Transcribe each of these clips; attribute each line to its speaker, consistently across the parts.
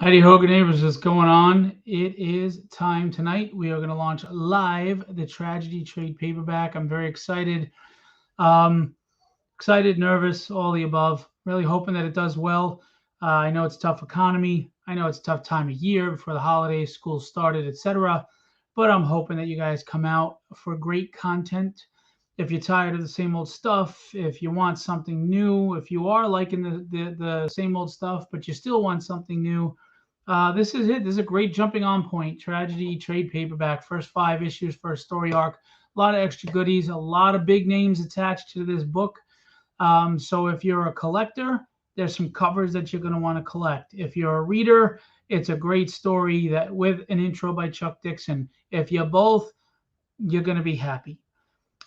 Speaker 1: Heidi Hogan Neighbors, what's going on? It is time tonight. We are going to launch live the Tragedy trade paperback. I'm very excited. Um, Excited, nervous, all the above. Really hoping that it does well. I know it's a tough economy. I know it's a tough time of year before the holidays, school started, etc. But I'm hoping that you guys come out for great content. If you're tired of the same old stuff, if you want something new, if you are liking the same old stuff, but you still want something new, this is it. This is a great jumping on point. Tragedy trade paperback, first 5 issues, first story arc. A lot of extra goodies, a lot of big names attached to this book. So if you're a collector, there's some covers that you're going to want to collect. If you're a reader, it's a great story that with an intro by Chuck Dixon. If you're both, you're going to be happy.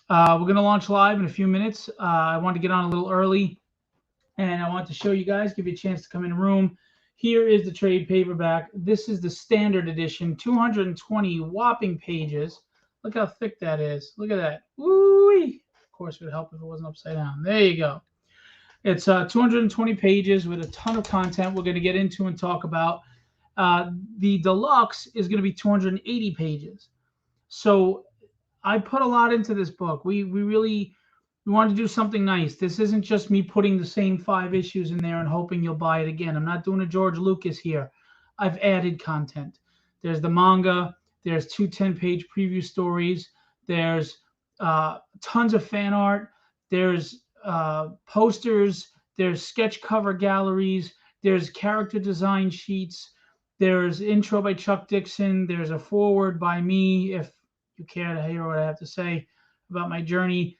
Speaker 1: We're going to launch live in a few minutes. I want to get on a little early, and I want to show you guys, give you a chance to come in the room. Here is the trade paperback. This is the standard edition, 220 whopping pages. Look how thick that is. Look at that. Woo-wee. Of course, it would help if it wasn't upside down. There you go. It's 220 pages with a ton of content we're going to get into and talk about. The deluxe is going to be 280 pages. So I put a lot into this book. We wanted to do something nice. This isn't just me putting the same 5 issues in there and hoping you'll buy it again. I'm not doing a George Lucas here. I've added content. There's the manga. There's 2 10-page preview stories. There's tons of fan art. There's posters. There's sketch cover galleries. There's character design sheets. There's intro by Chuck Dixon. There's a foreword by me, if you care to hear what I have to say about my journey.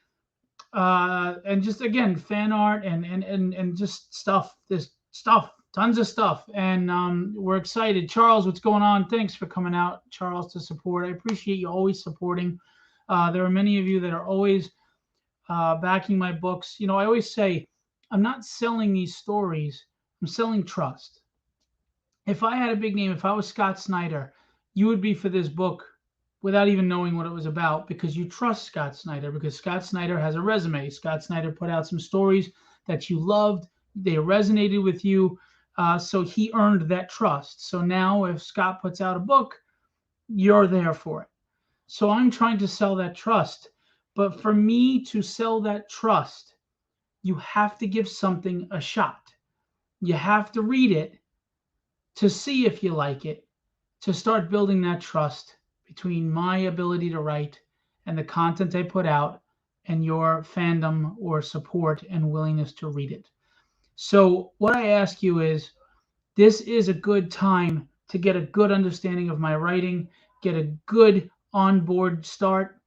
Speaker 1: And just again, fan art and just stuff. There's stuff, tons of stuff, and we're excited. Charles, what's going on? Thanks for coming out, Charles, to support. I appreciate you always supporting. There are many of you that are always backing my books. You know, I always say I'm not selling these stories. I'm selling trust. If I had a big name, if I was Scott Snyder, you would be for this book without even knowing what it was about, because you trust Scott Snyder, because Scott Snyder has a resume. Scott Snyder put out some stories that you loved. They resonated with you. So he earned that trust. So now if Scott puts out a book, you're there for it. So I'm trying to sell that trust. But for me to sell that trust, you have to give something a shot. You have to read it to see if you like it, to start building that trust between my ability to write and the content I put out and your fandom or support and willingness to read it. So what I ask you is, this is a good time to get a good understanding of my writing, get a good onboard start,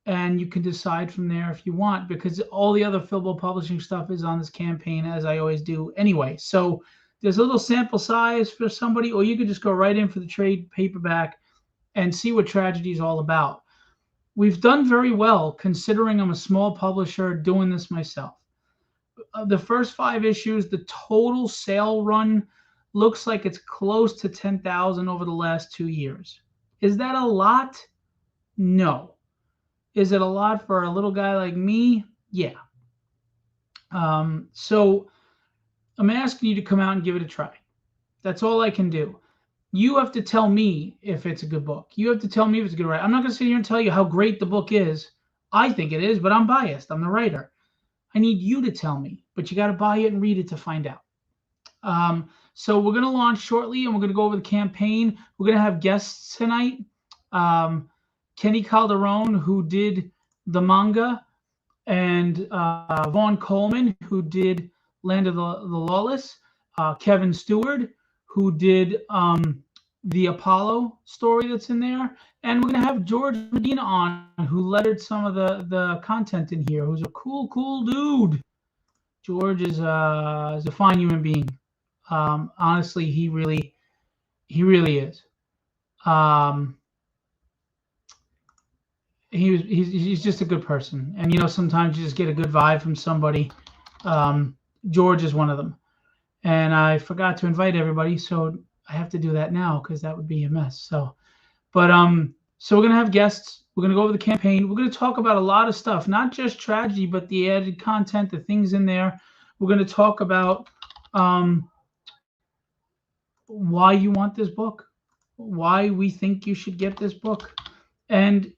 Speaker 1: and you can decide from there if you want, because all the other Filbo publishing stuff is on this campaign, as I always do anyway. So there's a little sample size for somebody, or you could just go right in for the trade paperback and see what Tragedy is all about. We've done very well, considering I'm a small publisher doing this myself. The first 5 issues, the total sale run looks like it's close to 10,000 over the last 2 years. Is that a lot? No. Is it a lot for a little guy like me? Yeah. So I'm asking you to come out and give it a try. That's all I can do. You have to tell me if it's a good book. You have to tell me if it's a good writer. I'm not going to sit here and tell you how great the book is. I think it is, but I'm biased. I'm the writer. I need you to tell me, but you got to buy it and read it to find out. So we're going to launch shortly, and we're going to go over the campaign. We're going to have guests tonight. Kenny Calderon, who did the manga, and Vaughn Coleman, who did Land of the Lawless, Kevin Stewart, who did the Apollo story that's in there, and we're going to have George Medina on, who lettered some of the content in here, who's a cool dude. George is a fine human being. Honestly, he really is. He's just a good person, and you know, sometimes you just get a good vibe from somebody. George is one of them, and I forgot to invite everybody, so I have to do that now because that would be a mess. So we're gonna have guests. We're gonna go over the campaign. We're gonna talk about a lot of stuff, not just Tragedy, but the added content, the things in there. We're gonna talk about why you want this book, why we think you should get this book. And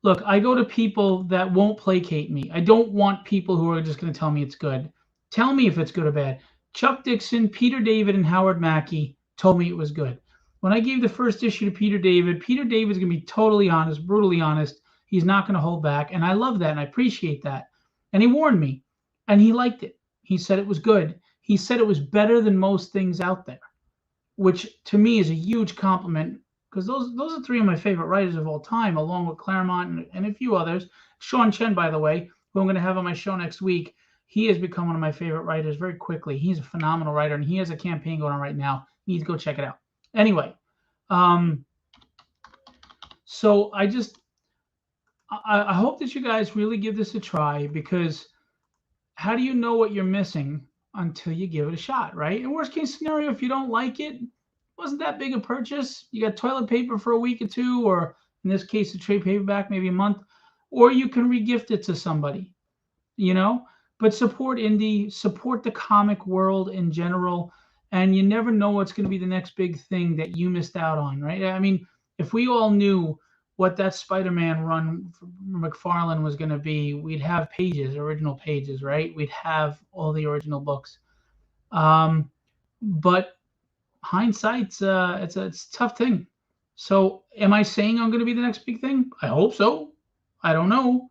Speaker 1: look, I go to people that won't placate me. I don't want people who are just going to tell me it's good. Tell me if it's good or bad. Chuck Dixon, Peter David, and Howard Mackey told me it was good. When I gave the first issue to Peter David's going to be totally honest, brutally honest. He's not going to hold back. And I love that and I appreciate that. And he warned me and he liked it. He said it was good. He said it was better than most things out there, which to me is a huge compliment because those are three of my favorite writers of all time, along with Claremont and a few others. Sean Chen, by the way, who I'm going to have on my show next week, he has become one of my favorite writers very quickly. He's a phenomenal writer, and he has a campaign going on right now. You need to go check it out. Anyway, so I hope that you guys really give this a try, because how do you know what you're missing until you give it a shot, right? In worst case scenario, if you don't like it, wasn't that big a purchase. You got toilet paper for a week or two, or in this case, a trade paperback, maybe a month, or you can regift it to somebody, But support indie, support the comic world in general, and you never know what's going to be the next big thing that you missed out on, right? I mean, if we all knew what that Spider-Man run from McFarlane was going to be, we'd have original pages, right? We'd have all the original books. But hindsight's it's a tough thing. So am I saying I'm going to be the next big thing? I hope so. I don't know.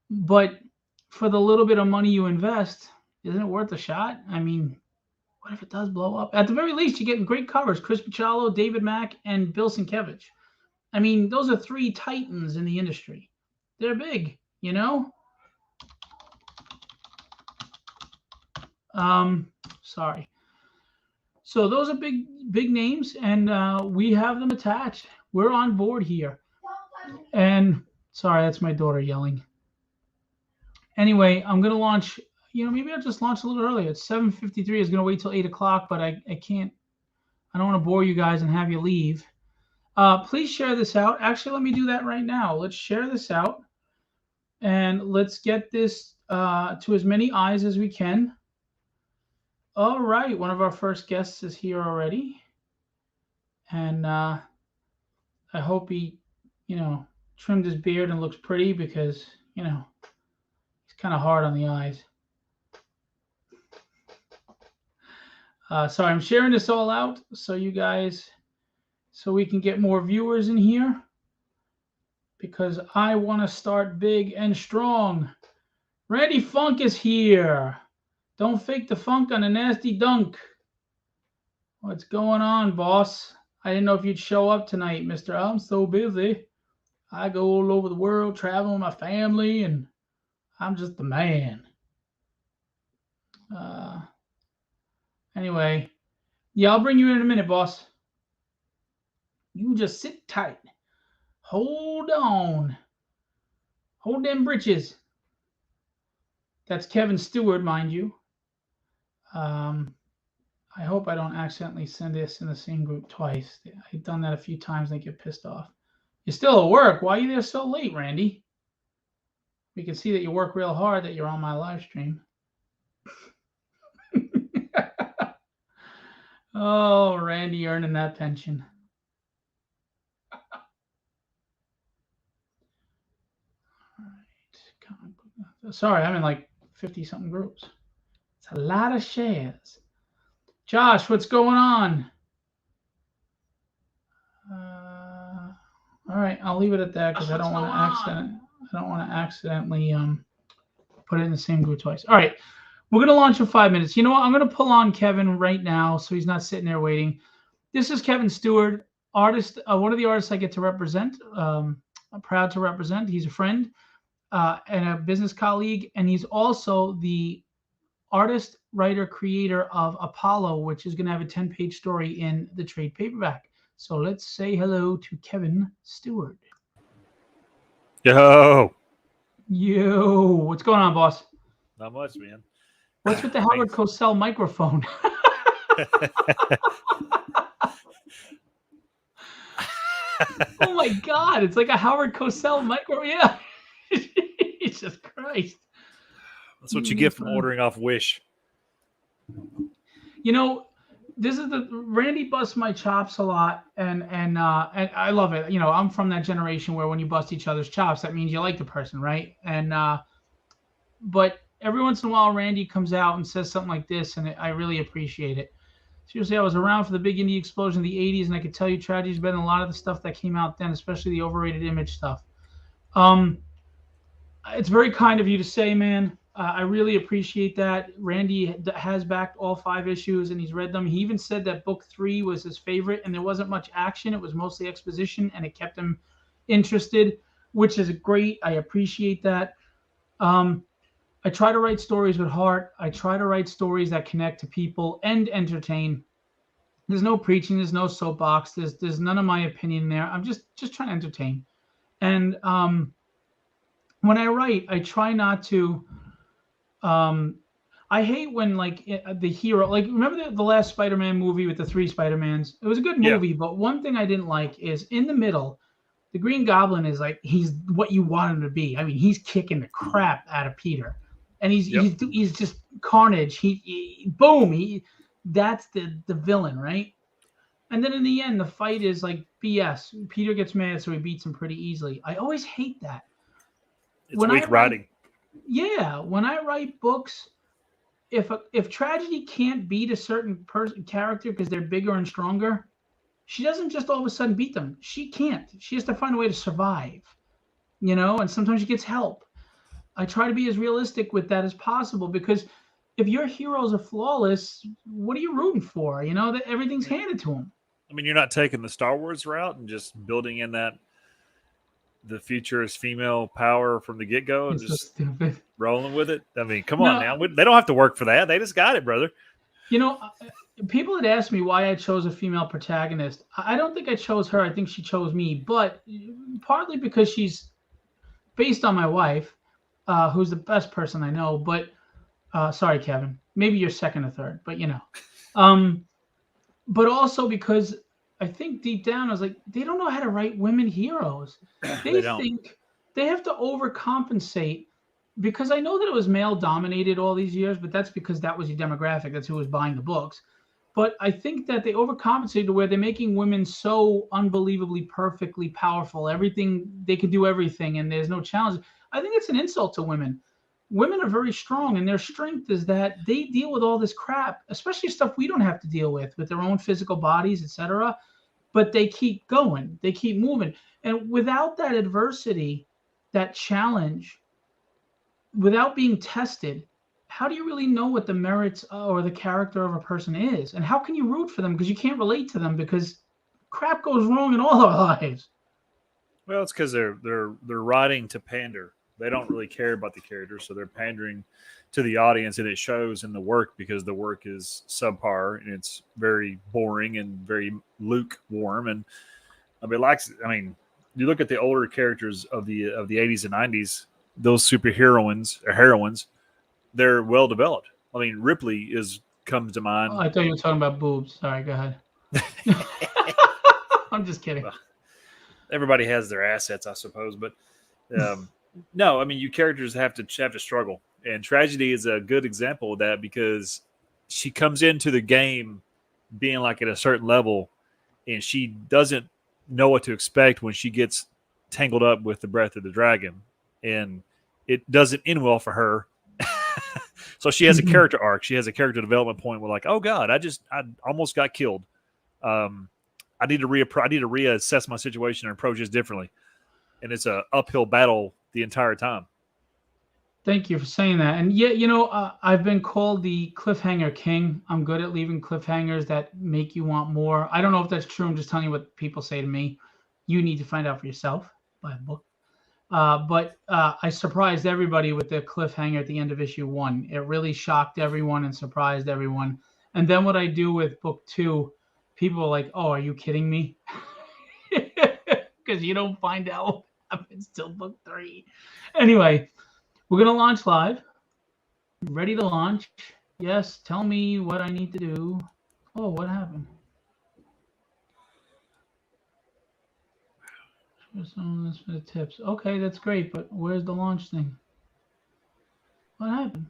Speaker 1: But for the little bit of money you invest, isn't it worth a shot? I mean, what if it does blow up? At the very least, you're getting great covers. Chris Picciolo, David Mack, and Bill Sienkiewicz. I mean, those are three titans in the industry. They're big, Sorry. So those are big names, and we have them attached. We're on board here. And sorry, that's my daughter yelling. Anyway, I'm going to launch, maybe I'll just launch a little earlier. It's 7:53. I was going to wait till 8 o'clock, but I can't. I don't want to bore you guys and have you leave. Please share this out. Actually, let me do that right now. Let's share this out, and let's get this to as many eyes as we can. All right, one of our first guests is here already, and I hope he, trimmed his beard and looks pretty, because, he's kind of hard on the eyes. Sorry, I'm sharing this all out so we can get more viewers in here, because I want to start big and strong. Randy Funk is here. Don't fake the funk on a nasty dunk. What's going on, boss? I didn't know if you'd show up tonight, mister. I'm so busy. I go all over the world traveling with my family, and I'm just the man. Anyway, yeah, I'll bring you in a minute, boss. You just sit tight. Hold on. Hold them britches. That's Kevin Stewart, mind you. I hope I don't accidentally send this in the same group twice. I've done that a few times and they get pissed off. You're still at work. Why are you there so late, Randy? We can see that you work real hard, that you're on my live stream. Oh, Randy earning that pension. All right. Sorry, I'm in like 50-something groups. It's a lot of shares. Josh, what's going on? All right, I'll leave it at that, because I don't want to accidentally put it in the same group twice. All right, we're gonna launch in 5 minutes. You know what? I'm gonna pull on Kevin right now, so he's not sitting there waiting. This is Kevin Stewart, artist, one of the artists I get to represent. I'm proud to represent. He's a friend and a business colleague, and he's also the artist, writer, creator of Apollo, which is going to have a 10-page story in the trade paperback. So let's say hello to Kevin Stewart.
Speaker 2: Yo,
Speaker 1: what's going on, boss?
Speaker 2: not much, man.
Speaker 1: What's with the Howard Cosell microphone? Oh my God, it's like a Howard Cosell microphone. Yeah. Jesus Christ.
Speaker 2: That's what you get from ordering off Wish.
Speaker 1: this is the Randy busts my chops a lot, and I love it. You know, I'm from that generation where when you bust each other's chops, that means you like the person, right? And but every once in a while, Randy comes out and says something like this, and I really appreciate it. Seriously, I was around for the big indie explosion of the '80s, and I could tell you tragedy's been in a lot of the stuff that came out then, especially the overrated image stuff. Um, it's very kind of you to say, man. I really appreciate that. Randy has backed all 5 issues and he's read them. He even said that book 3 was his favorite and there wasn't much action. It was mostly exposition and it kept him interested, which is great. I appreciate that. Um, I try to write stories with heart. I try to write stories that connect to people and entertain. There's no preaching. There's no soapbox. There's none of my opinion there. I'm just trying to entertain. And when I write, I try not to. Um, I hate when like the hero, like remember the last Spider-Man movie with the 3 Spider-Mans? It was a good
Speaker 2: Yeah.
Speaker 1: movie, but one thing I didn't like is in the middle, the Green Goblin is like he's what you want him to be. I mean, he's kicking the crap out of Peter, and
Speaker 2: Yep.
Speaker 1: he's just carnage. He boom, he that's the villain, right? And then in the end, the fight is like BS. Peter gets mad, so he beats him pretty easily. I always hate that.
Speaker 2: It's
Speaker 1: When I
Speaker 2: weak
Speaker 1: write,
Speaker 2: writing.
Speaker 1: yeah, when I write books, if tragedy can't beat a certain person character because they're bigger and stronger, she doesn't just all of a sudden beat them. She can't. She has to find a way to survive, you know. And sometimes she gets help. I try to be as realistic with that as possible because if your heroes are flawless, what are you rooting for? You know that everything's handed to them.
Speaker 2: I mean, you're not taking the Star Wars route and just building in that the future is female power from the get go and
Speaker 1: It's so
Speaker 2: just
Speaker 1: stupid.
Speaker 2: rolling with it. I mean, come on
Speaker 1: No,
Speaker 2: now. They don't have to work for that. They just got it, brother.
Speaker 1: you know, people had asked me why I chose a female protagonist. I don't think I chose her. I think she chose me, but partly because she's based on my wife, who's the best person I know. But sorry, Kevin, maybe you're second or third, but you know. Um, but also because I think deep down I was like, they don't know how to write women heroes.
Speaker 2: They
Speaker 1: They
Speaker 2: don't.
Speaker 1: think they have to overcompensate because I know that it was male dominated all these years, but that's because that was your demographic. That's who was buying the books. But I think that they overcompensate to where they're making women so unbelievably perfectly powerful. Everything they can do everything, and there's no challenge. I think it's an insult to women. Women are very strong, and their strength is that they deal with all this crap, especially stuff we don't have to deal with their own physical bodies, etc. But they keep going, they keep moving, and without that adversity, that challenge, without being tested, how do you really know what the merits or the character of a person is? And how can you root for them? Because you can't relate to them because crap goes wrong in all our lives.
Speaker 2: Well, it's because they're writing to pander. They don't really care about the characters, so they're pandering to the audience, and it shows in the work because the work is subpar and it's very boring and very lukewarm. And I mean, you look at the older characters of the 80s and 90s; those superheroines or heroines, they're well developed. I mean, Ripley is comes to
Speaker 1: Oh,
Speaker 2: mind.
Speaker 1: I thought you were talking about boobs. Sorry, go ahead. I'm just kidding.
Speaker 2: Well, everybody has their assets, I suppose, but um, no, I mean, you characters have to struggle, and Tragedy is a good example of that because she comes into the game being like at a certain level, and she doesn't know what to expect when she gets tangled up with the breath of the dragon, and it doesn't end well for her. So she has a character arc. She has a character development point where, like, oh god, I almost got killed. Um, I need to reassess my situation and approach this differently, and it's a uphill battle the entire time.
Speaker 1: Thank you for saying that. And yeah, I've been called the cliffhanger king. I'm good at leaving cliffhangers that make you want more. I don't know if that's true. I'm just telling you what people say to me. You need to find out for yourself. Buy a book. But I surprised everybody with the cliffhanger at the end of issue 1. It really shocked everyone and surprised everyone. And then what I do with book 2, people are like, "Oh, are you kidding me?" Because you don't find out what happens till book 3. Anyway, we're gonna launch live. Ready to launch? Yes. Tell me what I need to do. Oh, what happened? Some of this for the tips. Okay, that's great. But where's the launch thing? What happened?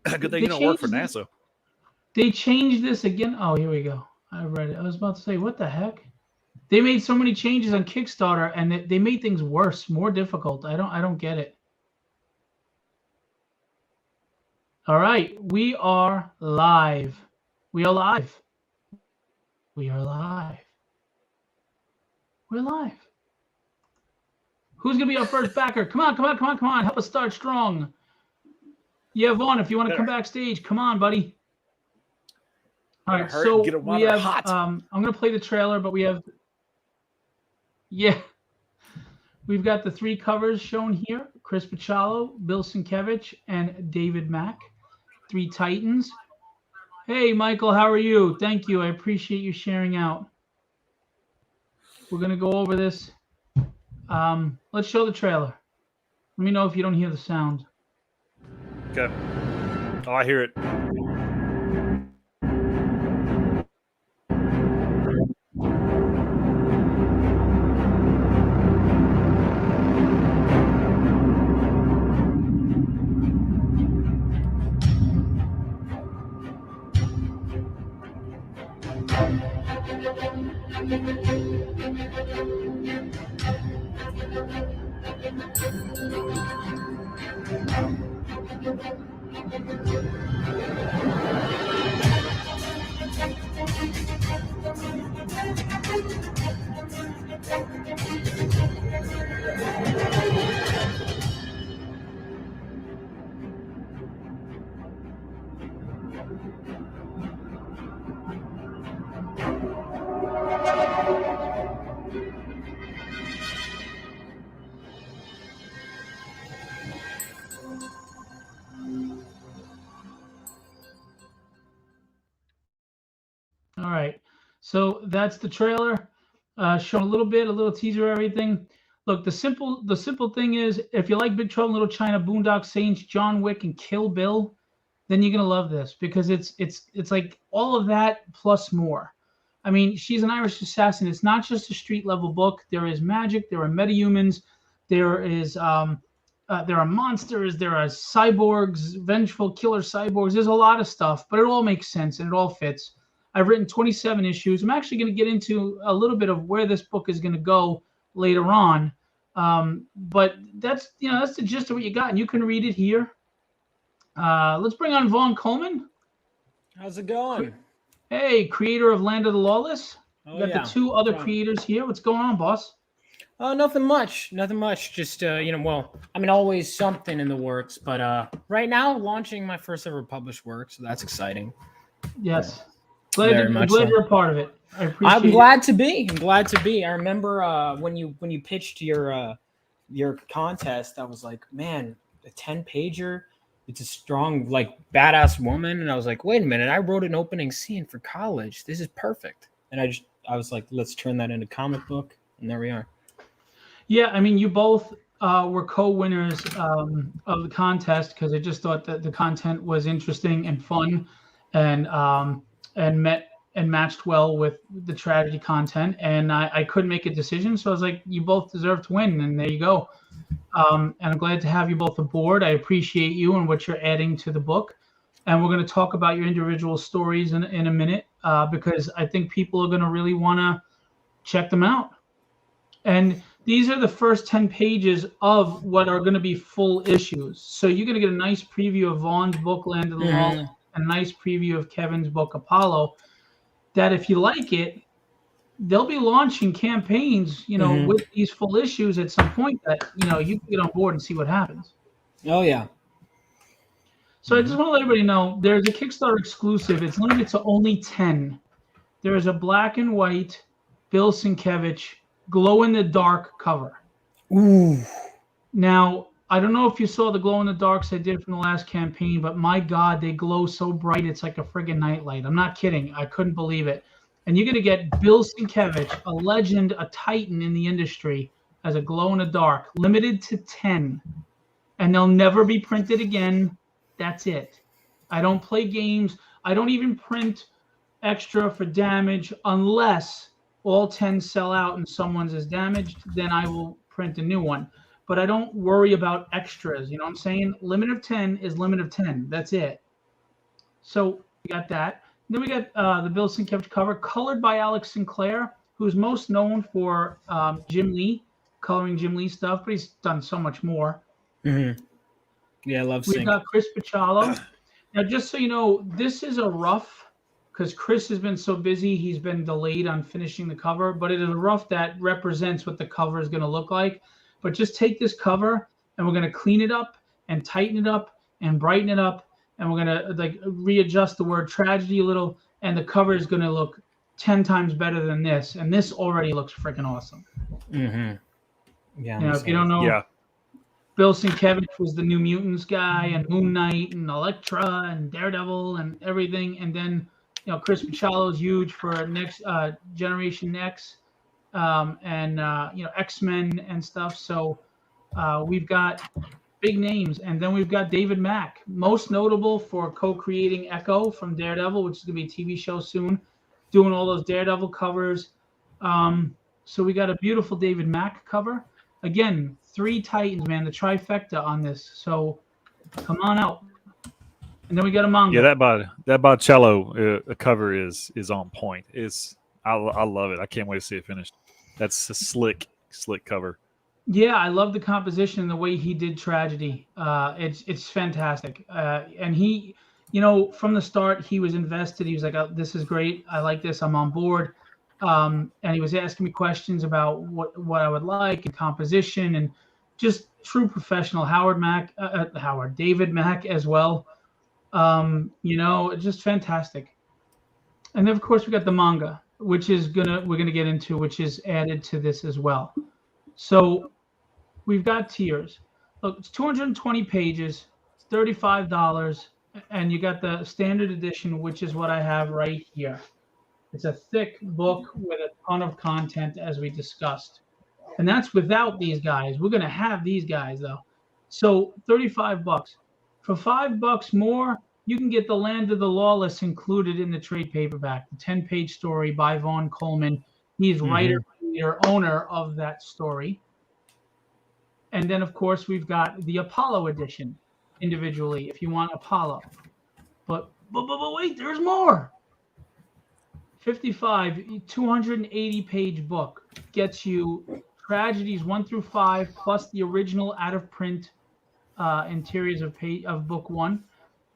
Speaker 2: Good thing
Speaker 1: They
Speaker 2: you don't work for
Speaker 1: changed.
Speaker 2: NASA.
Speaker 1: They changed this again. Oh, here we go. I read it. I was about to say, what the heck? They made so many changes on Kickstarter, and they made things worse, more difficult. I don't get it. All right, we are live. We are live. We are live. We're live. Who's gonna be our first backer? Come on, come on, come on, come on. Help us start strong. Yeah, Vaughn, if you want to come backstage, come on, buddy. All right, so we have. I'm gonna play the trailer, but we have. Yeah, we've got the 3 covers shown here: Chris Pachalo, Bill Sienkiewicz, and David Mack. 3 Titans. Hey, Michael, how are you? Thank you. I appreciate you sharing out. We're gonna go over this. Let's show the trailer. Let me know if you don't hear the sound.
Speaker 2: Okay. Oh, I hear it.
Speaker 1: All right, so that's the trailer. Showing a little teaser, everything. Look, the simple thing is, if you like Big Trouble in Little China, Boondock Saints, John Wick, and Kill Bill, then you're gonna love this because it's like all of that plus more. I mean, she's an Irish assassin. It's not just a street level book. There is magic. There are metahumans. There are monsters. There are cyborgs, vengeful killer cyborgs. There's a lot of stuff, but it all makes sense and it all fits. I've written 27 issues. I'm actually going to get into a little bit of where this book is going to go later on. But that's the gist of what you got, and you can read it here. Let's bring on Vaughn Coleman.
Speaker 3: How's it going?
Speaker 1: Hey, creator of Land of the Lawless.
Speaker 3: Oh,
Speaker 1: got the 2 other creators here. What's going on, boss?
Speaker 3: Nothing much. Just always something in the works. But right now, launching my first ever published work, so that's exciting.
Speaker 1: Yes. Glad you're a part of it.
Speaker 3: I'm glad to be. I remember when you pitched your contest, I was like, man, a 10-pager. It's a strong, like, badass woman, and I was like, wait a minute, I wrote an opening scene for college. This is perfect. And I was like, let's turn that into comic book, and there we are. Yeah,
Speaker 1: I mean, you both were co-winners of the contest because I just thought that the content was interesting and fun, and matched well with the tragedy content. And I couldn't make a decision, so I was like, you both deserve to win, and there you go. And I'm glad to have you both aboard. I appreciate you and what you're adding to the book. And we're going to talk about your individual stories in a minute because I think people are going to really want to check them out. And these are the first 10 pages of what are going to be full issues. So you're going to get a nice preview of Vaughn's book, Land of the Law, and a nice preview of Kevin's book, Apollo, that if you like it, they'll be launching campaigns, with these full issues at some point that, you can get on board and see what happens.
Speaker 3: Oh, yeah.
Speaker 1: So I just want to let everybody know there's a Kickstarter exclusive. It's limited to only 10. There is a black and white Bill Sienkiewicz glow-in-the-dark cover.
Speaker 3: Ooh.
Speaker 1: Now, I don't know if you saw the glow-in-the-darks I did from the last campaign, but my God, they glow so bright it's like a friggin' nightlight. I'm not kidding. I couldn't believe it. And you're going to get Bill Sienkiewicz, a legend, a titan in the industry, as a glow-in-the-dark, limited to 10. And they'll never be printed again. That's it. I don't play games. I don't even print extra for damage unless all 10 sell out and someone's is damaged. Then I will print a new one. But I don't worry about extras. You know what I'm saying? Limit of 10 is limit of 10. That's it. So we got that. Then we got the Bill Sienkiewicz cover, colored by Alex Sinclair, who's most known for Jim Lee, coloring Jim Lee stuff, but he's done so much more.
Speaker 3: Mm-hmm. Yeah, I love
Speaker 1: We've
Speaker 3: Sync.
Speaker 1: got Chris Picciolo. Now, just so you know, this is a rough, because Chris has been so busy, he's been delayed on finishing the cover, but it is a rough that represents what the cover is going to look like. But just take this cover, and we're going to clean it up and tighten it up and brighten it up, and we're going to like readjust the word tragedy a little, and the cover is going to look 10 times better than this. And this already looks freaking awesome.
Speaker 3: Mm-hmm. Yeah.
Speaker 1: You know, if you don't know,
Speaker 2: Yeah.
Speaker 1: Bill Sienkiewicz was the New Mutants guy, and Moon Knight, and Elektra, and Daredevil, and everything. And then, you know, Chris Picciolo is huge for next Generation X, and you know, X-Men and stuff. So we've got big names, and then we've got David Mack, most notable for co-creating Echo from Daredevil, which is going to be a TV show soon, doing all those Daredevil covers. So we got a beautiful David Mack cover. Again, 3 Titans, man, the trifecta on this. So come on out. And then we got a manga.
Speaker 2: Yeah, that Bocello cover is on point. I love it. I can't wait to see it finished. That's a slick cover.
Speaker 1: Yeah, I love the composition and the way he did Tragedy. It's fantastic. And he, you know, from the start, he was invested. He was like, oh, "This is great. I like this. I'm on board." And he was asking me questions about what I would like and composition and just true professional. David Mack as well. You know, just fantastic. And then of course we got the manga, which is we're gonna get into, which is added to this as well. So we've got tiers. Look, it's 220 pages, it's $35, and you got the standard edition, which is what I have right here. It's a thick book with a ton of content, as we discussed. And that's without these guys. We're going to have these guys, though. So $35. For $5 more, you can get The Land of the Lawless included in the trade paperback, the 10-page story by Vaughn Coleman. He's writer, creator, owner of that story. And then, of course, we've got the Apollo edition individually, if you want Apollo. But wait, there's more. 55, 280-page book gets you tragedies 1 through 5 plus the original out-of-print interiors of book 1.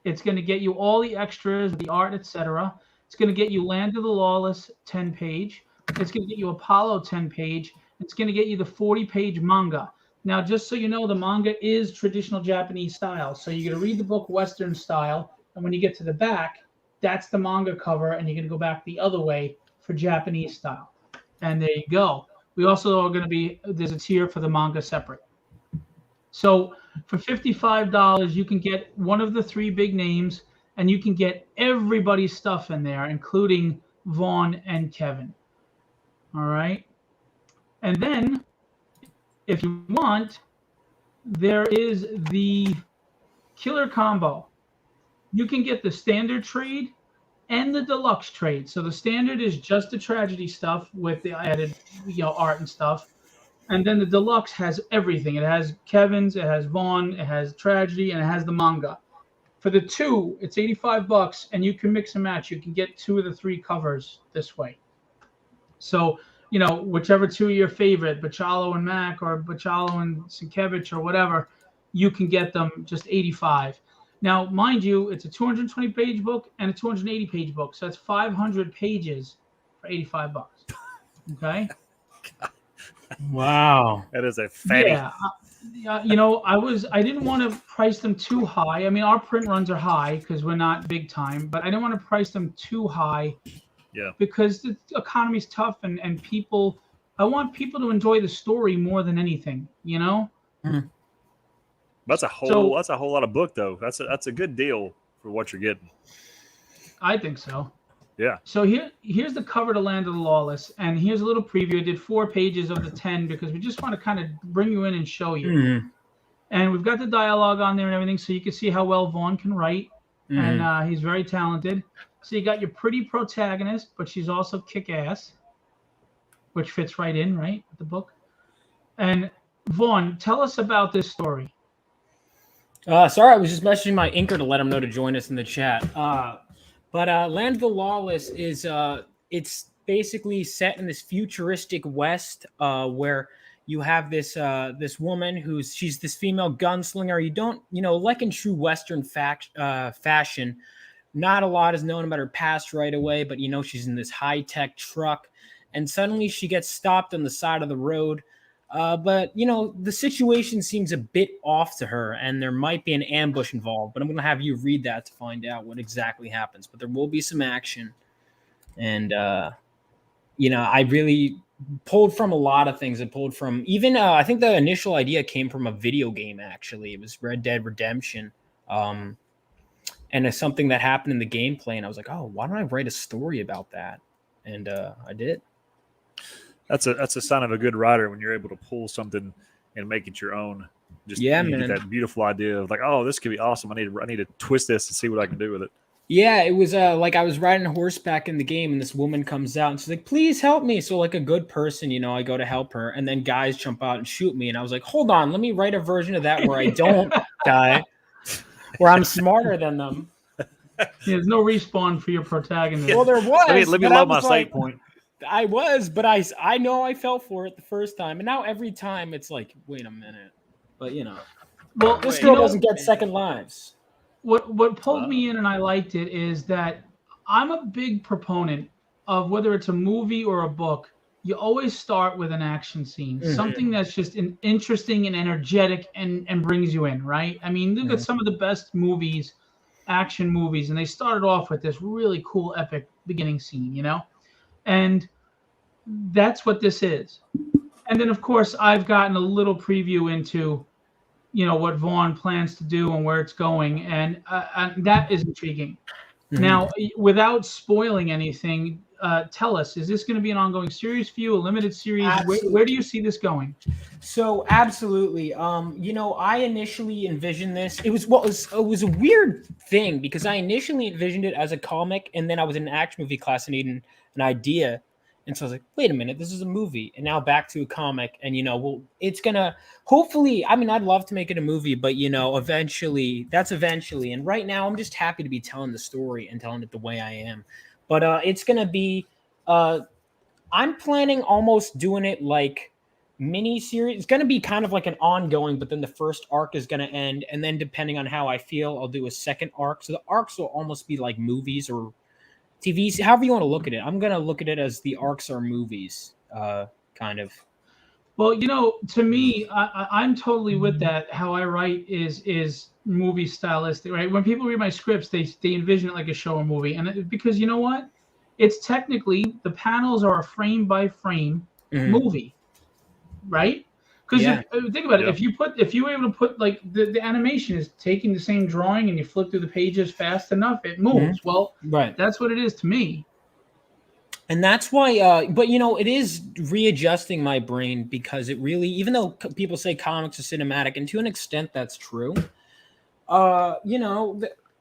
Speaker 1: It's going to get you all the extras, the art, etc. It's going to get you Land of the Lawless 10-page. It's going to get you Apollo 10-page. It's going to get you the 40-page manga. Now, just so you know, the manga is traditional Japanese style. So you're going to read the book Western style, and when you get to the back, that's the manga cover, and you're going to go back the other way for Japanese style. And there you go. We also are going to there's a tier for the manga separate. So for $55, you can get one of the 3 big names, and you can get everybody's stuff in there, including Vaughn and Kevin. All right. And then, if you want, there is the killer combo. You can get the standard trade and the deluxe trade. So the standard is just the tragedy stuff with the added, you know, art and stuff. And then the deluxe has everything. It has Kevin's, it has Vaughn, it has tragedy, and it has the manga. For the 2, it's $85, and you can mix and match. You can get 2 of the 3 covers this way. So, you know, whichever 2 are your favorite, Bacalo and Mac or Bacalo and Sienkiewicz or whatever, you can get them just $85. Now, mind you, it's a 220-page book and a 280-page book, so that's 500 pages for $85. Okay.
Speaker 3: Wow,
Speaker 2: that is a fatty.
Speaker 1: Yeah, you know, I didn't want to price them too high. I mean, our print runs are high because we're not big time, but I didn't want to price them too high.
Speaker 2: Yeah.
Speaker 1: Because the economy's tough, and I want people to enjoy the story more than anything. You know.
Speaker 3: Mm-hmm.
Speaker 2: That's a whole lot of book though. That's a good deal for what you're getting.
Speaker 1: I think so.
Speaker 2: Yeah.
Speaker 1: So here's the cover to Land of the Lawless, and here's a little preview. I did 4 pages of the 10 because we just want to kind of bring you in and show you. Mm-hmm. And we've got the dialogue on there and everything, so you can see how well Vaughn can write, and he's very talented. So you got your pretty protagonist, but she's also kick-ass, which fits right in, right, with the book. And Vaughn, tell us about this story.
Speaker 3: Sorry, I was just messaging my inker to let him know to join us in the chat. But Land of the Lawless is it's basically set in this futuristic West where you have this woman she's this female gunslinger. You don't, like in true Western fashion, not a lot is known about her past right away, but she's in this high-tech truck, and suddenly she gets stopped on the side of the road. But the situation seems a bit off to her, and there might be an ambush involved. But I'm going to have you read that to find out what exactly happens. But there will be some action, and I really pulled from a lot of things. I pulled from even I think the initial idea came from a video game. Actually, it was Red Dead Redemption. And it's something that happened in the gameplay, and I was like, oh, why don't I write a story about that? And I did.
Speaker 2: That's a sign of a good writer when you're able to pull something and make it your own. Just
Speaker 3: Yeah,
Speaker 2: you
Speaker 3: man.
Speaker 2: get that beautiful idea of like, oh, this could be awesome. I need to twist this and see what I can do with it.
Speaker 3: Yeah, it was like I was riding horseback in the game, and this woman comes out, and she's like, please help me. So like a good person, I go to help her, and then guys jump out and shoot me, and I was like, hold on, let me write a version of that where I don't die, where I'm smarter than them.
Speaker 1: There's no respawn for your protagonist.
Speaker 3: Well, there was.
Speaker 2: Let me load my save point.
Speaker 3: I was, but I know I fell for it the first time, and now every time it's like, wait a minute. But
Speaker 1: well,
Speaker 3: this girl doesn't get second lives.
Speaker 1: What pulled me in and I liked it is that I'm a big proponent of whether it's a movie or a book, you always start with an action scene, something that's just interesting and energetic and brings you in, right? I mean, look at some of the best movies, action movies, and they started off with this really cool, epic beginning scene, and that's what this is. And then, of course, I've gotten a little preview into what Vaughn plans to do and where it's going, and that is intriguing. Now, without spoiling anything, tell us, is this going to be an ongoing series for you, a limited series? Where do you see this going?
Speaker 3: So absolutely. I initially envisioned this. It was a weird thing because I initially envisioned it as a comic, and then I was in an action movie class and needed an idea. And so I was like, wait a minute, this is a movie. And now back to a comic. And, it's going to hopefully, I'd love to make it a movie, but, eventually, that's eventually. And right now, I'm just happy to be telling the story and telling it the way I am. But it's going to be, I'm planning almost doing it like mini series. It's going to be kind of like an ongoing, but then the first arc is going to end. And then depending on how I feel, I'll do a second arc. So the arcs will almost be like movies or TVs, however you want to look at it. I'm going to look at it as the arcs are movies, kind of.
Speaker 1: Well, to me, I'm totally with that. How I write is movie stylistic, right? When people read my scripts, they envision it like a show or movie. And because you know what? It's technically, the panels are a frame by frame movie, right? Because think about it, if you were able to put like the animation is taking the same drawing and you flip through the pages fast enough, it moves. Well,
Speaker 3: right.
Speaker 1: That's what it is to me.
Speaker 3: And that's why, but it is readjusting my brain because it really, even though people say comics are cinematic, and to an extent that's true,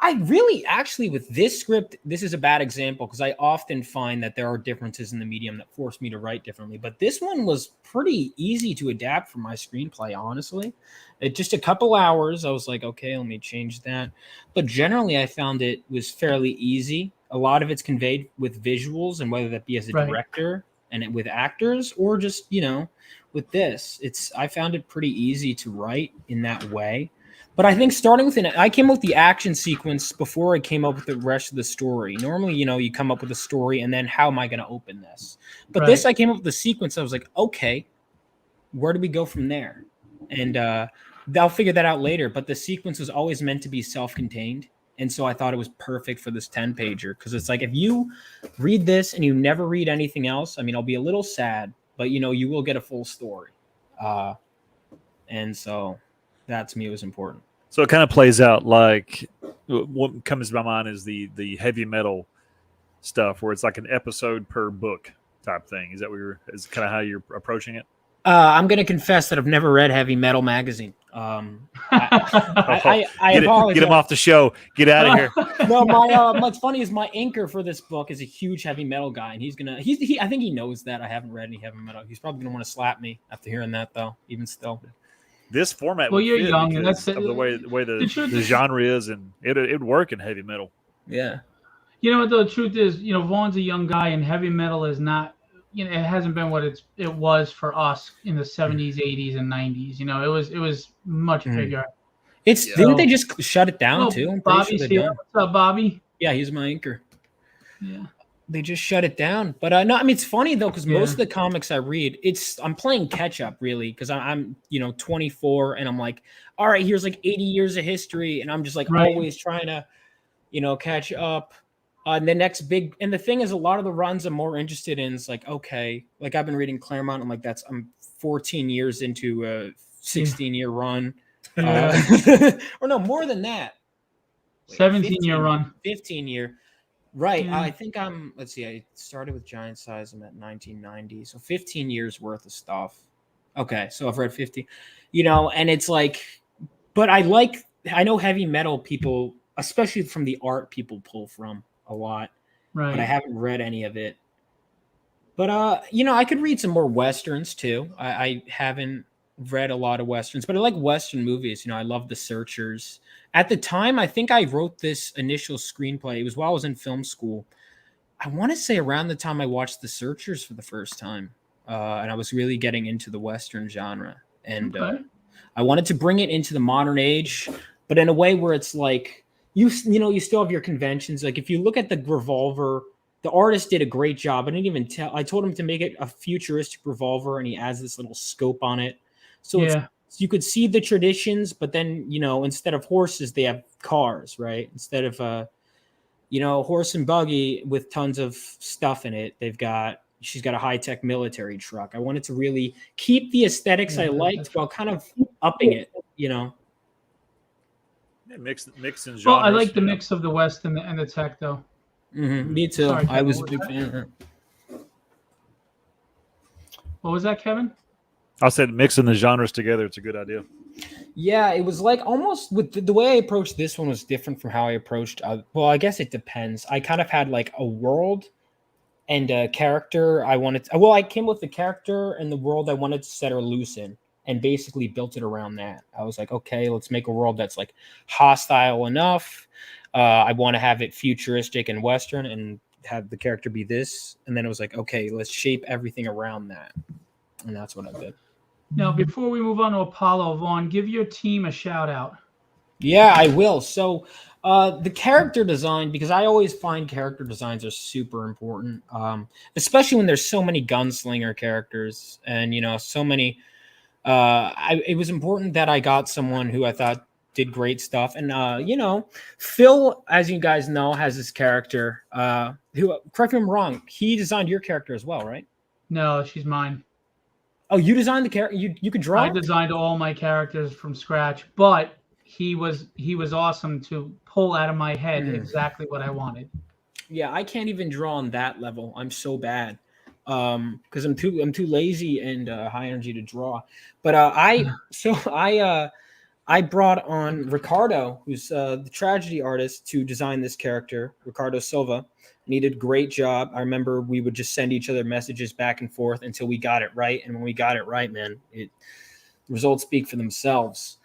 Speaker 3: I really actually with this script, this is a bad example because I often find that there are differences in the medium that force me to write differently. But this one was pretty easy to adapt for my screenplay, honestly. It just a couple hours, I was like, okay, let me change that. But generally, I found it was fairly easy. A lot of it's conveyed with visuals, and whether that be as a director and with actors or just, with this, I found it pretty easy to write in that way. But I think starting with I came up with the action sequence before I came up with the rest of the story. Normally, you come up with a story and then how am I going to open this? But this, I came up with the sequence. I was like, okay, where do we go from there? And I'll figure that out later. But the sequence was always meant to be self-contained. And so I thought it was perfect for this 10-pager because it's like if you read this and you never read anything else, I'll be a little sad, but, you will get a full story. And so that to me was important.
Speaker 2: So it kind of plays out like what comes to my mind is the heavy metal stuff where it's like an episode per book type thing. Is that is kind of how you're approaching it?
Speaker 3: I'm going to confess that I've never read Heavy Metal magazine. I apologize.
Speaker 2: Get him off the show. Get out of here.
Speaker 3: No, what's funny is my anchor for this book is a huge heavy metal guy, and I think he knows that I haven't read any heavy metal. He's probably going to want to slap me after hearing that, though. Even still.
Speaker 2: This format.
Speaker 1: Well, you're young, and that's
Speaker 2: of the way the genre is, and it would work in heavy metal.
Speaker 3: Yeah.
Speaker 1: You know what though? The truth is, Vaughn's a young guy, and heavy metal is not. It hasn't been what it was for us in the '70s, '80s, and '90s. It was much
Speaker 3: Mhm.
Speaker 1: bigger.
Speaker 3: It's
Speaker 2: Yeah.
Speaker 3: didn't they
Speaker 1: So,
Speaker 3: just shut it down
Speaker 1: oh,
Speaker 3: too? I'm pretty sure
Speaker 1: Bobby's
Speaker 3: they're
Speaker 1: here.
Speaker 3: done.
Speaker 1: What's up, Bobby?
Speaker 3: Yeah, he's my anchor.
Speaker 1: Yeah,
Speaker 3: They just shut it down. But no, I mean it's funny though because most
Speaker 1: yeah,
Speaker 3: of the comics I read, I'm playing catch up really because I'm 24 and I'm like, all right, here's like 80 years of history, and I'm just like
Speaker 1: right.
Speaker 3: always trying to catch up. And the next big, and the thing is, a lot of the runs I'm more interested in is like, okay, like I've been reading Claremont. I'm like, I'm 14 years into a
Speaker 1: Yeah,
Speaker 3: 16-year run,
Speaker 1: yeah.
Speaker 3: or no, more than that. Wait,
Speaker 1: 17-year run.
Speaker 3: 15 year. Right.
Speaker 1: Yeah,
Speaker 3: I think let's see, I started with Giant Size. I'm at 1990. So 15 years worth of stuff. Okay. So I've read 50, and it's like, but I know heavy metal people, especially from the art, people pull from a lot, but I
Speaker 1: right.
Speaker 3: haven't read any of it. But, I could read some more Westerns too. I haven't read a lot of Westerns, but I like Western movies. I love The Searchers. At the time, I think I wrote this initial screenplay. It was while I was in film school. I want to say around the time I watched The Searchers for the first time, and I was really getting into the Western genre. And
Speaker 1: Okay.
Speaker 3: I wanted to bring it into the modern age, but in a way where it's like you still have your conventions. Like if you look at the Revolver, the artist did a great job. I didn't even tell. I told him to make it a futuristic revolver, and he adds this little scope on it. So
Speaker 1: Yeah,
Speaker 3: you could see the traditions, but then instead of horses, they have cars, right? Instead of horse and buggy with tons of stuff in it, she's got a high-tech military truck. I wanted to really keep the aesthetics
Speaker 1: yeah.
Speaker 3: I liked while kind of upping it.
Speaker 2: Yeah, mixing
Speaker 1: Well, I
Speaker 2: genres.
Speaker 1: like the mix of the West and the tech, though.
Speaker 3: Me too.
Speaker 1: Sorry,
Speaker 3: I
Speaker 1: Kevin.
Speaker 3: was a
Speaker 1: What was
Speaker 3: big
Speaker 1: that?
Speaker 3: fan of that.
Speaker 1: What was that, Kevin?
Speaker 2: I said mixing the genres together. It's a good idea.
Speaker 3: Yeah, it was like almost with the way I approached this one was different from how I approached. Well, I guess it depends. I kind of had like a world and a character I wanted. I came with the character and the world I wanted to set her loose in, and basically built it around that. I was like, okay, let's make a world that's like hostile enough. I want to have it futuristic and Western, and have the character be this. And then it was like, okay, let's shape everything around that, and that's what I did.
Speaker 1: Now, before we move on to Apollo, Vaughn, give your team a shout out.
Speaker 3: Yeah, I will. So, the character design, because I always find character designs are super important, especially when there's so many gunslinger characters and so many. It was important that I got someone who I thought did great stuff, and Phil, as you guys know, has this character. Who, correct me if I'm wrong, he designed your character as well, right?
Speaker 1: No, she's mine.
Speaker 3: Oh, you designed the character. You could draw.
Speaker 1: I designed all my characters from scratch, but he was awesome to pull out of my head exactly what I wanted.
Speaker 3: Yeah, I can't even draw on that level. I'm so bad because I'm too lazy and high energy to draw. But I brought on Ricardo, who's the tragedy artist, to design this character, Ricardo Silva. And he did a great job. I remember we would just send each other messages back and forth until we got it right. And when we got it right, man, results speak for themselves.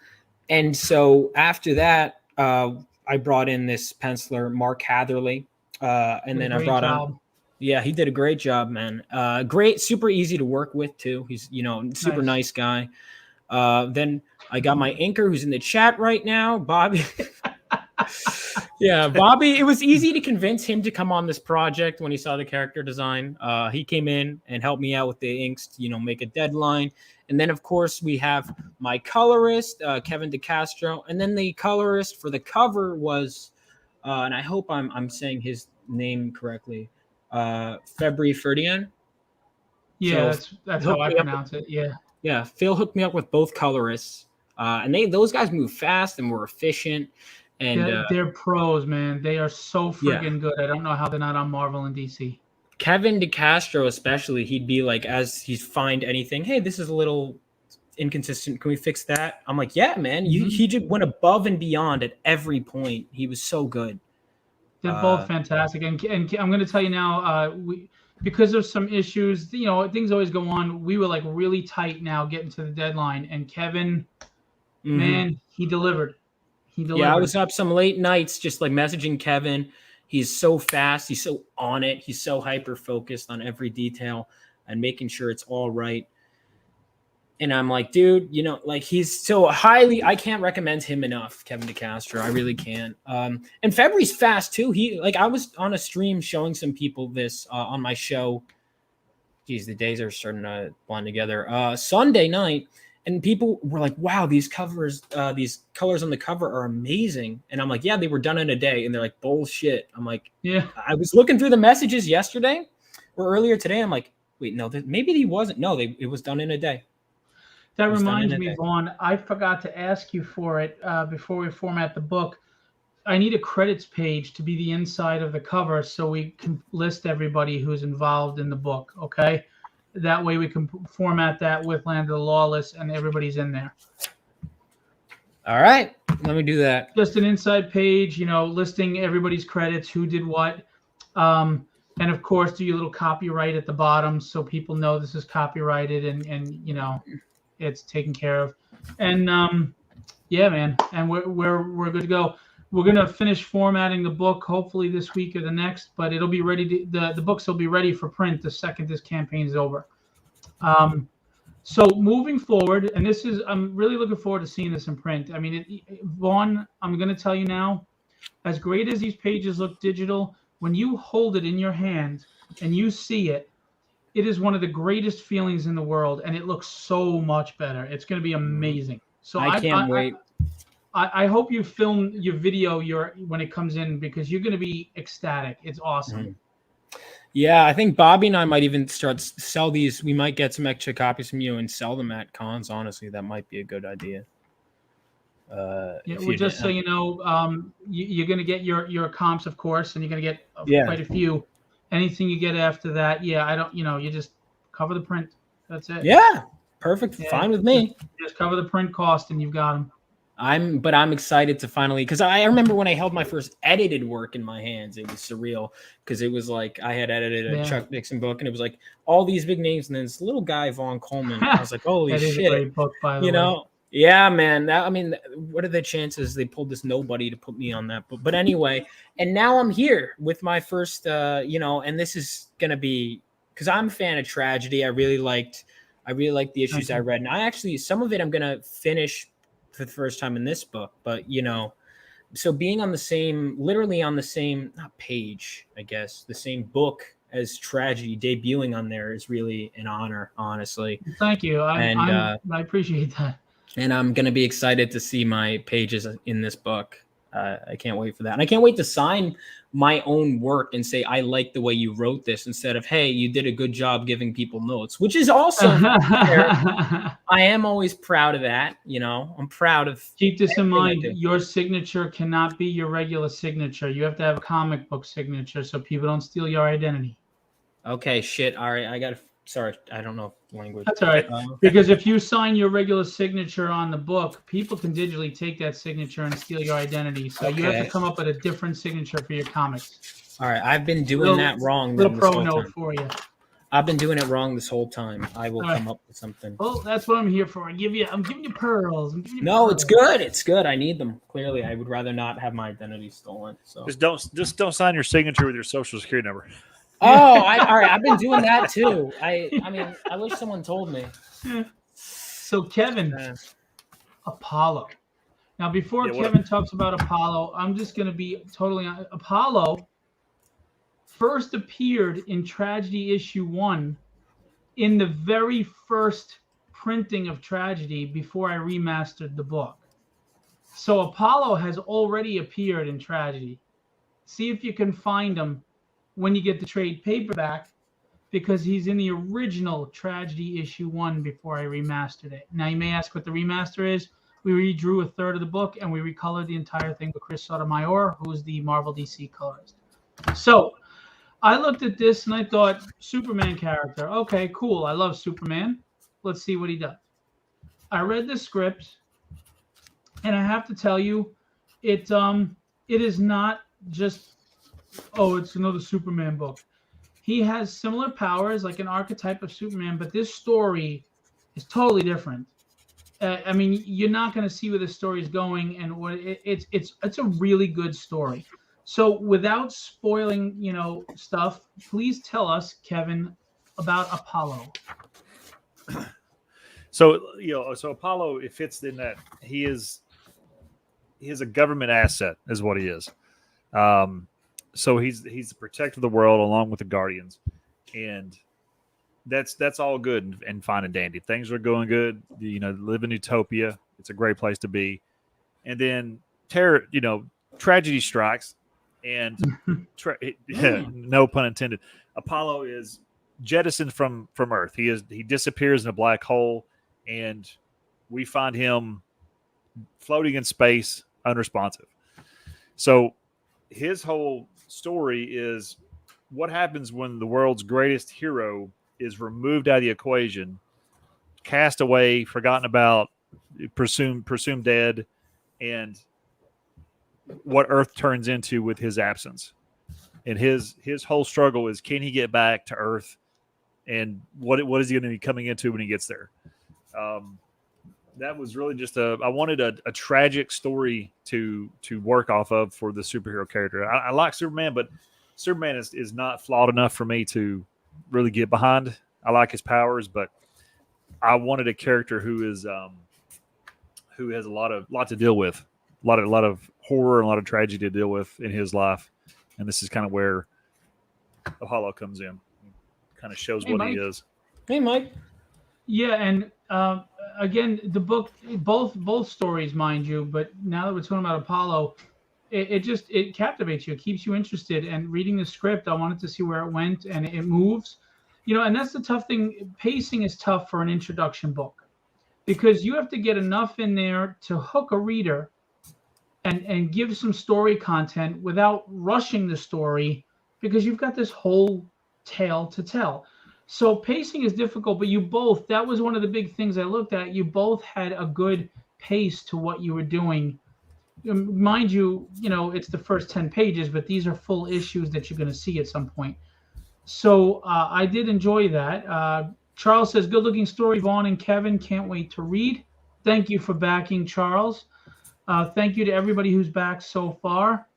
Speaker 3: And so after that, I brought in this penciler, Mark Hatherley. And then I brought on. Yeah, he did a great job, man. Great, super easy to work with too. He's super nice guy. Then I got my inker who's in the chat right now, Bobby. Yeah, Bobby. It was easy to convince him to come on this project when he saw the character design. He came in and helped me out with the inks, make a deadline. And then, of course, we have my colorist, Kevin DeCastro. And then the colorist for the cover was, and I hope I'm saying his name correctly, February Ferdian.
Speaker 1: Yeah, so that's how I pronounce it. Yeah.
Speaker 3: Yeah, Phil hooked me up with both colorists. And those guys move fast and were efficient. And
Speaker 1: they're pros, man. They are so freaking good. I don't know how they're not on Marvel and DC.
Speaker 3: Kevin DeCastro, especially, he'd be like, as he'd find anything, hey, this is a little inconsistent. Can we fix that? I'm like, yeah, man. He just went above and beyond at every point. He was so good.
Speaker 1: They're both fantastic. And I'm going to tell you now, because of some issues, things always go on. We were like really tight now getting to the deadline. And Kevin, man, he delivered.
Speaker 3: Yeah, I was up some late nights just like messaging Kevin, He's so fast. He's so on it. He's so hyper focused on every detail and making sure it's all right. And I'm like, dude, you know, like he's so highly, I can't recommend him enough, Kevin DeCastro. I really can't. And February's fast too. I was on a stream showing some people this on my show. Geez, the days are starting to blend together. Sunday night, and people were like, wow, these colors on the cover are amazing. And I'm like, yeah, they were done in a day. And they're like, bullshit. I'm like,
Speaker 1: Yeah.
Speaker 3: I was looking through the messages yesterday or earlier today. I'm like, wait, no, maybe he wasn't. No, it was done in a day.
Speaker 1: That reminds me, Vaughn, I forgot to ask you for it before we format the book. I need a credits page to be the inside of the cover so we can list everybody who's involved in the book, okay? That way we can format that with Land of the Lawless and everybody's in there.
Speaker 3: All right, let me do that.
Speaker 1: Just an inside page, you know, listing everybody's credits, who did what. And of course, do your little copyright at the bottom so people know this is copyrighted and you know, it's taken care of. And yeah, man, and we're good to go. We're gonna finish formatting the book hopefully this week or the next, but it'll be ready to, the books will be ready for print the second this campaign is over. So moving forward, and I'm really looking forward to seeing this in print. I mean, Vaughn, I'm gonna tell you now, as great as these pages look digital, when you hold it in your hand and you see it, it is one of the greatest feelings in the world, and it looks so much better. It's going to be amazing. So
Speaker 3: I can't wait.
Speaker 1: I hope you film your video when it comes in, because you're going to be ecstatic. It's awesome.
Speaker 3: Yeah, I think Bobby and I might even start sell these. We might get some extra copies from you and sell them at cons. Honestly, that might be a good idea.
Speaker 1: Yeah, well, just so you know, you're going to get your comps, of course, and you're going to get quite a few. Anything you get after that, you just cover the print. That's it.
Speaker 3: Yeah, perfect. Yeah, fine with me.
Speaker 1: Just cover the print cost and you've got them.
Speaker 3: I'm excited to finally, because I remember when I held my first edited work in my hands, it was surreal, because it was like I had edited a Chuck Dixon book, and it was like all these big names, and then this little guy, Vaughn Coleman. I was like, holy
Speaker 1: that
Speaker 3: shit.
Speaker 1: Is a great book, by the way.
Speaker 3: Yeah, man. What are the chances they pulled this nobody to put me on that book? But anyway, and now I'm here with my first, and this is going to be, because I'm a fan of Tragedy. I really liked the issues I read. And some of it I'm going to finish for the first time in this book. But, so being literally on the same, not page, I guess, the same book as Tragedy, debuting on there is really an honor, honestly.
Speaker 1: Thank you. I appreciate that.
Speaker 3: And I'm going to be excited to see my pages in this book. I can't wait for that. And I can't wait to sign my own work and say, I like the way you wrote this, instead of, hey, you did a good job giving people notes, which is also I am always proud of that. I'm proud of.
Speaker 1: Keep this in mind. Your signature cannot be your regular signature. You have to have a comic book signature so people don't steal your identity.
Speaker 3: Okay, shit. All right. Sorry, I don't know language.
Speaker 1: That's all right. Because if you sign your regular signature on the book, people can digitally take that signature and steal your identity. So you have to come up with a different signature for your comics.
Speaker 3: All right, I've been doing that wrong.
Speaker 1: Little pro note for you.
Speaker 3: I've been doing it wrong this whole time. I will come up with something.
Speaker 1: Well, that's what I'm here for. I'm giving you pearls.
Speaker 3: It's good. It's good. I need them. Clearly, I would rather not have my identity stolen. So
Speaker 2: just don't sign your signature with your social security number.
Speaker 3: Oh, all right. I've been doing that too. I mean, I wish someone told me.
Speaker 1: So Kevin, Apollo. Now, before Kevin talks about Apollo, I'm just going to be totally honest. Apollo first appeared in Tragedy issue 1 in the very first printing of Tragedy before I remastered the book. So Apollo has already appeared in Tragedy. See if you can find him when you get the trade paperback, because he's in the original Tragedy issue 1 before I remastered it. Now, you may ask what the remaster is. We redrew a third of the book, and we recolored the entire thing with Chris Sotomayor, who's the Marvel DC colorist. So I looked at this, and I thought, Superman character. Okay, cool. I love Superman. Let's see what he does. I read the script, and I have to tell you, it is not just, it's another Superman book. He has similar powers, like an archetype of Superman, but this story is totally different. I mean, you're not going to see where the story is going, and what it's a really good story. So without spoiling, stuff, please tell us, Kevin, about Apollo.
Speaker 2: So so Apollo, it fits in that he is a government asset, is what he is. Um, so he's the protector of the world along with the Guardians, and that's all good and fine and dandy. Things are going good. Live in utopia. It's a great place to be. And then terror, tragedy strikes, and no pun intended. Apollo is jettisoned from Earth. He disappears in a black hole, and we find him floating in space, unresponsive. So his whole story is what happens when the world's greatest hero is removed out of the equation, cast away, forgotten about, presumed dead, and what Earth turns into with his absence. And his whole struggle is, can he get back to Earth, and what is he going to be coming into when he gets there? That was really just I wanted a tragic story to work off of for the superhero character. I like Superman, but Superman is not flawed enough for me to really get behind. I like his powers, but I wanted a character who has a lot to deal with, a lot of horror and a lot of tragedy to deal with in his life, and this is kind of where Apollo comes in, kind of shows what he is.
Speaker 3: Hey, Mike.
Speaker 1: Yeah, and again, the book, both stories, mind you, but now that we're talking about Apollo, it captivates you. It keeps you interested. And reading the script, I wanted to see where it went, and it moves. And that's the tough thing. Pacing is tough for an introduction book because you have to get enough in there to hook a reader and give some story content without rushing the story, because you've got this whole tale to tell. So pacing is difficult, but that was one of the big things I looked at. You both had a good pace to what you were doing. Mind you, it's the first 10 pages, but these are full issues that you're going to see at some point. So I did enjoy that. Charles says, good looking story, Vaughn and Kevin. Can't wait to read. Thank you for backing, Charles. Thank you to everybody who's backed so far.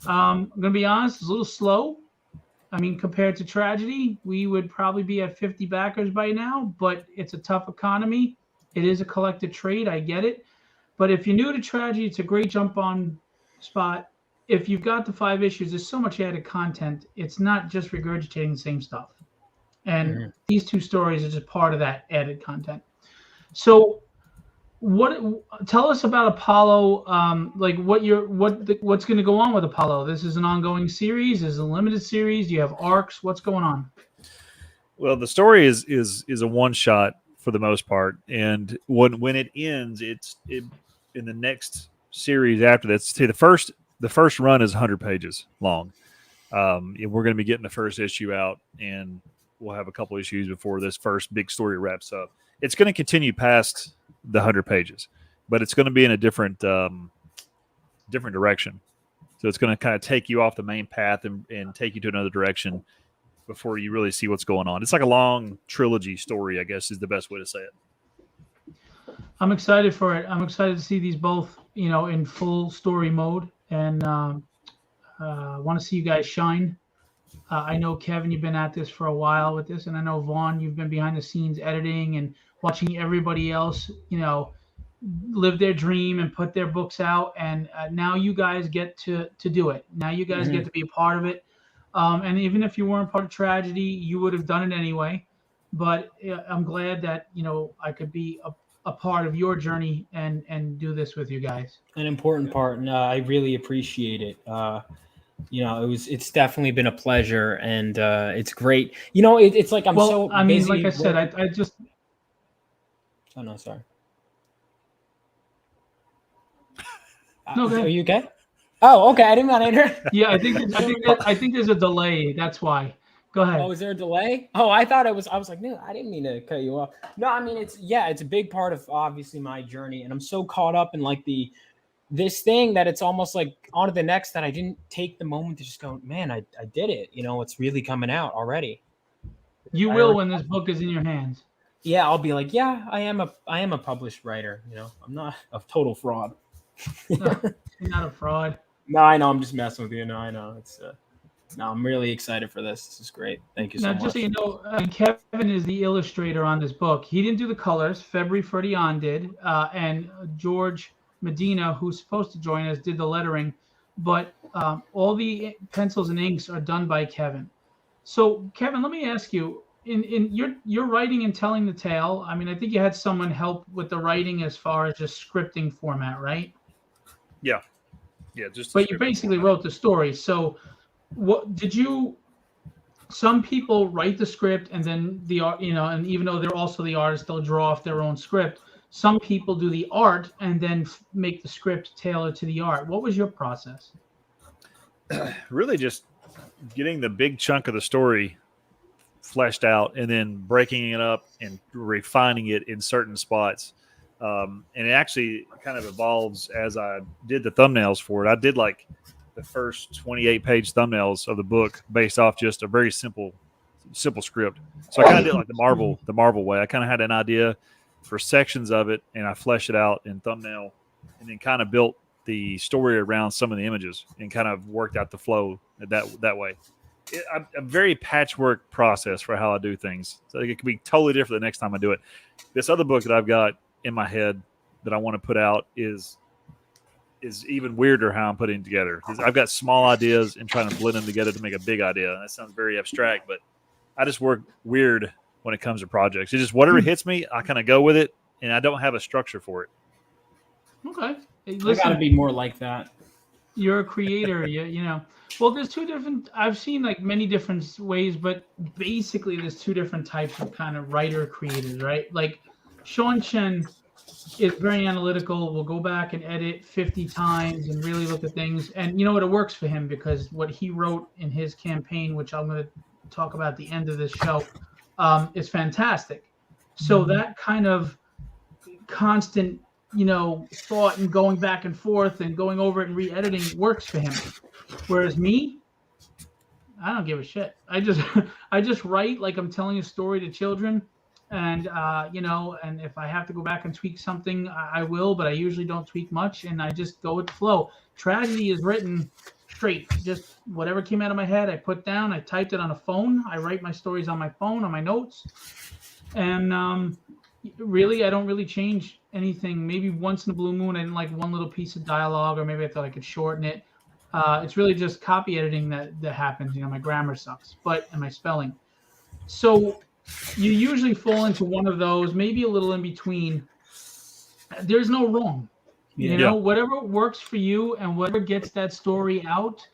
Speaker 1: I'm going to be honest, it's a little slow. I mean, compared to Tragedy, we would probably be at 50 backers by now, but it's a tough economy. It is a collected trade. I get it. But if you're new to Tragedy, it's a great jump on spot. If you've got the 5 issues, there's so much added content. It's not just regurgitating the same stuff. And these 2 stories are just part of that added content. So tell us about Apollo, like what's going to go on with Apollo. This is an ongoing series, is a limited series, do you have arcs, what's going on?
Speaker 2: Well, the story is a one shot for the most part, and when it ends, it's in the next series after that. See, the first run is 100 pages long. And we're going to be getting the first issue out, and we'll have a couple issues before this first big story wraps up. It's going to continue past the 100 pages, but it's going to be in a different direction. So it's going to kind of take you off the main path and take you to another direction before you really see what's going on. It's like a long trilogy story, I guess is the best way to say it.
Speaker 1: I'm excited for it. I'm excited to see these both, in full story mode, and want to see you guys shine. I know, Kevin, you've been at this for a while with this, and I know, Vaughn, you've been behind the scenes editing and watching everybody else, live their dream and put their books out. And now you guys get to do it. Now you guys get to be a part of it. And even if you weren't part of Tragedy, you would have done it anyway. But I'm glad that, I could be a part of your journey and do this with you guys.
Speaker 3: An important part, and I really appreciate it. It's definitely been a pleasure, and it's great. It's like I'm so
Speaker 1: I mean,
Speaker 3: busy.
Speaker 1: like I said, I just.
Speaker 3: Oh no, sorry.
Speaker 1: No, go ahead.
Speaker 3: Are you okay? Oh, okay. I didn't want to enter.
Speaker 1: Yeah, I think there's a delay. That's why. Go ahead.
Speaker 3: Oh, is there a delay? Oh, I thought it was. I was like, no, I didn't mean to cut you off. No, I mean it's a big part of obviously my journey, and I'm so caught up in like this thing that it's almost like on to the next that I didn't take the moment to just go, man, I did it. It's really coming out already.
Speaker 1: You will when this book is in your hands.
Speaker 3: Yeah, I'll be like, yeah, I am a published writer. I'm not a total fraud.
Speaker 1: No, you're not a fraud.
Speaker 3: No, I know. I'm just messing with you. No, I know. It's no, I'm really excited for this. This is great. Thank you so
Speaker 1: Now,
Speaker 3: much.
Speaker 1: just so you know, Kevin is the illustrator on this book. He didn't do the colors. February Ferdian did, and George Medina, who's supposed to join us, did the lettering. But all the pencils and inks are done by Kevin. So, Kevin, let me ask you: in your writing and telling the tale, I mean, I think you had someone help with the writing as far as just scripting format, right?
Speaker 2: Yeah, just.
Speaker 1: But you basically wrote the story. So, what did you? Some people write the script and then the art, and even though they're also the artist, they'll draw off their own script. Some people do the art and then make the script tailored to the art. What was your process?
Speaker 2: Really just getting the big chunk of the story fleshed out and then breaking it up and refining it in certain spots. And it actually kind of evolves as I did the thumbnails for it. I did like the first 28-page thumbnails of the book based off just a very simple script. So I kind of did like the Marvel way. I kind of had an idea for sections of it, and I fleshed it out in thumbnail, and then kind of built the story around some of the images and kind of worked out the flow that way. A very patchwork process for how I do things. So it could be totally different the next time I do it. This other book that I've got in my head that I want to put out is even weirder how I'm putting it together. I've got small ideas and trying to blend them together to make a big idea. That sounds very abstract, but I just work weird when it comes to projects. It's just whatever hits me, I kind of go with it, and I don't have a structure for it.
Speaker 1: Okay. Hey,
Speaker 3: I gotta be more like that.
Speaker 1: You're a creator, Well, there's two different. I've seen like many different ways, but basically there's two different types of kind of writer creators, right? Like Sean Chen is very analytical. Will go back and edit 50 times and really look at things. And you know what? It works for him because what he wrote in his campaign, which I'm going to talk about at the end of this show, is fantastic. So that kind of constant, thought and going back and forth and going over it and re-editing works for him. Whereas me, I don't give a shit. I just write like I'm telling a story to children. And, and if I have to go back and tweak something, I will, but I usually don't tweak much, and I just go with the flow. Tragedy is written straight. Just whatever came out of my head, I put down. I typed it on a phone. I write my stories on my phone, on my notes. And really, I don't really change anything. Maybe once in a blue moon, I didn't like one little piece of dialogue, or maybe I thought I could shorten it. It's really just copy editing that happens. My grammar sucks, and my spelling. So you usually fall into one of those, maybe a little in between. There's no wrong. Whatever works for you and whatever gets that story out.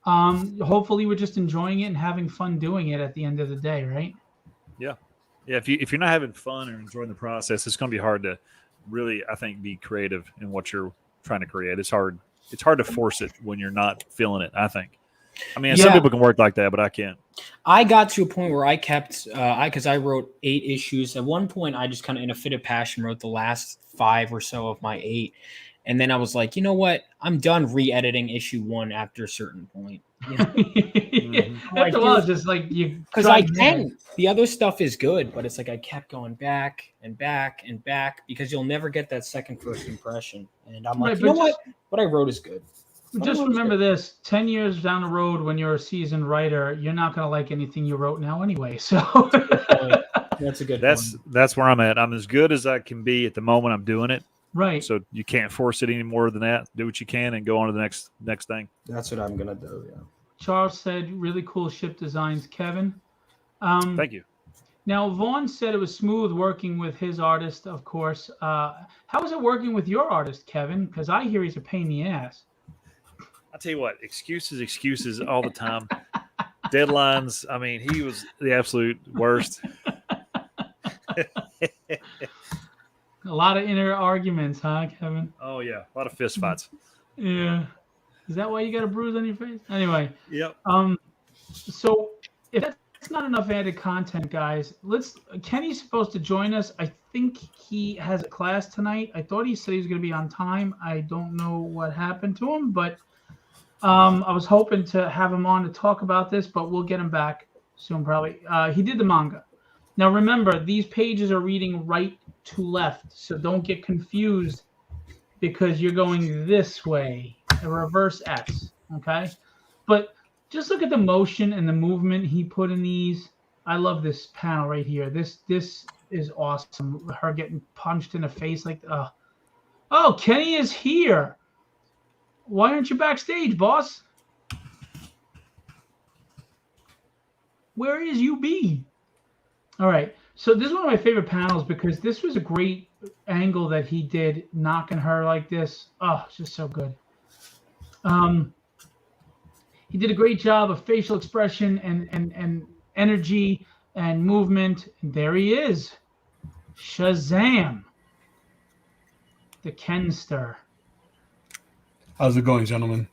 Speaker 1: Hopefully we're just enjoying it and having fun doing it at the end of the day, right?
Speaker 2: Yeah. If you're not having fun or enjoying the process, it's going to be hard to really, I think, be creative in what you're trying to create. It's hard to force it when you're not feeling it, I think. I mean, some people can work like that, but I can't.
Speaker 3: I got to a point where I kept, because I wrote 8 issues. At one point, I just kind of, in a fit of passion, wrote the last 5 or so of my 8. And then I was like, you know what? I'm done re-editing issue 1 after a certain point.
Speaker 1: After a while, it's just like you.
Speaker 3: Because I can. The other stuff is good, but it's like I kept going back and back and back because you'll never get that second first impression. And I'm like, what I wrote is good.
Speaker 1: Just remember this: 10 years down the road, when you're a seasoned writer, you're not going to like anything you wrote now anyway. So
Speaker 3: that's a good.
Speaker 2: That's where I'm at. I'm as good as I can be at the moment I'm doing it.
Speaker 1: Right.
Speaker 2: So you can't force it any more than that. Do what you can and go on to the next thing.
Speaker 3: That's what I'm gonna do. Yeah.
Speaker 1: Charles said, "Really cool ship designs, Kevin."
Speaker 2: Thank you.
Speaker 1: Now, Vaughn said it was smooth working with his artist, of course. How is it working with your artist, Kevin? Because I hear he's a pain in the ass.
Speaker 2: I'll tell you what, excuses all the time. Deadlines. I mean, he was the absolute worst.
Speaker 1: A lot of inner arguments, huh, Kevin?
Speaker 2: Oh, yeah. A lot of fist fights.
Speaker 1: Yeah. Is that why you got a bruise on your face? Anyway.
Speaker 2: Yep.
Speaker 1: So if that's not enough added content, guys, Kenny's supposed to join us. I think he has a class tonight. I thought he said he was going to be on time. I don't know what happened to him, but I was hoping to have him on to talk about this, but we'll get him back soon probably. He did the manga. Now remember, these pages are reading right to left, so don't get confused because you're going this way. a reverse S. Okay, but just look at the motion and the movement he put in these. I love this panel right here. This is awesome. Her getting punched in the face like, oh, Kenny is here. Why aren't you backstage, boss? Where is you be? All right. So this is one of my favorite panels because this was a great angle that he did, knocking her like this. Oh, it's just so good. He did a great job of facial expression and energy and movement. And there he is. Shazam. The Kenster.
Speaker 4: How's it going, gentlemen?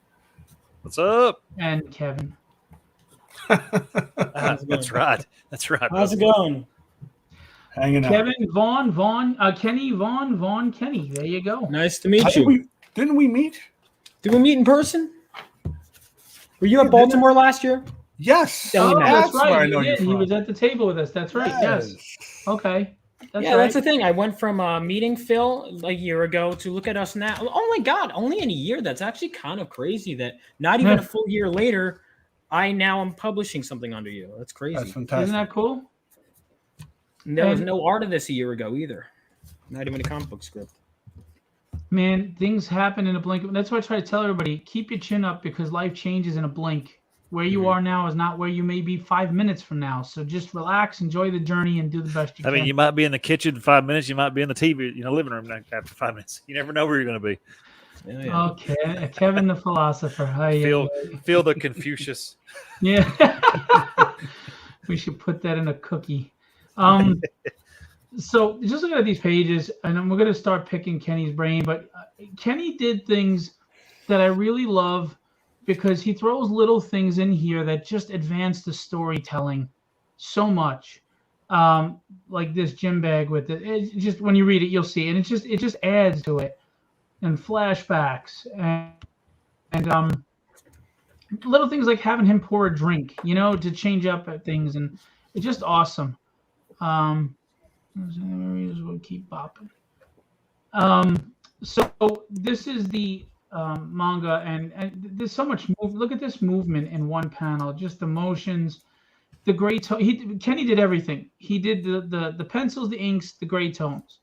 Speaker 2: What's up?
Speaker 1: And Kevin.
Speaker 2: That's right.
Speaker 3: How's it going?
Speaker 4: Hanging out.
Speaker 1: Kevin, Kenny, Vaughn, Kenny. There you go.
Speaker 3: Nice to meet you.
Speaker 4: Didn't we meet?
Speaker 3: Did we meet in person? Were you at Baltimore last year?
Speaker 4: Yes.
Speaker 1: Oh, that's
Speaker 4: where I
Speaker 1: right.
Speaker 4: know
Speaker 1: He
Speaker 4: you
Speaker 1: did. He
Speaker 4: from.
Speaker 1: was at the table with us. That's right. Yes. Okay.
Speaker 3: That's the thing. I went from meeting Phil a year ago to look at us now. Oh my God! Only in a year. That's actually kind of crazy. That not even a full year later, I now am publishing something under you. That's crazy.
Speaker 4: That's fantastic.
Speaker 1: Isn't that cool?
Speaker 3: And there was no art of this a year ago either. Not even a comic book script.
Speaker 1: Man, things happen in a blink. That's why I try to tell everybody: keep your chin up because life changes in a blink. Where you are now is not where you may be 5 minutes from now. So just relax, enjoy the journey, and do the best you can.
Speaker 2: I mean, you might be in the kitchen in 5 minutes. You might be in the TV, living room after 5 minutes. You never know where you're going to be.
Speaker 3: Yeah.
Speaker 1: Okay, Kevin the philosopher.
Speaker 2: Feel the Confucius.
Speaker 1: Yeah. We should put that in a cookie. So just looking at these pages, and we're going to start picking Kenny's brain, but Kenny did things that I really love because he throws little things in here that just advance the storytelling so much. Like this gym bag with it. It's just when you read it, you'll see, and it just adds to it, and flashbacks and little things like having him pour a drink, to change up at things, and it's just awesome. We'll keep bopping. So this is the manga, and there's so much look at this movement in one panel, just the motions, the gray tone. Kenny did everything. He did the pencils, the inks, the gray tones.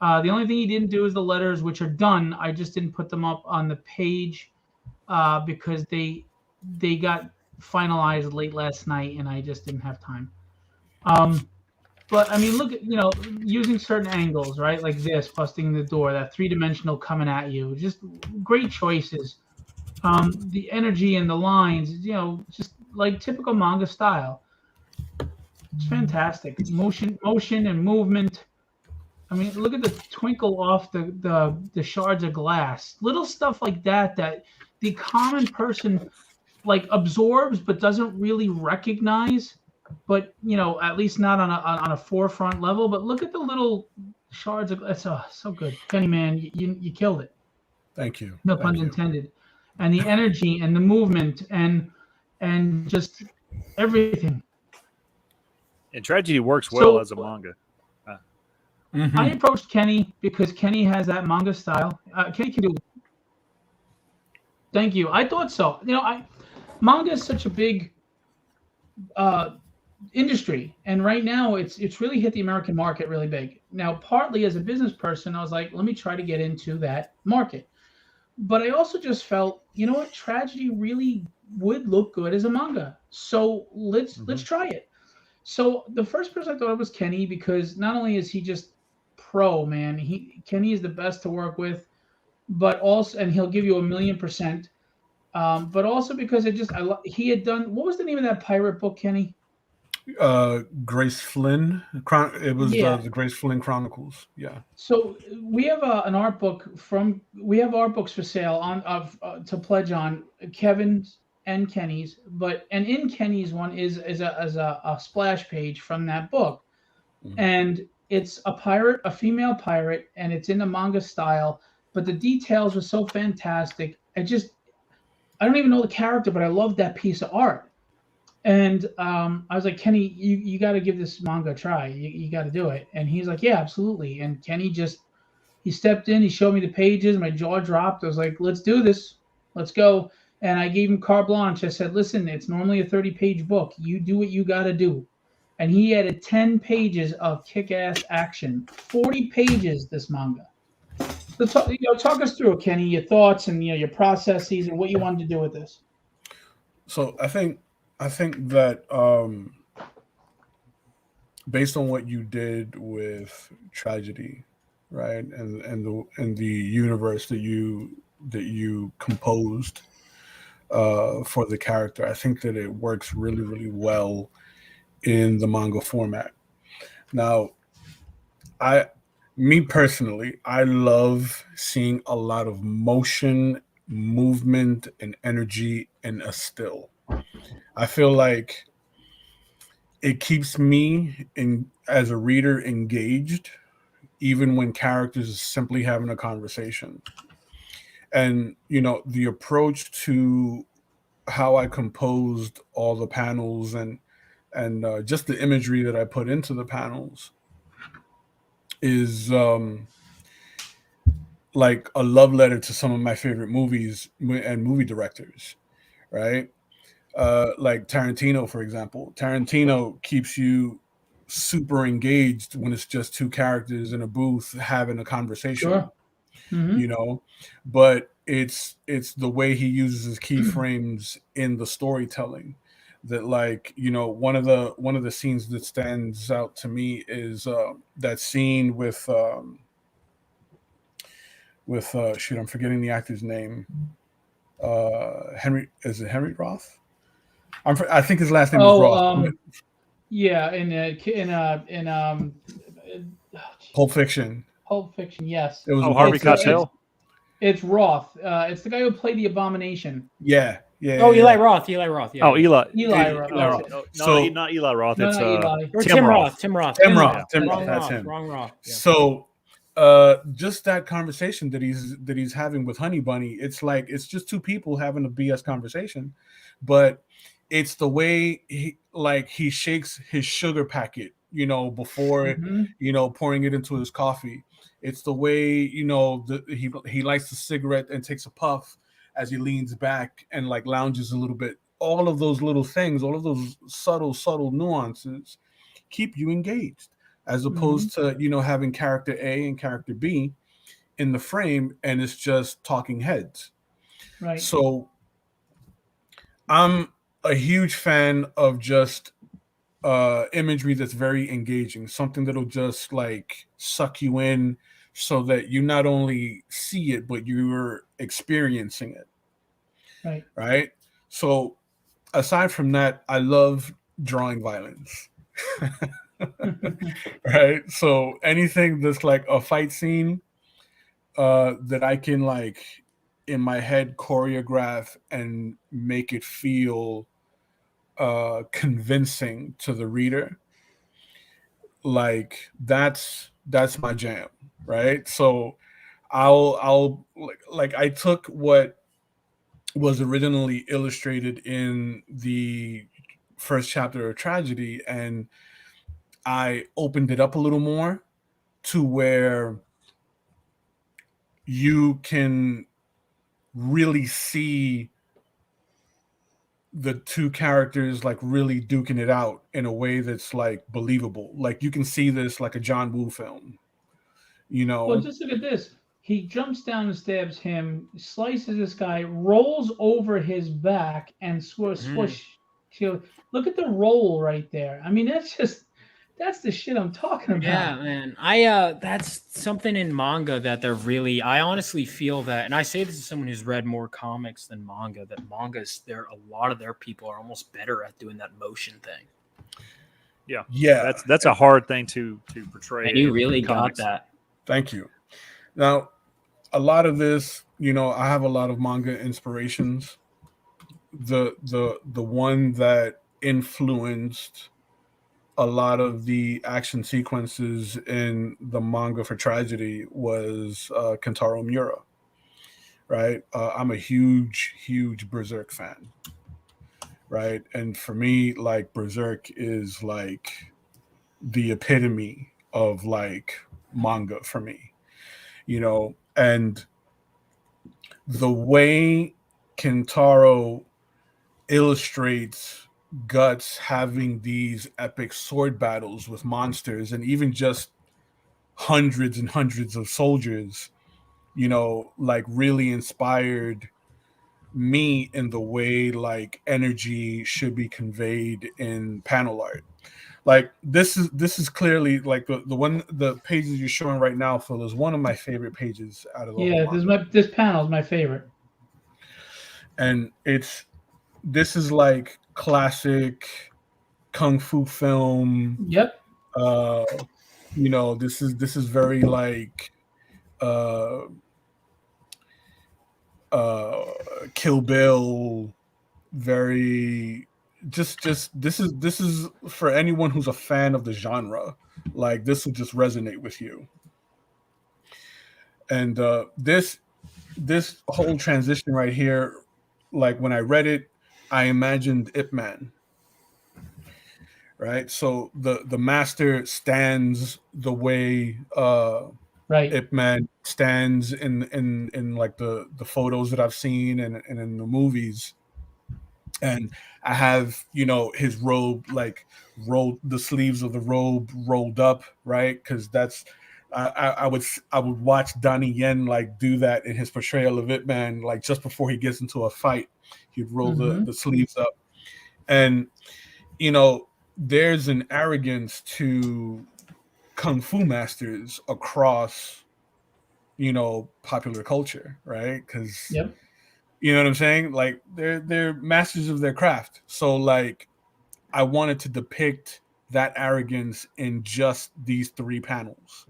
Speaker 1: The only thing he didn't do is the letters, which are done. I just didn't put them up on the page because they got finalized late last night, and I just didn't have time. But I mean, look at using certain angles, right? Like this, busting the door, that 3-dimensional coming at you. Just great choices. The energy and the lines, just like typical manga style. It's fantastic. Motion and movement. I mean, look at the twinkle off the shards of glass. Little stuff like that the common person like absorbs but doesn't really recognize. But at least not on a forefront level. But look at the little shards of glass. Oh, so good, Kenny, man, you killed it.
Speaker 4: Thank you.
Speaker 1: No pun intended. And the energy and the movement and just everything.
Speaker 2: And Tragedy works well as a manga.
Speaker 1: I approached Kenny because Kenny has that manga style. Kenny can do. Thank you. I thought so. Manga is such a big industry, and right now it's really hit the American market really big. Now, partly as a business person, I was like, let me try to get into that market. But I also just felt, Tragedy really would look good as a manga. So let's try it. So the first person I thought of was Kenny because not only is he just pro, man, Kenny is the best to work with, but also, and he'll give you 1,000,000%. But also because he had done, what was the name of that pirate book, Kenny?
Speaker 4: Grace Flynn. It was the Grace Flynn Chronicles. Yeah. So
Speaker 1: we have an art book we have art books for sale to pledge on, Kevin's and Kenny's, and in Kenny's one is a splash page from that book, and it's a female pirate, and it's in the manga style, but the details were so fantastic. I don't even know the character, but I love that piece of art. And I was like, Kenny, you got to give this manga a try. You got to do it. And he's like, yeah, absolutely. And Kenny he stepped in, he showed me the pages, my jaw dropped. I was like, let's do this. Let's go. And I gave him carte blanche. I said, listen, it's normally a 30-page book. You do what you got to do. And he added 10 pages of kick-ass action. 40 pages, this manga. So talk us through it, Kenny, your thoughts and your processes and what you wanted to do with this.
Speaker 4: So I think that based on what you did with Tragedy, right, and the universe that you composed for the character, I think that it works really, really well in the manga format. Now, me personally, I love seeing a lot of motion, movement, and energy in a still. I feel like it keeps me as a reader engaged, even when characters are simply having a conversation. And the approach to how I composed all the panels and just the imagery that I put into the panels is like a love letter to some of my favorite movies and movie directors, right? Like Tarantino, for example. Tarantino keeps you super engaged when it's just two characters in a booth having a conversation.
Speaker 1: Sure. Mm-hmm.
Speaker 4: But it's the way he uses his keyframes in the storytelling that, like, one of the scenes that stands out to me is that scene with shoot, I'm forgetting the actor's name. Is it Henry Roth? I think his last name is Roth.
Speaker 1: Yeah, in
Speaker 4: Pulp Fiction.
Speaker 1: Pulp Fiction, yes.
Speaker 4: It was
Speaker 2: Harvey Keitel.
Speaker 1: It's Roth. It's the guy who played the Abomination.
Speaker 4: Yeah.
Speaker 3: Oh, Eli Roth. Yeah.
Speaker 2: Oh, Eli
Speaker 1: Roth.
Speaker 2: No, not Eli Roth.
Speaker 1: No,
Speaker 2: It's
Speaker 1: not Eli.
Speaker 3: Or
Speaker 2: Tim Roth.
Speaker 3: Tim Roth.
Speaker 4: That's him.
Speaker 3: Wrong Roth. Yeah.
Speaker 4: So just that conversation that he's having with Honey Bunny, it's like it's just two people having a BS conversation, but it's the way he shakes his sugar packet, before pouring it into his coffee. It's the way he lights the cigarette and takes a puff as he leans back and like lounges a little bit. All of those little things, all of those subtle nuances keep you engaged, as opposed to having character A and character B in the frame and it's just talking heads.
Speaker 1: Right.
Speaker 4: So I'm a huge fan of just imagery that's very engaging, something that'll just like suck you in so that you not only see it but you're experiencing it. Right. So aside from that, I love drawing violence. Right. So anything that's like a fight scene that I can like in my head choreograph and make it feel convincing to the reader, like that's my jam, right? So I'll like I took what was originally illustrated in the first chapter of Tragedy and I opened it up a little more to where you can really see the two characters like really duking it out in a way that's like believable. Like you can see this like a John Woo film,
Speaker 1: Well, just look at this. He jumps down and stabs him, slices this guy, rolls over his back, and swoosh. Look at the roll right there. I mean, that's the shit I'm talking about.
Speaker 3: Yeah, man. That's something in manga that they're really. I honestly feel that, and I say this as someone who's read more comics than manga. That mangas, a lot of their people are almost better at doing that motion thing.
Speaker 2: Yeah. That's a hard thing to portray.
Speaker 3: And you really got that.
Speaker 4: Thank you. Now, a lot of this, I have a lot of manga inspirations. The one that influenced a lot of the action sequences in the manga for Tragedy was Kentaro Miura, right? I'm a huge Berserk fan, right? And for me, like Berserk is like the epitome of like manga for me, and the way Kintaro illustrates Guts having these epic sword battles with monsters and even just hundreds and hundreds of soldiers, like really inspired me in the way like energy should be conveyed in panel art. Like this is clearly like the pages you're showing right now, Phil, is one of my favorite pages out of the whole
Speaker 1: Yeah,
Speaker 4: manga.
Speaker 1: this panel is my favorite.
Speaker 4: And this is like classic kung fu film.
Speaker 1: Yep.
Speaker 4: uh this is very like uh uh Kill Bill, very just this is for anyone who's a fan of the genre. Like this will just resonate with you. And this whole transition right here, like when I read it, I imagined Ip Man, right? So the master stands the way
Speaker 1: Right.
Speaker 4: Ip Man stands in like the photos that I've seen and in the movies. And I have, his robe, like rolled, the sleeves of the robe rolled up, right? Because that's I would watch Donnie Yen like do that in his portrayal of Ip Man, like just before he gets into a fight, he'd roll
Speaker 1: Mm-hmm.
Speaker 4: the sleeves up. And you know, there's an arrogance to kung fu masters across, popular culture, right? Because
Speaker 1: Yep.
Speaker 4: you know what I'm saying? Like they're masters of their craft. So like I wanted to depict that arrogance in just these three panels.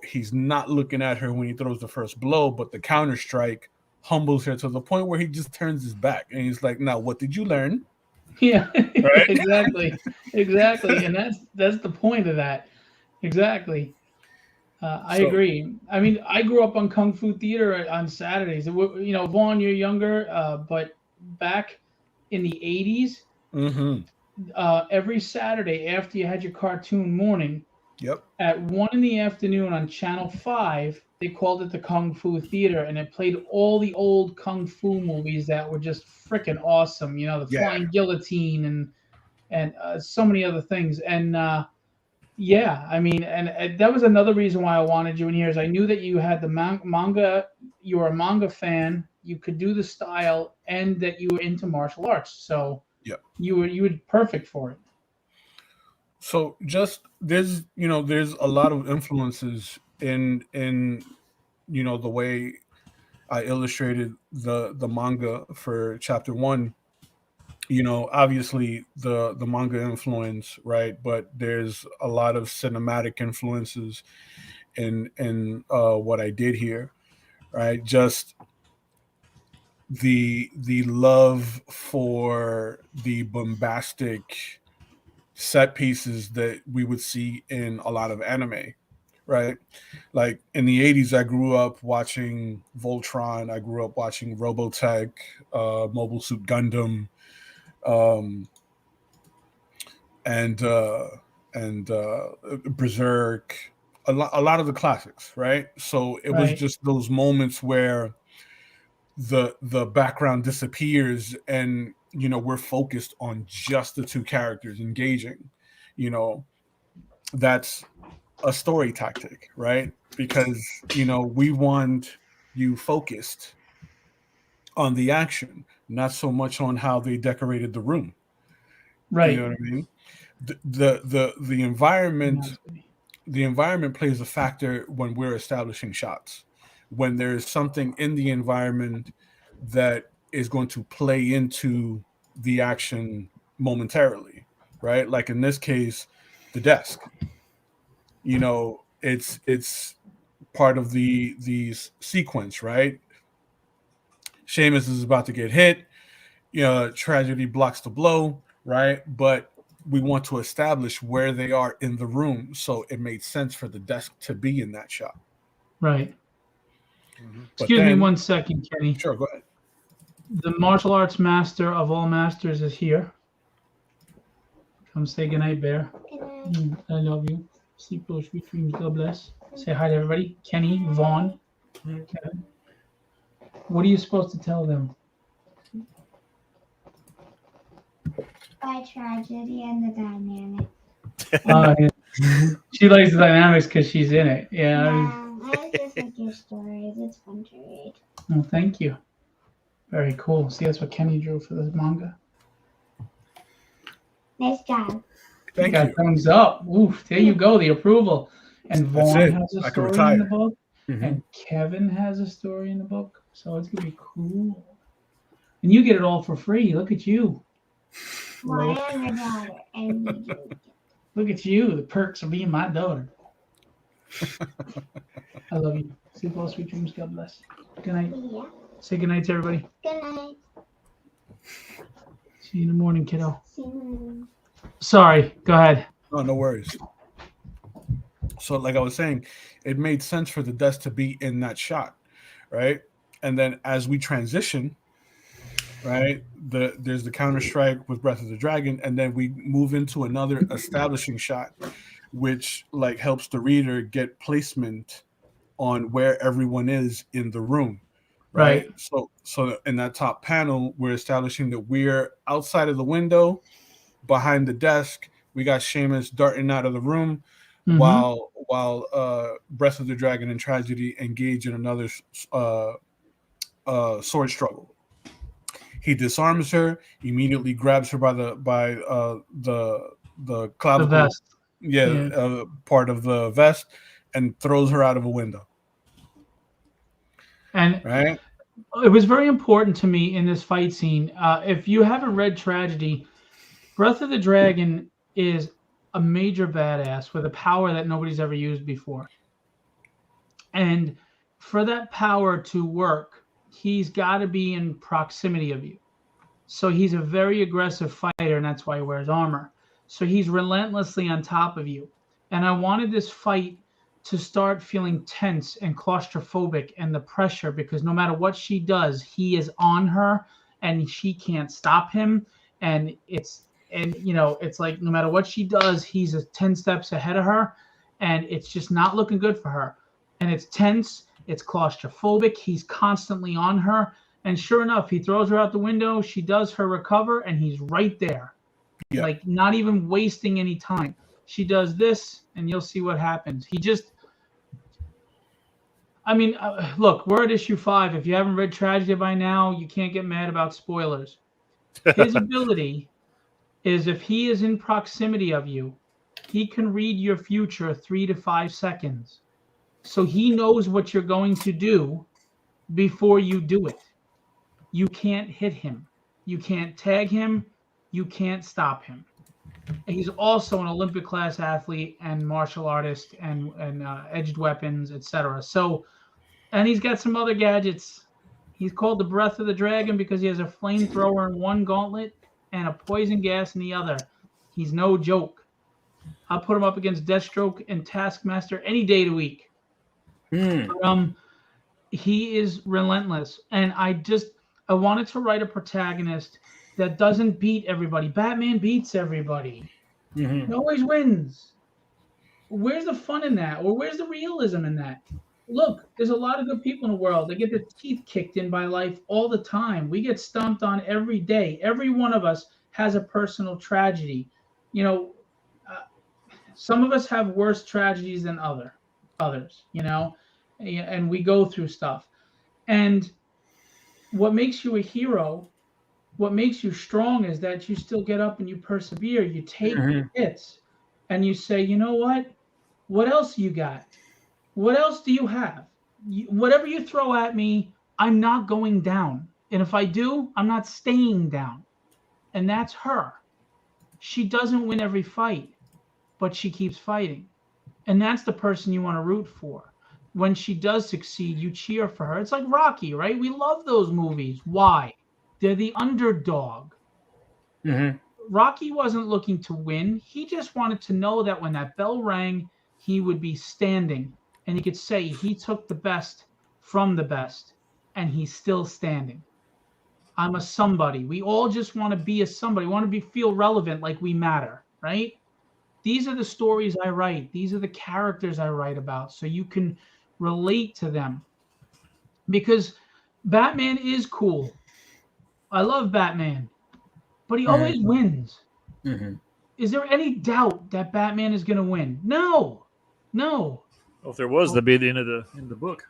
Speaker 4: He's not looking at her when he throws the first blow, but the counter strike humbles her to the point where he just turns his back and he's like, "Now, what did you learn?"
Speaker 1: Yeah.
Speaker 4: Right?
Speaker 1: Exactly. Exactly. And that's the point of that. Exactly. I
Speaker 4: So,
Speaker 1: agree. I mean, I grew up on Kung Fu theater on Saturdays. Vaughn, you're younger, but back in the 80s,
Speaker 4: hmm
Speaker 1: every Saturday after you had your cartoon morning,
Speaker 4: yep,
Speaker 1: at 1 in the afternoon on Channel 5, they called it the Kung Fu Theater, and it played all the old Kung Fu movies that were just freaking awesome. The
Speaker 4: yeah.
Speaker 1: Flying Guillotine and so many other things. And yeah, I mean, and that was another reason why I wanted you in here is I knew that you had the manga, you were a manga fan, you could do the style, and that you were into martial arts. So
Speaker 4: Yep.
Speaker 1: you were perfect for it.
Speaker 4: So just there's a lot of influences in the way I illustrated the manga for chapter one. Obviously the manga influence, right? But there's a lot of cinematic influences in what I did here, right? Just the love for the bombastic set pieces that we would see in a lot of anime, right? Like in the 80s, I grew up watching Voltron, I grew up watching Robotech, Mobile Suit Gundam, um, and Berserk, a lot of the classics, right? So it was
Speaker 1: Right.
Speaker 4: just those moments where the background disappears and we're focused on just the two characters engaging. You know, that's a story tactic, right? Because we want you focused on the action, not so much on how they decorated the room. You know
Speaker 1: Right.
Speaker 4: what I mean? The environment,
Speaker 1: Reminds me.
Speaker 4: the environment plays a factor when we're establishing shots. When there's something in the environment that is going to play into the action momentarily, right? Like in this case, the desk. It's part of the sequence, right? Seamus is about to get hit. Tragedy blocks the blow, right? But we want to establish where they are in the room, so it made sense for the desk to be in that shot.
Speaker 1: Right.
Speaker 4: But
Speaker 1: Excuse me
Speaker 4: then,
Speaker 1: 1 second, Kenny.
Speaker 4: sure, go ahead.
Speaker 1: The martial arts master of all masters is here. Come say goodnight, Bear. I love you. Sleep those sweet dreams. God bless. Say hi to everybody. Kenny, Vaughn, Kevin. What are you supposed to tell them?
Speaker 5: by Tragedy and the Dynamic.
Speaker 1: Yeah. She likes the dynamics because she's in it. Yeah.
Speaker 5: I just like your stories. It's fun to read.
Speaker 1: Well, thank you. Very cool. See, that's what Kenny drew for the manga.
Speaker 5: Nice job.
Speaker 4: Thank
Speaker 1: Got
Speaker 4: you.
Speaker 1: thumbs up. Oof, there you go, the approval. And
Speaker 4: That's
Speaker 1: Vaughn
Speaker 4: it.
Speaker 1: has a
Speaker 4: I can
Speaker 1: story in
Speaker 4: retire.
Speaker 1: the book,
Speaker 3: Mhm.
Speaker 1: and Kevin has a story in the book. So it's gonna be cool. And you get it all for free. Look at you.
Speaker 5: Well, I am your daughter, and you do.
Speaker 1: Look at you. The perks of being my daughter. I love you. Sleep well, sweet dreams. God bless. Good night.
Speaker 5: Yeah.
Speaker 1: Say good night to everybody.
Speaker 5: Good night.
Speaker 1: See you in the morning, kiddo.
Speaker 5: See you.
Speaker 1: Sorry. Go ahead.
Speaker 4: Oh, no worries. So, like I was saying, it made sense for the desk to be in that shot, right? And then as we transition, right, there's the counter strike with Breath of the Dragon, and then we move into another establishing shot, which like helps the reader get placement on where everyone is in the room, right? So in that top panel, we're establishing that we're outside of the window, behind the desk. We got Seamus darting out of the room,
Speaker 1: Mhm.
Speaker 4: while Breath of the Dragon and Tragedy engage in another sword struggle. He disarms her, immediately grabs her by the
Speaker 1: The
Speaker 4: clavicle,
Speaker 1: vest.
Speaker 4: part of the vest, and throws her out of a window.
Speaker 1: And
Speaker 4: Right?
Speaker 1: it was very important to me in this fight scene. If you haven't read Tragedy, Breath of the Dragon is a major badass with a power that nobody's ever used before. And for that power to work, he's got to be in proximity of you. So he's a very aggressive fighter, and that's why he wears armor. So he's relentlessly on top of you. And I wanted this fight to start feeling tense and claustrophobic and the pressure, because no matter what she does, he is on her and she can't stop him. And it's like no matter what she does, he's 10 steps ahead of her, and it's just not looking good for her. And it's tense, it's claustrophobic, he's constantly on her. And sure enough, he throws her out the window. She does her recover, and he's right there.
Speaker 4: Yeah.
Speaker 1: Like, not even wasting any time. She does this, and you'll see what happens. Look, we're at issue 5. If you haven't read Tragedy by now, you can't get mad about spoilers. His ability is if he is in proximity of you, he can read your future 3 to 5 seconds. So he knows what you're going to do before you do it. You can't hit him. You can't tag him. You can't stop him. He's also an Olympic class athlete and martial artist and edged weapons, etc. So, and he's got some other gadgets. He's called the Breath of the Dragon because he has a flamethrower in one gauntlet and a poison gas in the other. He's no joke. I'll put him up against Deathstroke and Taskmaster any day of the week. He is relentless, and I wanted to write a protagonist that doesn't beat everybody. Batman beats everybody.
Speaker 3: Mhm.
Speaker 1: He always wins. Where's the fun in that? Or where's the realism in that? Look, there's a lot of good people in the world. They get their teeth kicked in by life all the time. We get stomped on every day. Every one of us has a personal tragedy. Some of us have worse tragedies than others, and we go through stuff. And what makes you a hero, what makes you strong, is that you still get up and you persevere. You take the hits and you say, you know what? What else you got? What else do you have? Whatever you throw at me, I'm not going down. And if I do, I'm not staying down. And that's her. She doesn't win every fight, but she keeps fighting. And that's the person you want to root for. When she does succeed, you cheer for her. It's like Rocky, right? We love those movies. Why? They're the underdog.
Speaker 3: Mhm.
Speaker 1: Rocky wasn't looking to win. He just wanted to know that when that bell rang, he would be standing. And he could say he took the best from the best, and he's still standing. I'm a somebody. We all just want to be a somebody. We want to feel relevant, like we matter, right? These are the stories I write. These are the characters I write about, so you can relate to them. Because Batman is cool. I love Batman, but he always wins.
Speaker 3: Mhm.
Speaker 1: Is there any doubt that Batman is going to win? No.
Speaker 2: Well, if there was, that'd be the end of the book.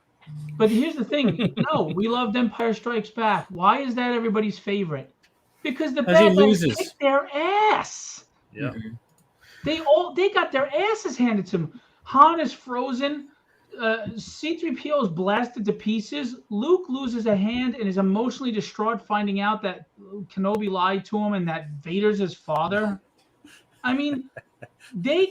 Speaker 1: But here's the thing. No, we loved Empire Strikes Back. Why is that everybody's favorite? Because the
Speaker 3: Because he
Speaker 1: bad guys
Speaker 3: loses.
Speaker 1: kicked their ass.
Speaker 2: Yeah.
Speaker 3: Mhm.
Speaker 1: They got their asses handed to them. Han is frozen. C-3PO is blasted to pieces. Luke loses a hand and is emotionally distraught, finding out that Kenobi lied to him and that Vader's his father. I mean, they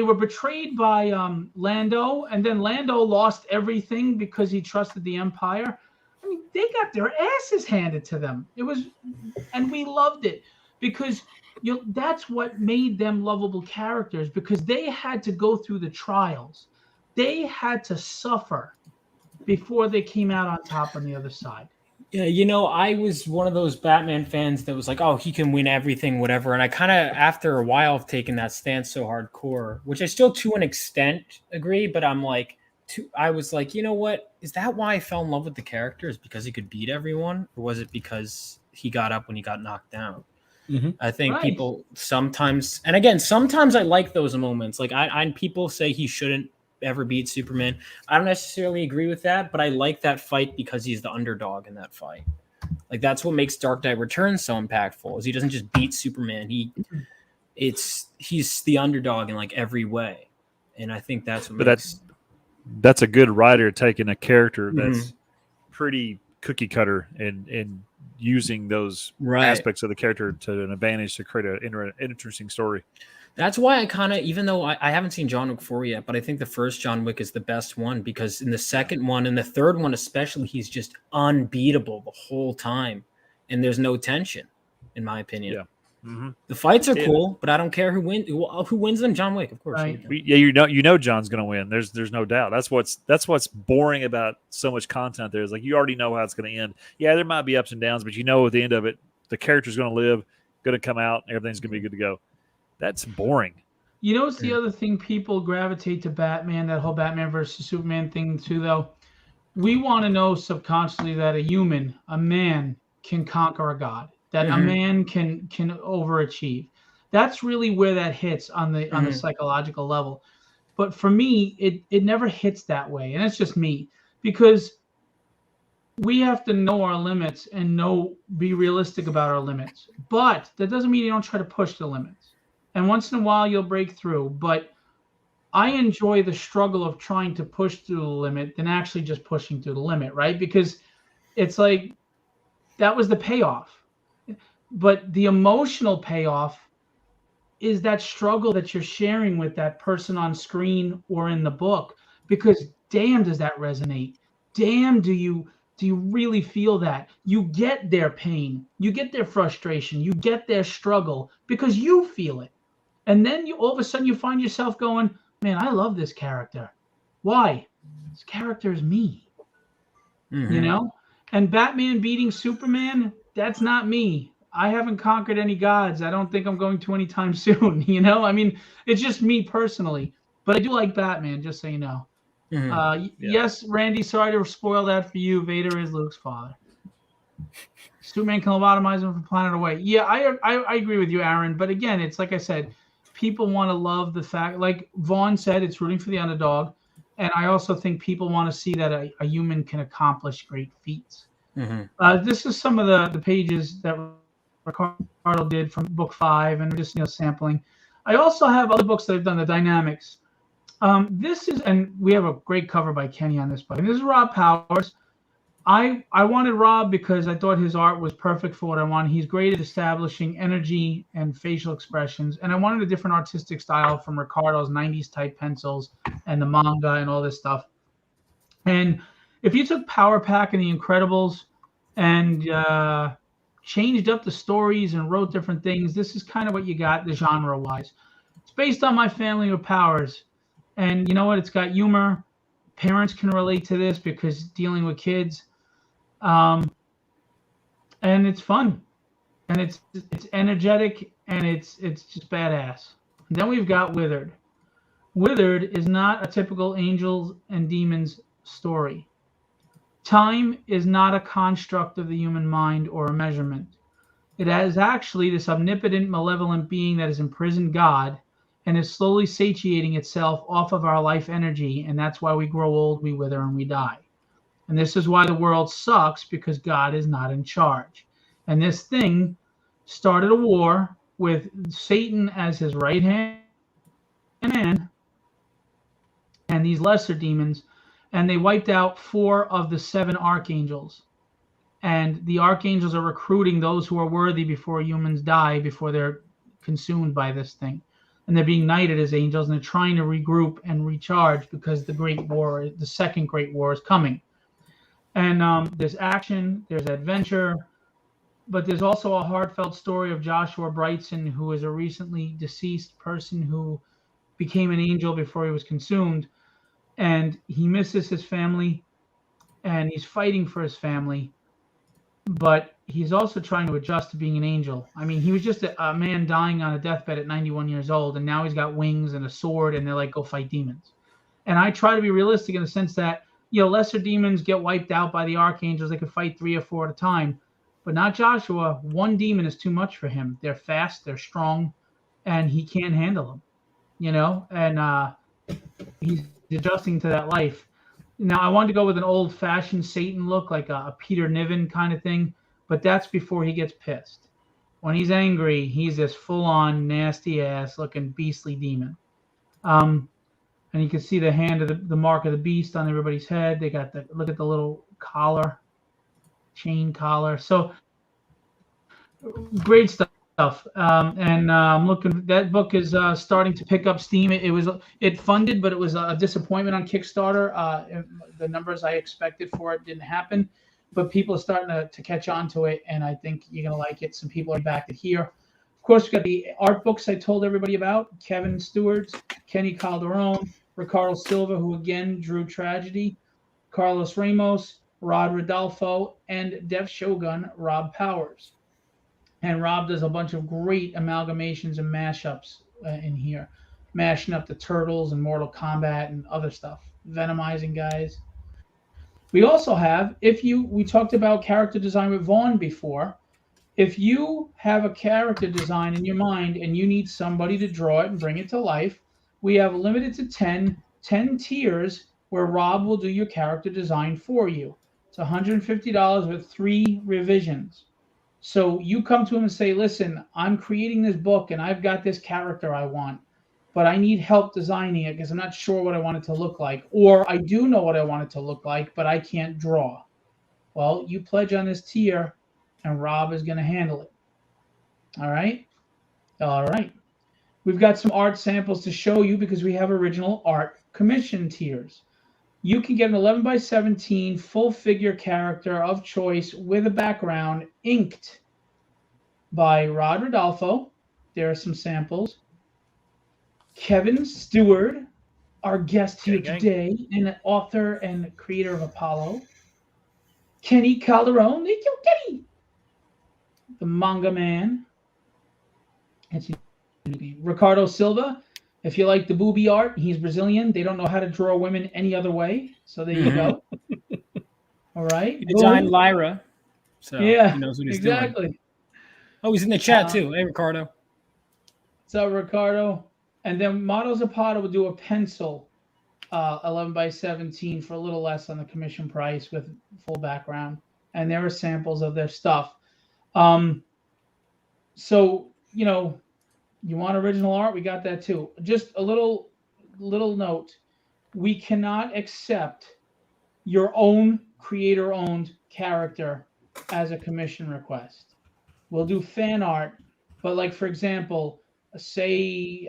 Speaker 1: were betrayed by Lando, and then Lando lost everything because he trusted the Empire. I mean, they got their asses handed to them. And we loved it because that's what made them lovable characters, because they had to go through the trials. They had to suffer before they came out on top on the other side.
Speaker 3: Yeah, I was one of those Batman fans that was like, "Oh, he can win everything, whatever." And I kind of, after a while of taking that stance so hardcore, which I still, to an extent, agree, but I was like, you know what? Is that why I fell in love with the character? Is because he could beat everyone, or was it because he got up when he got knocked down?
Speaker 4: Mhm.
Speaker 3: I think
Speaker 1: Right.
Speaker 3: people sometimes, and again, sometimes I like those moments. Like people say he shouldn't ever beat Superman. I don't necessarily agree with that, but I like that fight because he's the underdog in that fight. Like that's what makes Dark Knight Returns so impactful. Is he doesn't just beat Superman. He's the underdog in like every way, and I think that's what
Speaker 2: But
Speaker 3: makes.
Speaker 2: That's a good writer taking a character
Speaker 3: Mhm.
Speaker 2: that's pretty cookie cutter and using those
Speaker 3: Right.
Speaker 2: aspects of the character to an advantage to create an interesting story.
Speaker 3: That's why I kind of, even though I haven't seen John Wick 4 yet, but I think the first John Wick is the best one, because in the second one and the third one especially, he's just unbeatable the whole time, and there's no tension, in my opinion.
Speaker 2: Yeah. Mm-hmm.
Speaker 3: The fights are
Speaker 2: Yeah.
Speaker 3: cool, but I don't care who wins. Who wins them? John Wick, of course.
Speaker 1: Right.
Speaker 2: Yeah, you know John's going to win. There's no doubt. That's what's boring about so much content. There is like you already know how it's going to end. Yeah, there might be ups and downs, but you know at the end of it, the character's going to live, going to come out, everything's going to be good to go. That's boring.
Speaker 1: You know, it's the other thing people gravitate to Batman, that whole Batman versus Superman thing too, though. We want to know subconsciously that a man can conquer a god, that a
Speaker 3: Mhm.
Speaker 1: man can overachieve. That's really where that hits on the
Speaker 3: Mhm.
Speaker 1: psychological level. But for me, it never hits that way, and it's just me, because we have to know our limits and be realistic about our limits. But that doesn't mean you don't try to push the limits. And once in a while you'll break through. But I enjoy the struggle of trying to push through the limit than actually just pushing through the limit, right? Because it's like that was the payoff. But the emotional payoff is that struggle that you're sharing with that person on screen or in the book. Because damn, does that resonate? Damn, do you really feel that? You get their pain, you get their frustration, you get their struggle because you feel it. And then all of a sudden you find yourself going, man, I love this character. Why? This character is me,
Speaker 3: Mhm.
Speaker 1: you know? And Batman beating Superman, that's not me. I haven't conquered any gods. I don't think I'm going to anytime soon, you know? I mean, it's just me personally. But I do like Batman, just so you know.
Speaker 3: Mhm.
Speaker 1: Yes, Randy, sorry to spoil that for you. Vader is Luke's father. Superman can lobotomize him from planet away. Yeah, I agree with you, Aaron. But again, it's like I said, people want to love the fact, like Vaughn said, it's rooting for the underdog. And I also think people want to see that a human can accomplish great feats.
Speaker 3: Mhm.
Speaker 1: This is some of the pages that Ricardo did from book 5, and just sampling. I also have other books that I've done, the dynamics. This is, and we have a great cover by Kenny on this book. And this is Rob Powers. I wanted Rob because I thought his art was perfect for what I wanted. He's great at establishing energy and facial expressions, and I wanted a different artistic style from Ricardo's 90s type pencils and the manga and all this stuff. And if you took Power Pack and The Incredibles and changed up the stories and wrote different things, this is kind of what you got the genre-wise. It's based on my family with powers. And you know what? It's got humor. Parents can relate to this because dealing with kids. And it's fun. And it's energetic, and it's just badass. And then we've got Withered. Withered is not a typical angels and demons story. Time is not a construct of the human mind or a measurement. It is actually this omnipotent, malevolent being that has imprisoned God and is slowly satiating itself off of our life energy. And that's why we grow old, we wither, and we die. And this is why the world sucks, because God is not in charge. And this thing started a war with Satan as his right hand man and these lesser demons. And they wiped out 4 of the 7 archangels. And the archangels are recruiting those who are worthy before humans die, before they're consumed by this thing. And they're being knighted as angels, and they're trying to regroup and recharge because the great war, the second great war, is coming. And there's action, there's adventure, but there's also a heartfelt story of Joshua Brightson, who is a recently deceased person who became an angel before he was consumed. And he misses his family, and he's fighting for his family. But he's also trying to adjust to being an angel. I mean, he was just a man dying on a deathbed at 91 years old, and now he's got wings and a sword, and they're like, go fight demons. And I try to be realistic in the sense that, lesser demons get wiped out by the archangels. They can fight 3 or 4 at a time, but not Joshua. One demon is too much for him. They're fast, they're strong, and he can't handle them, and he's adjusting to that life. Now, I wanted to go with an old-fashioned Satan look, like a Peter Niven kind of thing, but that's before he gets pissed. When he's angry, he's this full-on, nasty-ass looking beastly demon. And you can see the hand of the mark of the beast on everybody's head. They got look at the little collar, chain collar. So great stuff. And I'm looking. That book is starting to pick up steam. It funded, but it was a disappointment on Kickstarter. The numbers I expected for it didn't happen, but people are starting to catch on to it, and I think you're gonna like it. Some people are backed it here. Of course, we got the art books I told everybody about: Kevin Stewart's, Kenny Calderon, Ricardo Silva, who again drew Tragedy, Carlos Ramos, Rod Rodolfo, and Def Shogun, Rob Powers. And Rob does a bunch of great amalgamations and mashups in here, mashing up the Turtles and Mortal Kombat and other stuff, venomizing guys. We also have, we talked about character design with Vaughn before. If you have a character design in your mind and you need somebody to draw it and bring it to life, we have limited to 10 tiers where Rob will do your character design for you. It's $150 with 3 revisions. So you come to him and say, listen, I'm creating this book and I've got this character I want, but I need help designing it because I'm not sure what I want it to look like. Or I do know what I want it to look like, but I can't draw. Well, you pledge on this tier and Rob is going to handle it. All right? All right. We've got some art samples to show you because we have original art commission tiers. You can get an 11 by 17 full figure character of choice with a background inked by Rod Rodolfo. There are some samples. Kevin Stewart, our guest here today, and an author and creator of Apollo. Kenny Calderon, thank you, Kenny. The manga man. Ricardo Silva. If you like the booby art, he's Brazilian. They don't know how to draw women any other way. So there you go. All right.
Speaker 3: He designed Lyra. So
Speaker 1: yeah,
Speaker 3: he knows what he's doing.
Speaker 1: Exactly.
Speaker 3: Oh, he's in the chat too. Hey, Ricardo.
Speaker 1: What's up, Ricardo? And then Model Zapata will do a pencil 11 by 17 for a little less on the commission price with full background. And there are samples of their stuff. So, you want original art? We got that too. Just a little note. We cannot accept your own creator-owned character as a commission request. We'll do fan art, but like, for example, say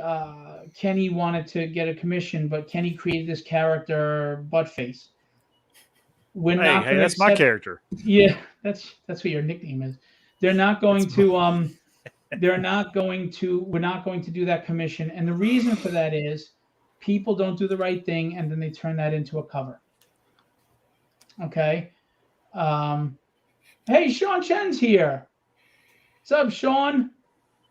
Speaker 1: Kenny wanted to get a commission, but Kenny created this character, Buttface.
Speaker 2: Hey, that's my character.
Speaker 1: Yeah, that's what your nickname is. They're not going to we're not going to do that commission. And the reason for that is people don't do the right thing and then they turn that into a cover. Okay. Hey, Sean Chen's here. What's up, Sean?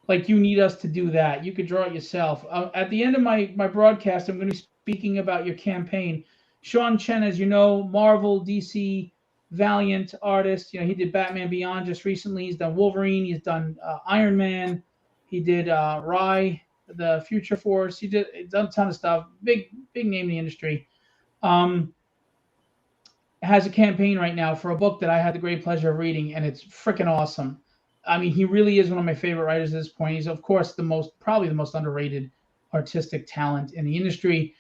Speaker 1: Like, you need us to do that. You could draw it yourself. At the end of my broadcast, I'm going to be speaking about your campaign. Sean Chen, as you know, Marvel, DC, valiant artist. You know, he did Batman Beyond just recently. He's done Wolverine. He's done Iron Man. He did Rye, the Future Force. He's done a ton of stuff. Big name in the industry. Has a campaign right now for a book that I had the great pleasure of reading, and it's freaking awesome. I mean, he really is one of my favorite writers at this point. He's, of course, probably the most underrated artistic talent in the industry.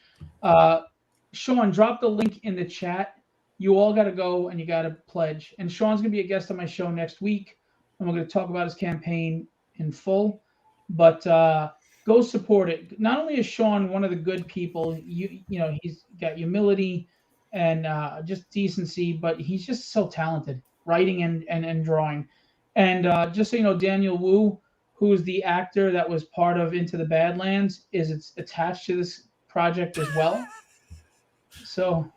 Speaker 1: Sean, drop the link in the chat. You all got to go and you got to pledge. And Sean's going to be a guest on my show next week, and we're going to talk about his campaign in full. But go support it. Not only is Sean one of the good people, you know, he's got humility and just decency, but he's just so talented, writing and drawing. And just so you know, Daniel Wu, who is the actor that was part of Into the Badlands, is attached to this project as well. So,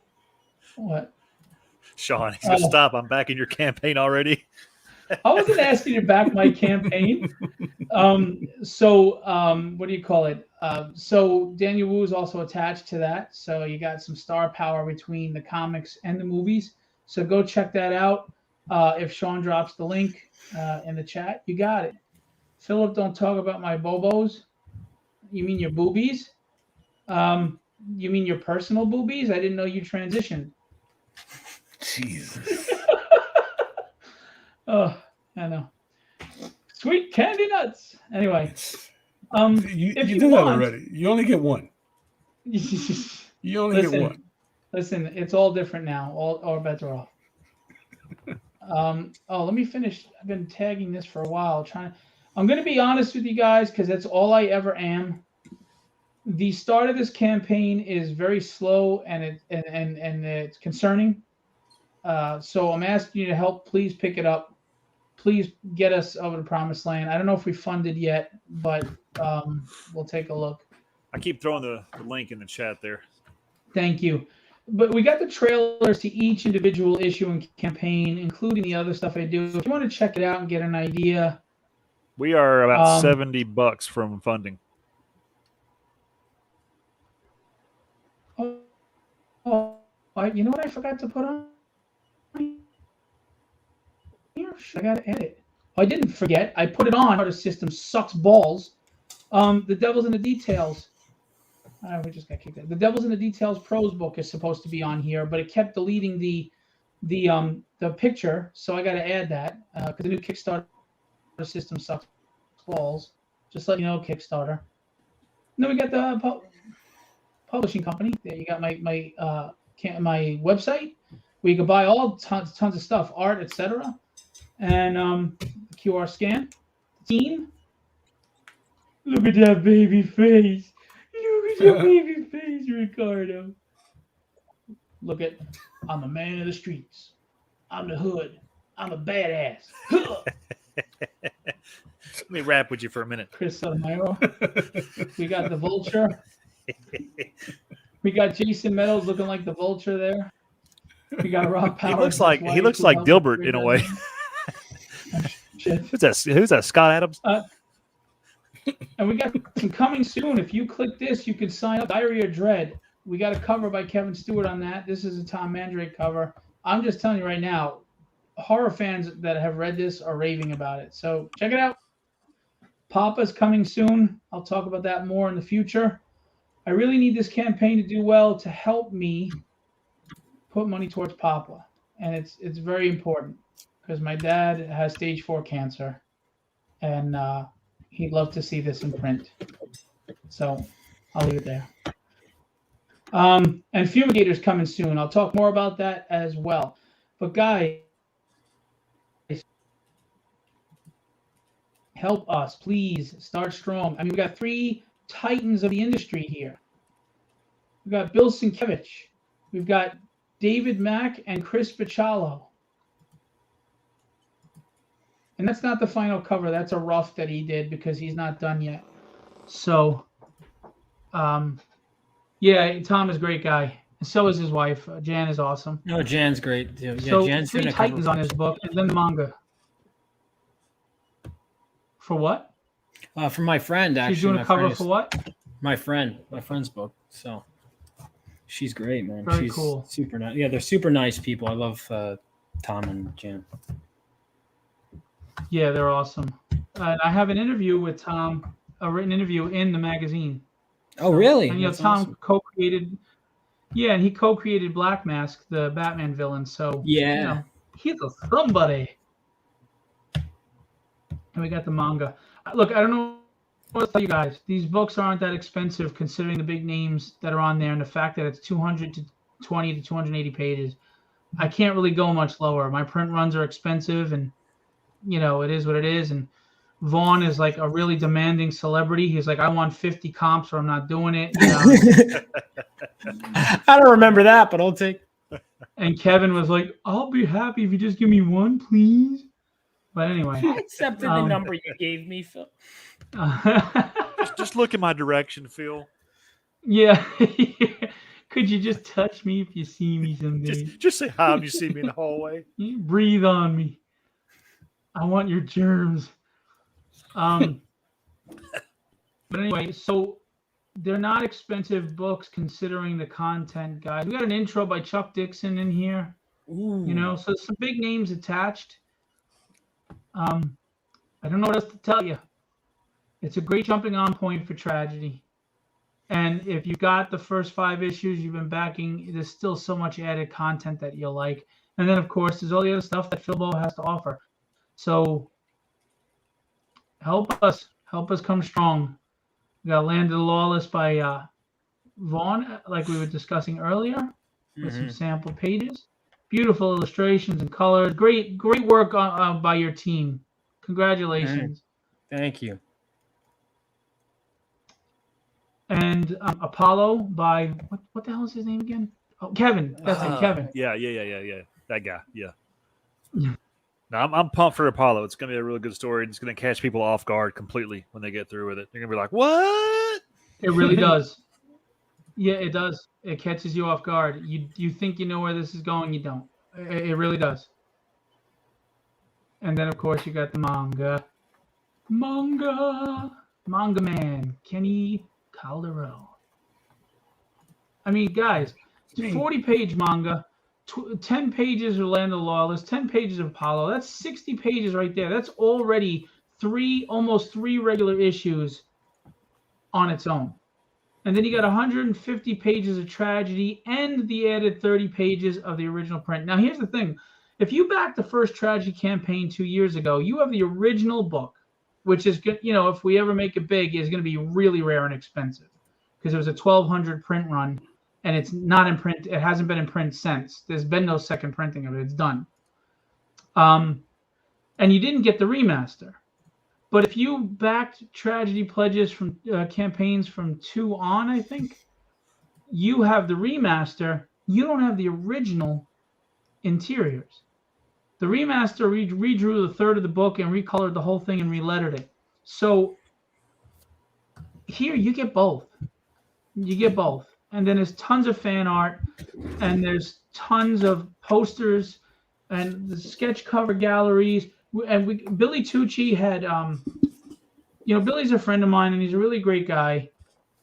Speaker 1: what?
Speaker 2: Sean, he's gonna stop. I'm back in your campaign already.
Speaker 1: I wasn't asking you to back my campaign. What do you call it? So Daniel Wu is also attached to that. So you got some star power between the comics and the movies. So go check that out. If Sean drops the link in the chat, you got it. Philip, don't talk about my bobos. You mean your boobies? You mean your personal boobies? I didn't know you transitioned.
Speaker 4: Jesus.
Speaker 1: Oh, I know. Sweet candy nuts. Anyway,
Speaker 4: you do that already. You only get one. You only get one.
Speaker 1: Listen, it's all different now. All bets are off. Let me finish. I've been tagging this for a while. I'm going to be honest with you guys because that's all I ever am. The start of this campaign is very slow and it's concerning. So I'm asking you to help. Please pick it up. Please get us over to Promised Land. I don't know if we funded yet, but we'll take a look.
Speaker 2: I keep throwing the link in the chat there.
Speaker 1: Thank you. But we got the trailers to each individual issue and campaign, including the other stuff I do. If you want to check it out and get an idea.
Speaker 2: We are about $70 from funding.
Speaker 1: You know what I forgot to put on here? I got to edit. I didn't forget. I put it on. The system sucks balls. The Devil's in the Details. We just got kicked out. The Devil's in the Details prose book is supposed to be on here, but it kept deleting the picture, so I got to add that because the new Kickstarter system sucks balls. Just let you know, Kickstarter. And then we got the publishing company. There you got my website where you can buy all tons of stuff, art, etc. And QR scan. Team. Look at that baby face. Look at your baby face, Ricardo. Look at, I'm a man of the streets. I'm the hood. I'm a badass.
Speaker 2: Let me rap with you for a minute.
Speaker 1: Chris Sotomayor. We got the Vulture. We got Jason Meadows looking like the Vulture there. We got Rob Powers.
Speaker 2: He looks like Dilbert in a way. Who's that? Scott Adams?
Speaker 1: And we got some coming soon. If you click this, you can sign up. Diary of Dread. We got a cover by Kevin Stewart on that. This is a Tom Mandrake cover. I'm just telling you right now, horror fans that have read this are raving about it. So check it out. Papa's coming soon. I'll talk about that more in the future. I really need this campaign to do well to help me put money towards Papa. And it's very important because my dad has stage 4 cancer. And he'd love to see this in print. So I'll leave it there. And Fumigator's coming soon. I'll talk more about that as well. But guys, help us, please. Start strong. I mean, we got 3 titans of the industry here. We've got Bill Sienkiewicz. We've got David Mack and Chris Bachalo. And that's not the final cover. That's a rough that he did because he's not done yet. So, yeah, Tom is a great guy. And so is his wife. Jan is awesome.
Speaker 3: No, Jan's great too. Yeah,
Speaker 1: so
Speaker 3: Jan's
Speaker 1: 3 titans on his book, and then the manga. For what?
Speaker 3: For my friend, actually.
Speaker 1: She's doing a cover for what?
Speaker 3: My friend's book. So she's great, man.
Speaker 1: Very
Speaker 3: she's
Speaker 1: cool.
Speaker 3: Super nice. Yeah, they're super nice people. I love Tom and Jim.
Speaker 1: Yeah, they're awesome. And I have an interview with Tom, a written interview in the magazine.
Speaker 3: Oh, really?
Speaker 1: And
Speaker 3: That's
Speaker 1: Tom
Speaker 3: awesome.
Speaker 1: co-created. Yeah, and he co-created Black Mask, the Batman villain. So
Speaker 3: Yeah.
Speaker 1: he's a somebody. And we got the manga. Look, I don't know what to tell you guys. These books aren't that expensive considering the big names that are on there and the fact that it's 220 to 280 pages. I can't really go much lower. My print runs are expensive, and it is what it is. And Vaughn is like a really demanding celebrity. He's like, I want 50 comps or I'm not doing it.
Speaker 3: I don't remember that, but I'll take.
Speaker 1: And Kevin was like, I'll be happy if you just give me one, please. But anyway,
Speaker 3: I accepted the number you gave me, Phil.
Speaker 2: Just look in my direction, Phil.
Speaker 1: Yeah. Could you just touch me if you see me someday?
Speaker 2: Just say hi when you see me in the hallway.
Speaker 1: You breathe on me. I want your germs. But anyway, so they're not expensive books considering the content, guys. We got an intro by Chuck Dixon in here.
Speaker 3: Ooh.
Speaker 1: So some big names attached. I don't know what else to tell you. It's a great jumping on point for Tragedy. And if you got the first 5 issues you've been backing, there's still so much added content that you'll like. And then, of course, there's all the other stuff that Philbo has to offer. So help us come strong. We got Land of the Lawless by Vaughn, like we were discussing earlier, with some sample pages. Beautiful illustrations and colors. Great work by your team. Congratulations.
Speaker 3: Thank you.
Speaker 1: And Apollo by what the hell is his name again? Oh, Kevin. That's it, Kevin.
Speaker 2: Yeah. That guy. Yeah. No, I'm pumped for Apollo. It's going to be a really good story. It's going to catch people off guard completely when they get through with it. They're going to be like, "What?"
Speaker 1: It really does. Yeah, it does. It catches you off guard. You think you know where this is going, you don't. It really does. And then, of course, you got the manga man, Kenny Calderon. I mean, guys, 40-page manga, 10 pages of Land of the Lawless, 10 pages of Apollo. That's 60 pages right there. That's already almost three regular issues on its own. And then you got 150 pages of Tragedy and the added 30 pages of the original print. Now, here's the thing. If you backed the first Tragedy campaign 2 years ago, you have the original book, which is, if we ever make it big, is going to be really rare and expensive because it was a 1,200 print run, and it's not in print. It hasn't been in print since. There's been no second printing of it. It's done. And you didn't get the remaster. But if you backed Tragedy pledges from campaigns from 2 on, I think, you have the remaster. You don't have the original interiors. The remaster redrew the third of the book and recolored the whole thing and relettered it. So here you get both. You get both. And then there's tons of fan art, and there's tons of posters and the sketch cover galleries. And Billy Tucci had, Billy's a friend of mine, and he's a really great guy.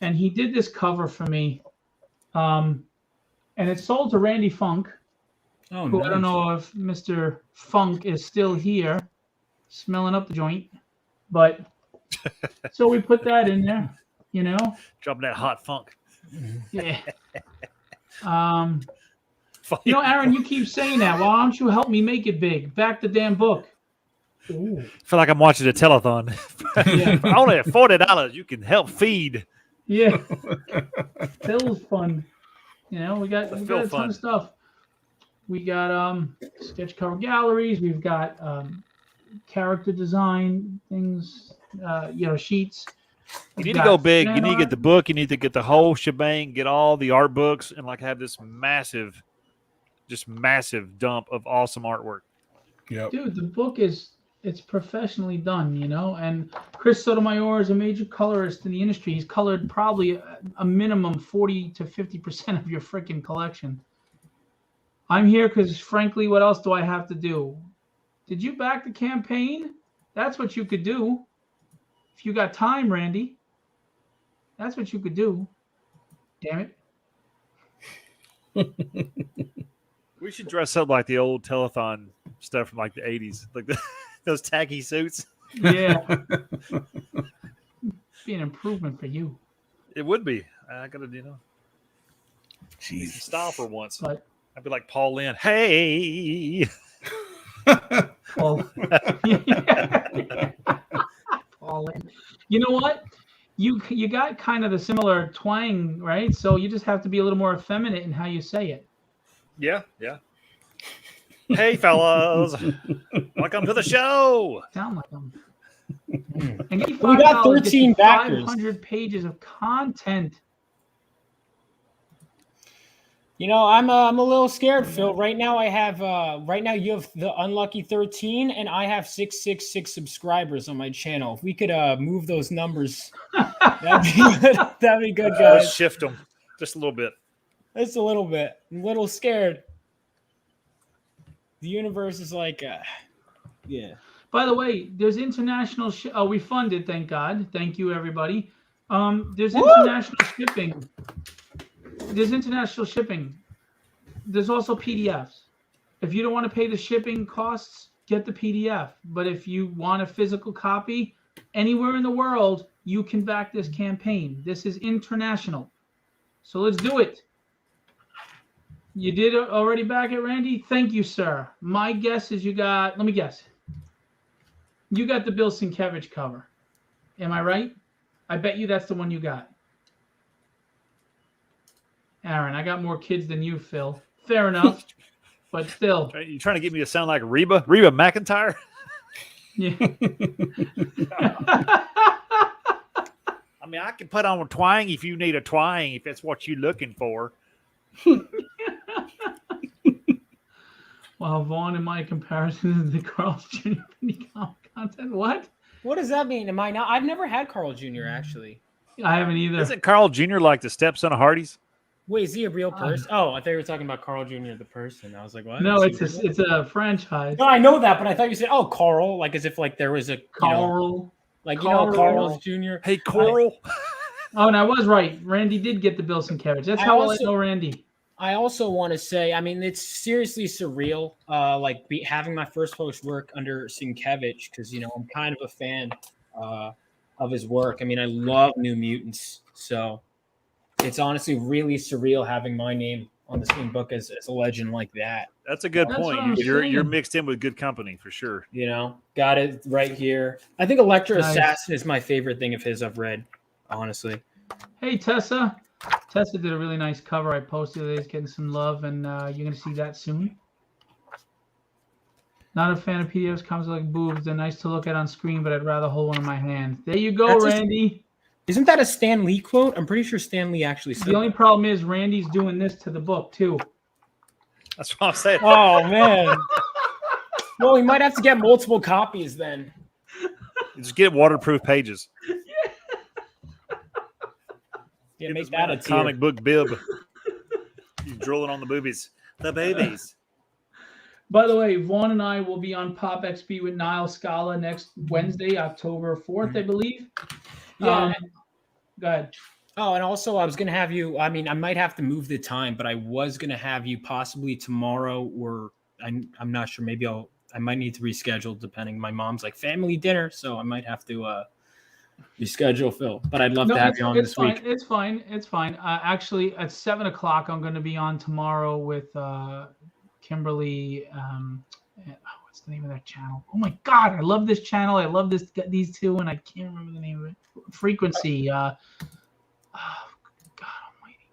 Speaker 1: And he did this cover for me. And it's sold to Randy Funk.
Speaker 3: Oh,
Speaker 1: who
Speaker 3: nice.
Speaker 1: I don't know if Mr. Funk is still here, smelling up the joint. But so we put that in there,
Speaker 2: Dropping that hot funk.
Speaker 1: Yeah. Aaron, you keep saying that. Why don't you help me make it big? Back the damn book.
Speaker 2: Ooh. I feel like I'm watching a telethon.
Speaker 1: Yeah.
Speaker 2: For only $40, you can help feed.
Speaker 1: Yeah. Phil's fun. We got a ton of stuff. We got sketch cover galleries. We've got character design things, sheets.
Speaker 2: You need to go big. You need to get the book. You need to get the whole shebang, get all the art books, and have this massive dump of awesome artwork.
Speaker 4: Yep.
Speaker 1: Dude, the book it's professionally done, and Chris Sotomayor is a major colorist in the industry. He's colored probably a minimum 40 to 50% of your freaking collection. I'm here because, frankly, what else do I have to do? Did you back the campaign? That's what you could do. If you got time, Randy, that's what you could do. Damn it.
Speaker 2: We should dress up like the old telethon stuff from like the 80s, like those tacky suits.
Speaker 1: Yeah, be an improvement for you.
Speaker 2: It would be. I gotta, be some
Speaker 4: Jesus.
Speaker 2: style for once.
Speaker 1: But
Speaker 2: I'd be like Paul Lynn. Hey,
Speaker 1: Paul, Paul, you know what? You got kind of the similar twang, right? So you just have to be a little more effeminate in how you say it.
Speaker 2: yeah. Hey, fellas, welcome to the show.
Speaker 1: Sound like them.
Speaker 3: Hmm.
Speaker 1: And get
Speaker 3: We got
Speaker 1: $5 gets you
Speaker 3: 13 backers.
Speaker 1: 500 pages of content.
Speaker 3: You know, I'm a little scared, Phil. Right now, you have the unlucky 13, and I have 666 subscribers on my channel. If we could move those numbers, that'd be good. That'd be good,
Speaker 2: Let's
Speaker 3: guys.
Speaker 2: shift them just a little bit.
Speaker 3: Just a little bit. I'm a little scared. The universe is like, yeah.
Speaker 1: By the way, there's international. We funded, thank God. Thank you, everybody. There's international shipping. There's international shipping. There's also PDFs. If you don't want to pay the shipping costs, get the PDF. But if you want a physical copy, anywhere in the world, you can back this campaign. This is international. So let's do it. You did already back it, Randy? Thank you, sir. My guess is you got, let me guess. You got the Bill Sienkiewicz cover. Am I right? I bet you that's the one you got. Aaron, I got more kids than you, Phil. Fair enough, but still.
Speaker 2: You trying to get me to sound like Reba McEntire?
Speaker 1: Yeah.
Speaker 2: I mean, I can put on a twang if you need a twang, if that's what you're looking for.
Speaker 1: Wow, Vaughn, in my comparison to the Carl's Jr. content. What?
Speaker 3: What does that mean? Am I not? I've never had Carl Jr. actually.
Speaker 1: I haven't either.
Speaker 2: Isn't Carl Jr. like the stepson of Hardee's?
Speaker 3: Wait, is he a real person? Oh, I thought you were talking about Carl Jr. the person. I was like, what?
Speaker 1: No,
Speaker 3: Is he
Speaker 1: it's a franchise.
Speaker 3: No, I know that, but I thought you said, "Oh, Carl," like as if like there was a
Speaker 1: Carl.
Speaker 3: Carl's Jr.
Speaker 2: Hey, Coral.
Speaker 1: Oh, and I was right. Randy did get the Bill Sienkiewicz. That's how well I know Randy.
Speaker 3: I also want to say, I mean, it's seriously surreal, having my first post work under Sienkiewicz because I'm kind of a fan of his work. I mean, I love New Mutants, so it's honestly really surreal having my name on the same book as a legend like that.
Speaker 2: That's a good
Speaker 1: That's what I'm
Speaker 2: point. You're
Speaker 1: saying.
Speaker 2: mixed in with good company for sure.
Speaker 3: Got it right here. I think Electra
Speaker 1: Nice.
Speaker 3: Assassin is my favorite thing of his I've read, honestly.
Speaker 1: Hey, Tessa. Tessa did a really nice cover. I posted it. It's getting some love, and you're going to see that soon. Not a fan of PDFs. Comes like boobs. They're nice to look at on screen, but I'd rather hold one in my hand. There you go, Randy.
Speaker 3: Isn't that a Stan Lee quote? I'm pretty sure Stan Lee actually said
Speaker 1: The only problem is Randy's doing this to the book, too.
Speaker 2: That's what I'm saying.
Speaker 3: Oh, man. Well, we might have to get multiple copies then.
Speaker 2: Just get waterproof pages.
Speaker 3: Yeah,
Speaker 2: Get
Speaker 3: make
Speaker 2: this
Speaker 3: that
Speaker 2: man
Speaker 3: a
Speaker 2: comic
Speaker 3: tier.
Speaker 2: book bib. He's drooling on the boobies. The babies.
Speaker 1: By the way, Vaughn and I will be on Pop XP with Niall Scala next Wednesday, October 4th, I believe.
Speaker 3: Yeah.
Speaker 1: Go ahead.
Speaker 3: Oh, and also I was going to have you, I mean, I might have to move the time, but I was going to have you possibly tomorrow or I'm not sure. Maybe I might need to reschedule depending. My mom's like family dinner, so I might have to reschedule, Phil. But I'd love to have you on this week.
Speaker 1: It's fine. It's fine. Actually, at 7 o'clock, I'm going to be on tomorrow with Kimberly. What's the name of that channel? Oh my God, I love this channel. I love these two, and I can't remember the name of it. Frequency. God Almighty.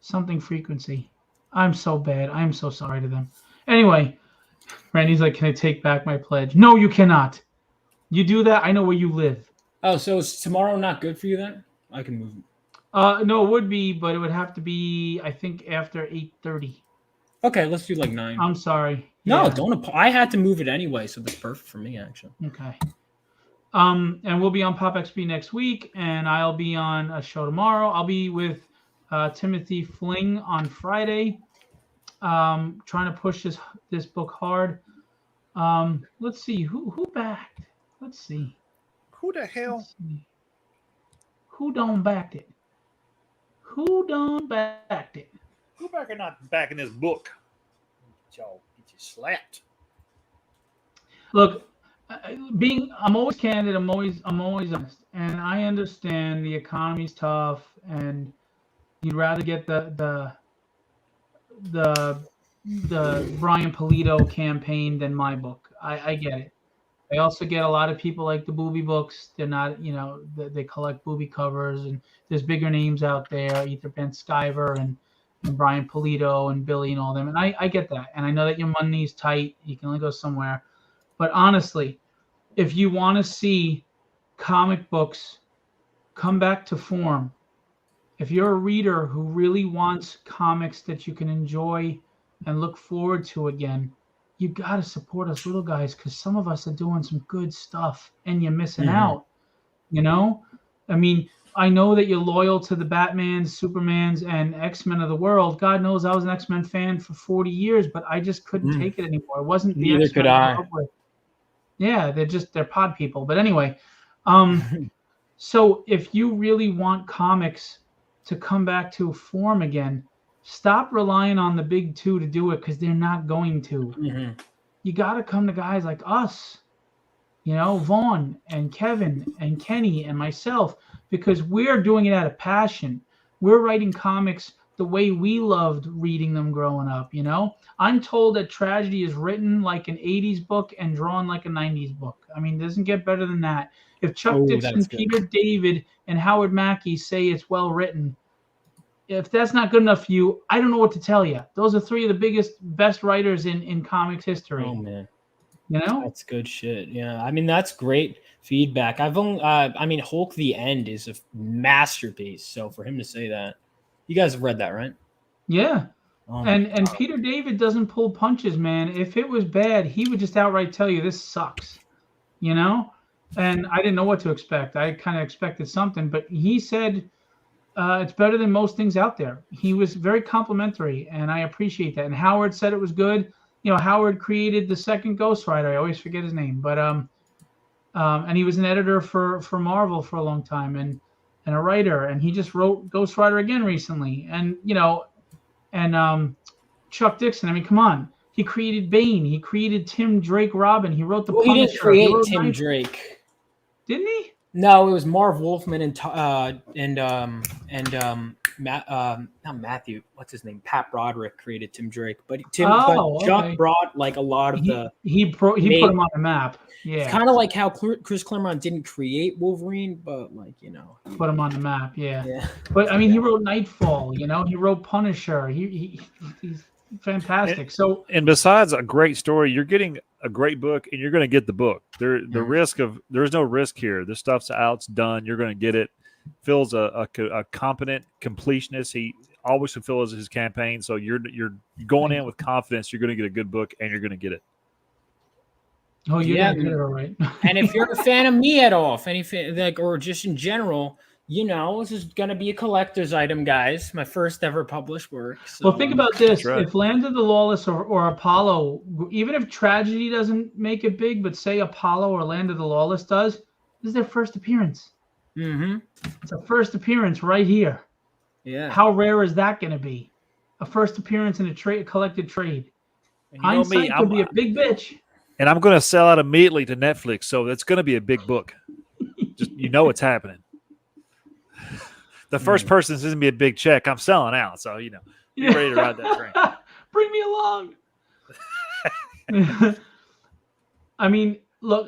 Speaker 1: Something Frequency. I'm so bad. I'm so sorry to them. Anyway, Randy's like, "Can I take back my pledge?" No, you cannot. You do that, I know where you live.
Speaker 3: Oh, so is tomorrow not good for you then? I can move.
Speaker 1: No, it would be, but it would have to be, I think, after 8:30.
Speaker 3: Okay, let's do like 9.
Speaker 1: I'm sorry.
Speaker 3: No,
Speaker 1: Yeah.
Speaker 3: don't. I had to move it anyway, so that's perfect for me, actually.
Speaker 1: Okay. And we'll be on Pop XP next week, and I'll be on a show tomorrow. I'll be with Timothy Fling on Friday, trying to push this book hard. Let's see who backed. Let's see.
Speaker 2: Who the hell?
Speaker 1: Let's see. Who done backed it? Who done backed it?
Speaker 2: Who back or not back in this book?
Speaker 3: you slapped.
Speaker 1: Look, I'm always candid. I'm always honest, and I understand the economy's tough, and you'd rather get the Brian Polito campaign than my book. I get it. I also get a lot of people like the booby books. They're not, they collect booby covers, and there's bigger names out there, Ether Ben Skyver and Brian Polito and Billy and all them. And I get that. And I know that your money's tight. You can only go somewhere. But honestly, if you want to see comic books come back to form, if you're a reader who really wants comics that you can enjoy and look forward to again, you got to support us little guys, because some of us are doing some good stuff and you're missing out. I mean, I know that you're loyal to the Batmans, Supermans, and X-Men of the world. God knows I was an X-Men fan for 40 years, but I just couldn't take it anymore. It wasn't the
Speaker 3: Neither
Speaker 1: X-Men
Speaker 3: could I.
Speaker 1: Yeah, they're pod people. But anyway, so if you really want comics to come back to form again, stop relying on the big two to do it, because they're not going to. You got to come to guys like us, Vaughn and Kevin and Kenny and myself, because we're doing it out of passion. We're writing comics the way we loved reading them growing up. I'm told that Tragedy is written like an 80s book and drawn like a 90s book. I mean, it doesn't get better than that. If Chuck Dixon, Peter David, and Howard Mackey say it's well written, if that's not good enough for you, I don't know what to tell you. Those are three of the best writers in comics history.
Speaker 3: Oh man,
Speaker 1: that's
Speaker 3: good shit. Yeah, I mean, that's great feedback. Hulk the End is a masterpiece. So for him to say that, you guys have read that, right?
Speaker 1: Yeah. And Peter David doesn't pull punches, man. If it was bad, he would just outright tell you this sucks, And I didn't know what to expect. I kind of expected something, but he said it's better than most things out there. He was very complimentary, and I appreciate that. And Howard said it was good. Howard created the second Ghost Rider. I always forget his name, but and he was an editor for Marvel for a long time, and a writer, and he just wrote Ghost Rider again recently. And Chuck Dixon, I mean, come on. He created Bane. He created Tim Drake Robin. He wrote the Punisher.
Speaker 3: He didn't create Tim Drake.
Speaker 1: Didn't he?
Speaker 3: No, it was Marv Wolfman not Matthew. What's his name? Pat Broderick created Tim Drake, but Chuck brought like a lot of
Speaker 1: he put him on the map. Yeah,
Speaker 3: it's kind of like how Chris Claremont didn't create Wolverine, but
Speaker 1: put him on the map. Yeah. But I mean, he wrote Nightfall. He wrote Punisher. He's fantastic.
Speaker 2: And besides a great story, you're getting a great book, and you're going to get the book. There's no risk here. This stuff's out, it's done. You're going to get it. Phil's a competent completionist. He always fulfills his campaign. So you're going in with confidence. You're going to get a good book, and you're going to get it.
Speaker 1: Oh, yeah, get it all right.
Speaker 3: And if you're a fan of me at all, or just in general, this is going to be a collector's item, guys. My first ever published work. So.
Speaker 1: Well, think about this. Right. If Land of the Lawless or Apollo, even if Tragedy doesn't make it big, but say Apollo or Land of the Lawless does, this is their first appearance.
Speaker 3: Mm-hmm.
Speaker 1: It's a first appearance right here.
Speaker 3: Yeah.
Speaker 1: How rare is that going to be? A first appearance in a collected trade. Hindsight could be a big bitch.
Speaker 2: And I'm going to sell out immediately to Netflix, so it's going to be a big book. Just what's happening. The first person is going to be a big check. I'm selling out, so be ready to ride that train.
Speaker 1: Bring me along. I mean, look,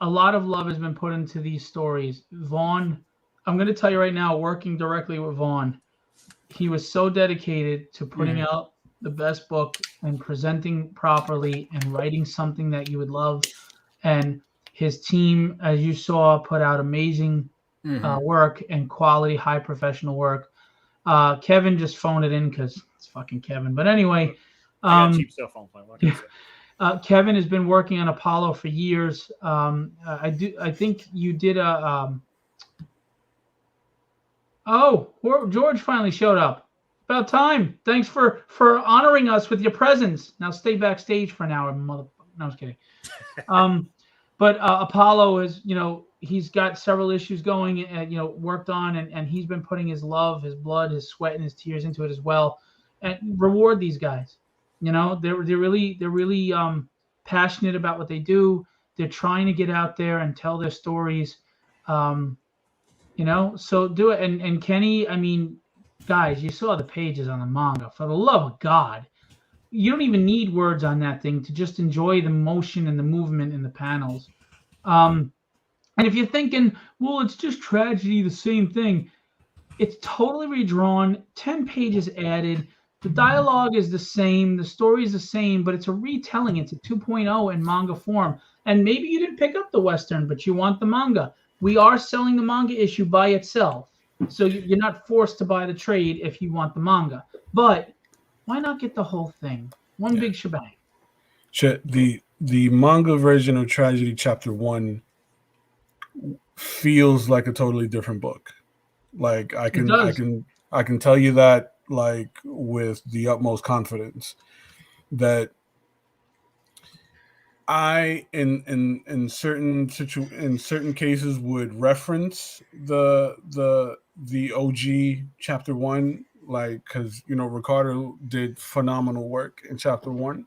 Speaker 1: a lot of love has been put into these stories. Vaughn, I'm going to tell you right now, working directly with Vaughn, he was so dedicated to putting out the best book and presenting properly and writing something that you would love. And his team, as you saw, put out amazing work and quality, high professional work. Kevin just phoned it in because it's fucking Kevin. But anyway,
Speaker 2: I got a cheap cell phone plan.
Speaker 1: Kevin has been working on Apollo for years. I think you did a. George finally showed up. About time. Thanks for honoring us with your presence. Now stay backstage for an hour, motherfucker. No, I was kidding. But Apollo is, he's got several issues going, worked on, and he's been putting his love, his blood, his sweat, and his tears into it as well. and reward these guys. You know, they're really passionate about what they do. They're trying to get out there and tell their stories. Um, you know, so do it. And Kenny, I mean, guys, you saw the pages on the manga. For the love of God, you don't even need words on that thing to just enjoy the motion and the movement in the panels. Um, and if you're thinking, well, it's just tragedy, the same thing, it's totally redrawn, 10 pages added. The dialogue is the same, the story is the same, but it's a retelling. It's a 2.0 in manga form. And maybe you didn't pick up the Western, but you want the manga. We are selling the manga issue by itself. So you're not forced to buy the trade if you want the manga. But why not get the whole thing? One big shebang.
Speaker 4: The manga version of Tragedy Chapter 1 feels like a totally different book. Like I can tell you that like with the utmost confidence that I in certain cases would reference the OG Chapter 1, like, because Ricardo did phenomenal work in Chapter 1,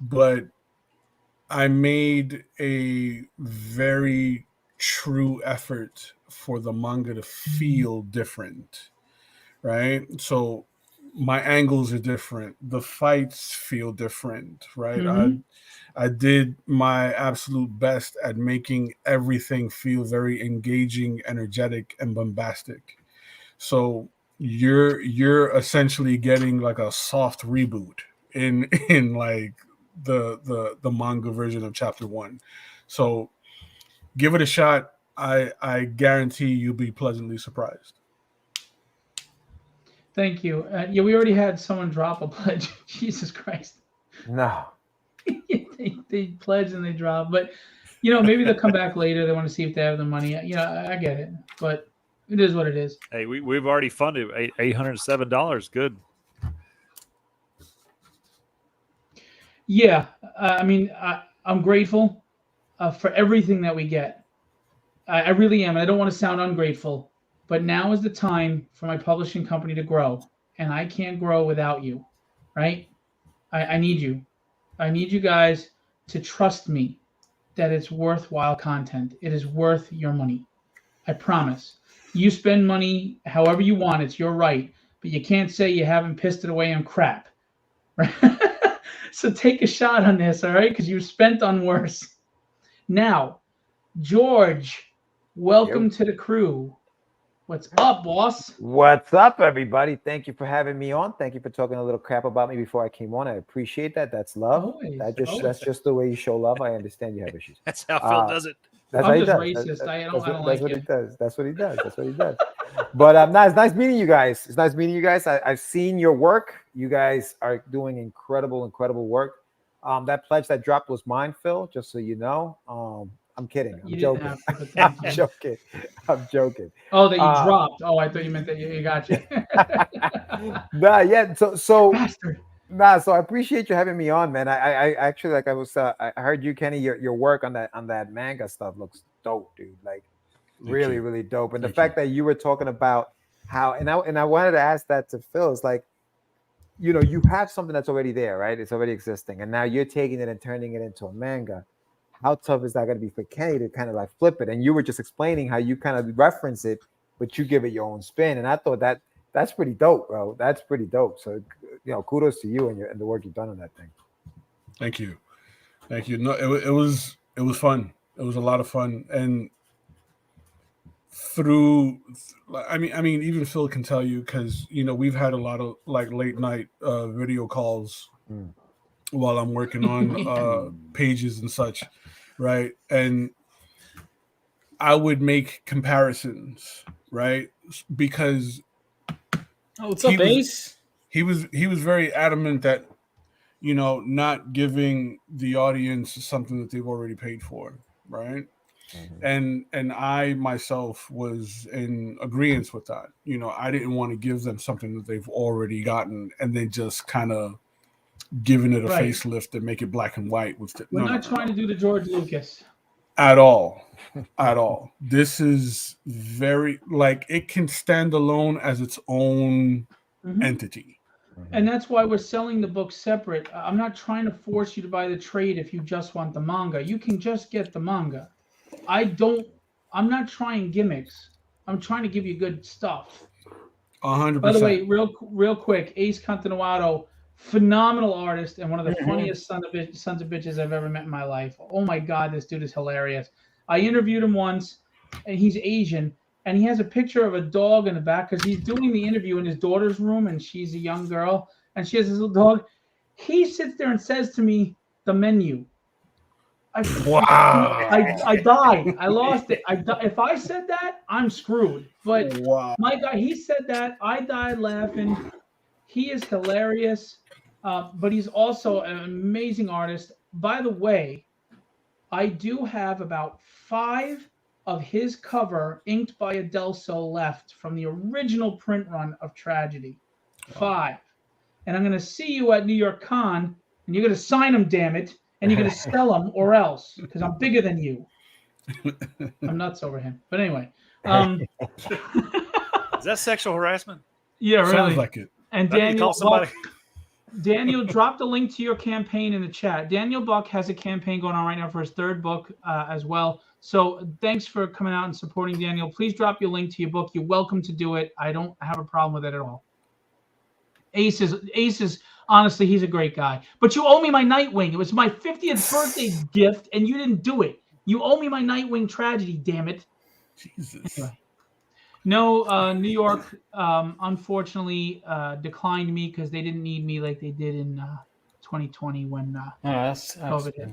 Speaker 4: but I made a very true effort for the manga to feel different, right? So my angles are different. The fights feel different, right?
Speaker 1: Mhm.
Speaker 4: I did my absolute best at making everything feel very engaging, energetic, and bombastic. So you're essentially getting like a soft reboot in in like the manga version of Chapter 1. So give it a shot. I guarantee you'll be pleasantly surprised.
Speaker 1: Thank you. Yeah, we already had someone drop a pledge. Jesus Christ.
Speaker 6: No.
Speaker 1: they pledge and they drop. But, maybe they'll come back later. They want to see if they have the money. I get it. But it is what it is.
Speaker 2: Hey, we've already funded $807. Good.
Speaker 1: Yeah. I mean, I'm grateful for everything that we get. I really am. I don't want to sound ungrateful, but now is the time for my publishing company to grow, and I can't grow without you, right? I need you. I need you guys to trust me that it's worthwhile content. It is worth your money. I promise. You spend money however you want. It's your right, but you can't say you haven't pissed it away on crap. Right? So take a shot on this, all right? Because you've spent on worse. Now, George, welcome
Speaker 6: Yo.
Speaker 1: to the crew. What's up, boss?
Speaker 6: What's up, everybody? Thank you for having me on. Thank you for talking a little crap about me before I came on. I appreciate that. That's love.
Speaker 1: Always.
Speaker 6: That's just the way you show love. I understand you have issues.
Speaker 2: That's how Phil does it.
Speaker 6: That's
Speaker 1: I'm
Speaker 6: how he
Speaker 1: just
Speaker 6: does.
Speaker 1: racist. I don't
Speaker 6: That's
Speaker 1: like
Speaker 6: what
Speaker 1: it.
Speaker 6: he does. That's what he does. That's what he does. But it's nice meeting you guys. It's nice meeting you guys. I've seen your work. You guys are doing incredible work. That pledge that dropped was mine, Phil. Just so you know. I'm kidding. I'm
Speaker 1: You didn't
Speaker 6: joking.
Speaker 1: have to, but thank
Speaker 6: I'm
Speaker 1: you.
Speaker 6: joking. I'm joking.
Speaker 1: Oh, that you dropped. Oh, I thought you meant that you got you.
Speaker 6: Nah, yeah. So
Speaker 1: Bastard.
Speaker 6: Nah, so I appreciate you having me on, man. I actually like I heard you, Kenny. Your work on that manga stuff looks dope, dude. Like really, really dope. And the fact that you were talking about how and I wanted to ask that to Phil is like, you have something that's already there, right? It's already existing, and now you're taking it and turning it into a manga. How tough is that going to be for Kenny to kind of like flip it? And you were just explaining how you kind of reference it, but you give it your own spin. And I thought that's pretty dope, bro. That's pretty dope. So, kudos to you and the work you've done on that thing.
Speaker 4: Thank you. No, it was fun. It was a lot of fun, and I mean, even Phil can tell you because we've had a lot of like late night video calls while I'm working on pages and such, right? And I would make comparisons, right? Because
Speaker 3: what's up, Ace?
Speaker 4: He was very adamant that not giving the audience something that they've already paid for, right? And I myself was in agreement with that. I didn't want to give them something that they've already gotten and then just kind of giving it a facelift and make it black and white.
Speaker 1: We're not trying to do the George Lucas.
Speaker 4: At all. This is very like it can stand alone as its own entity,
Speaker 1: And that's why we're selling the book separate. I'm not trying to force you to buy the trade if you just want the manga. You can just get the manga. I'm not trying gimmicks. I'm trying to give you good stuff.
Speaker 4: 100%.
Speaker 1: By the way, real quick, Ace Continuato, phenomenal artist and one of the funniest sons of bitches I've ever met in my life. Oh my God, this dude is hilarious. I interviewed him once, and he's Asian, and he has a picture of a dog in the back because he's doing the interview in his daughter's room, and she's a young girl, and she has this little dog. He sits there and says to me, "The menu."
Speaker 4: Wow.
Speaker 1: I died. I lost it. If I said that, I'm screwed. But
Speaker 4: Wow.
Speaker 1: my God, he said that. I died laughing. He is hilarious, but he's also an amazing artist. By the way, I do have about 5 of his cover inked by Adelso left from the original print run of Tragedy. 5. And I'm going to see you at New York Con, and you're going to sign them, damn it. And you're going to sell them or else, because I'm bigger than you. I'm nuts over him. But anyway.
Speaker 2: Is that sexual harassment?
Speaker 1: Yeah, really.
Speaker 4: Sounds like it.
Speaker 1: And
Speaker 2: I need to
Speaker 1: Daniel,
Speaker 2: call somebody.
Speaker 1: Daniel dropped a link to your campaign in the chat. Daniel Buck has a campaign going on right now for his 3rd book as well. So thanks for coming out and supporting Daniel. Please drop your link to your book. You're welcome to do it. I don't have a problem with it at all. Ace is honestly, he's a great guy. But you owe me my Nightwing. It was my 50th birthday gift, and you didn't do it. You owe me my Nightwing Tragedy, damn it.
Speaker 4: Jesus.
Speaker 1: Anyway. No, New York, unfortunately, declined me because they didn't need me like they did in 2020 when
Speaker 3: that's
Speaker 1: COVID hit.